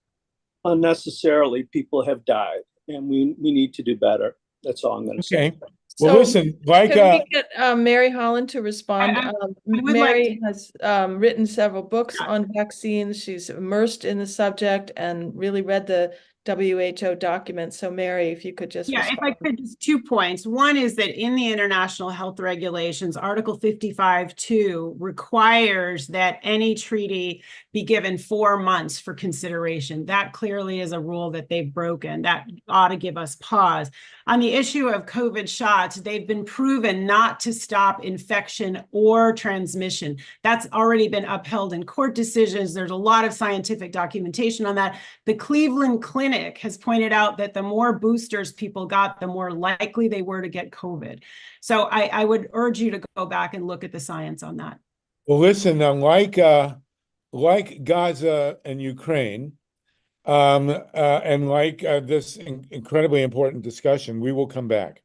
unnecessarily, people have died. And we need to do better. That's all I'm going to say. Well, listen, like, can we get Mary Holland to respond? Mary like has written several books on vaccines. She's immersed in the subject and really read the WHO documents. So Mary, if you could just Yeah, respond. if I could, just 2 points. One is that in the international health regulations, Article 55(2) requires that any treaty be given 4 months for consideration. That clearly is a rule that they've broken. That ought to give us pause. On the issue of COVID shots, they've been proven not to stop infection or transmission. That's already been upheld in court decisions. There's a lot of scientific documentation on that. The Cleveland Clinic has pointed out that the more boosters people got, the more likely they were to get COVID. So I would urge you to go back and look at the science on that. well, listen, like Gaza and Ukraine, and like this incredibly important discussion, we will come back.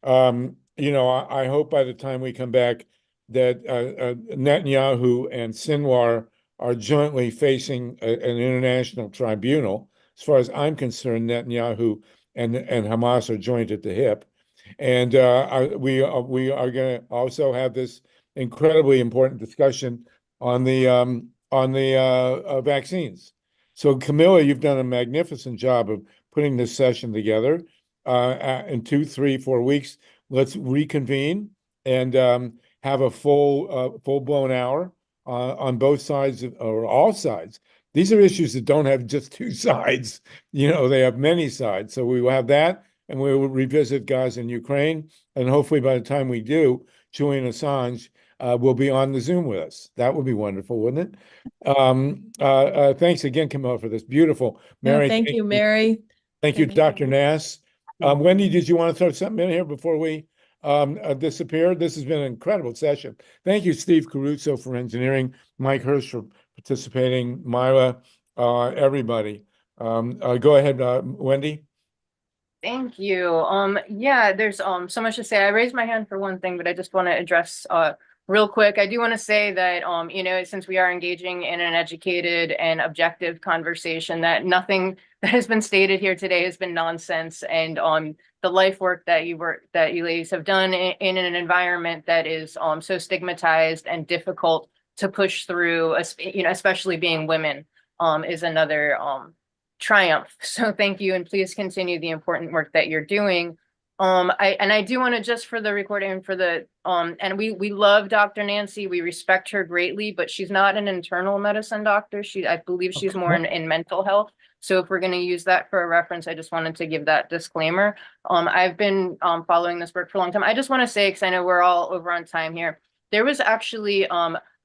You know, I hope by the time we come back that Netanyahu and Sinwar are jointly facing an international tribunal. As far as I'm concerned, Netanyahu and Hamas are joined at the hip. And we are going to also have this incredibly important discussion on the vaccines. So Camilla, you've done a magnificent job of putting this session together. In 2, 3, 4 weeks, let's reconvene and have a full-blown hour on both sides or all sides. These are issues that don't have just 2 sides. You know, they have many sides. So we will have that, and we will revisit Gaza and Ukraine. And hopefully by the time we do, Julian Assange will be on the Zoom with us. That would be wonderful, wouldn't it? Thanks again, Camilla, for this beautiful. Mary, thank you, Mary. Thank you, Dr. Nass. Wendy, did you want to throw something in here before we disappear? This has been an incredible session. Thank you, Steve Caruso, for engineering, Mike Hirsch for participating, Myra, everybody. Go ahead, Wendy. Thank you. Yeah, there's so much to say. I raised my hand for one thing, but I just want to address real quick. I do want to say that you know, since we are engaging in an educated and objective conversation, that nothing that has been stated here today has been nonsense. And the life work that you ladies have done in an environment that is so stigmatized and difficult to push through, you know, especially being women, is another triumph. So thank you, and please continue the important work that you're doing. I do want to, just for the recording, for the and we love Dr. Nancy, we respect her greatly, but she's not an internal medicine doctor. I believe she's more in mental health. So if we're going to use that for a reference, I just wanted to give that disclaimer. I've been following this work for a long time. I just want to say, because I know we're all over on time here, there was actually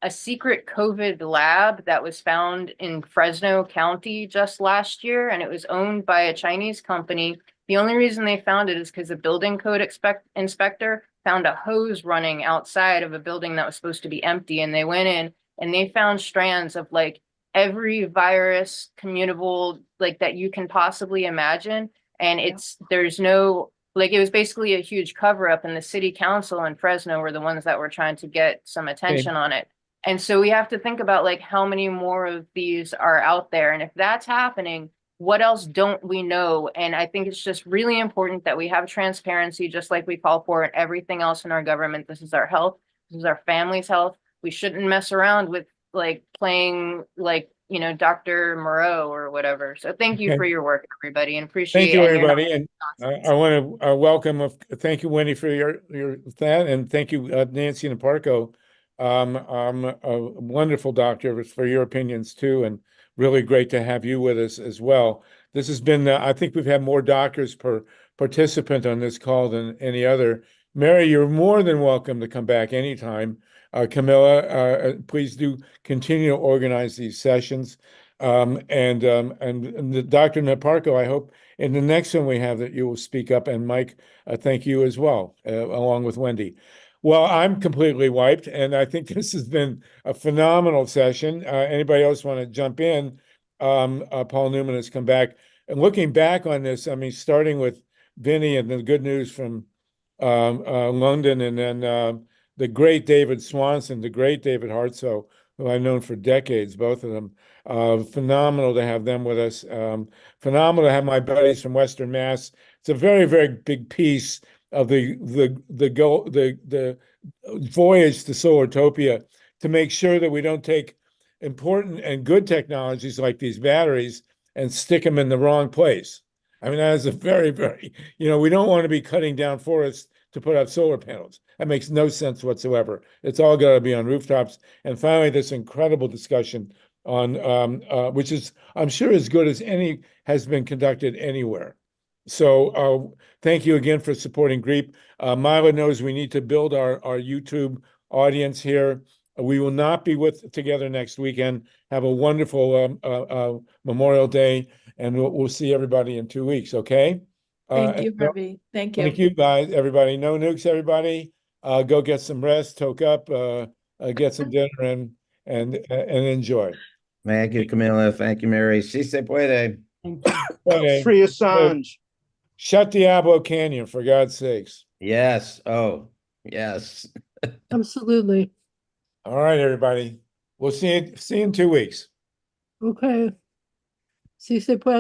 a secret COVID lab that was found in Fresno County just last year, and it was owned by a Chinese company. The only reason they found it is because the building code inspector found a hose running outside of a building that was supposed to be empty, and they went in and they found strands of like every virus communicable like that you can possibly imagine. And there's no, like, it was basically a huge cover up, and the city council in Fresno were the ones that were trying to get some attention on it. And so we have to think about like how many more of these are out there. And if that's happening, what else don't we know? And I think it's just really important that we have transparency, just like we call for in everything else in our government. This is our health. This is our family's health. We shouldn't mess around with like playing like, you know, Dr. Moreau or whatever. So thank you for your work, everybody, and appreciate Thank you, and you're not everybody. And I want to welcome, thank you, Wendy, for your that, and thank you, Nancy and Parco, a wonderful doctor, for your opinions too, and really great to have you with us as well. This has been, I think we've had more doctors per participant on this call than any other. Mary, you're more than welcome to come back anytime. Camilla, please do continue to organize these sessions. And Dr. Naparco, I hope in the next one we have that you will speak up. And Mike, thank you as well, along with Wendy. Well, I'm completely wiped, and I think this has been a phenomenal session. Anybody else want to jump in? Paul Newman has come back. And looking back on this, I mean, starting with Vinnie and the good news from London, and then the great David Swanson, the great David Hartsough, who I've known for decades, both of them. Phenomenal to have them with us. Phenomenal to have my buddies from Western Mass. It's a very, very big piece of the voyage to Solartopia, to make sure that we don't take important and good technologies like these batteries and stick them in the wrong place. I mean, that is a very, very, you know, we don't want to be cutting down forests to put up solar panels. That makes no sense whatsoever. It's all got to be on rooftops. And finally, this incredible discussion on, which is, I'm sure, as good as any has been conducted anywhere. So thank you again for supporting GREEP. Mila knows we need to build our YouTube audience here. We will not be together next weekend. Have a wonderful Memorial Day, and we'll see everybody in 2 weeks, okay? Thank you, Harvey. Thank you. Thank you, guys, everybody. No nukes, everybody. Go get some rest, toke up, get some dinner, and enjoy. Thank you, Camilla. Thank you, Mary. Si se puede. Free Assange. Shut Diablo Canyon, for God's sakes. Yes. Oh, yes. Absolutely. All right, everybody. We'll see you in 2 weeks. Okay. Si se puede.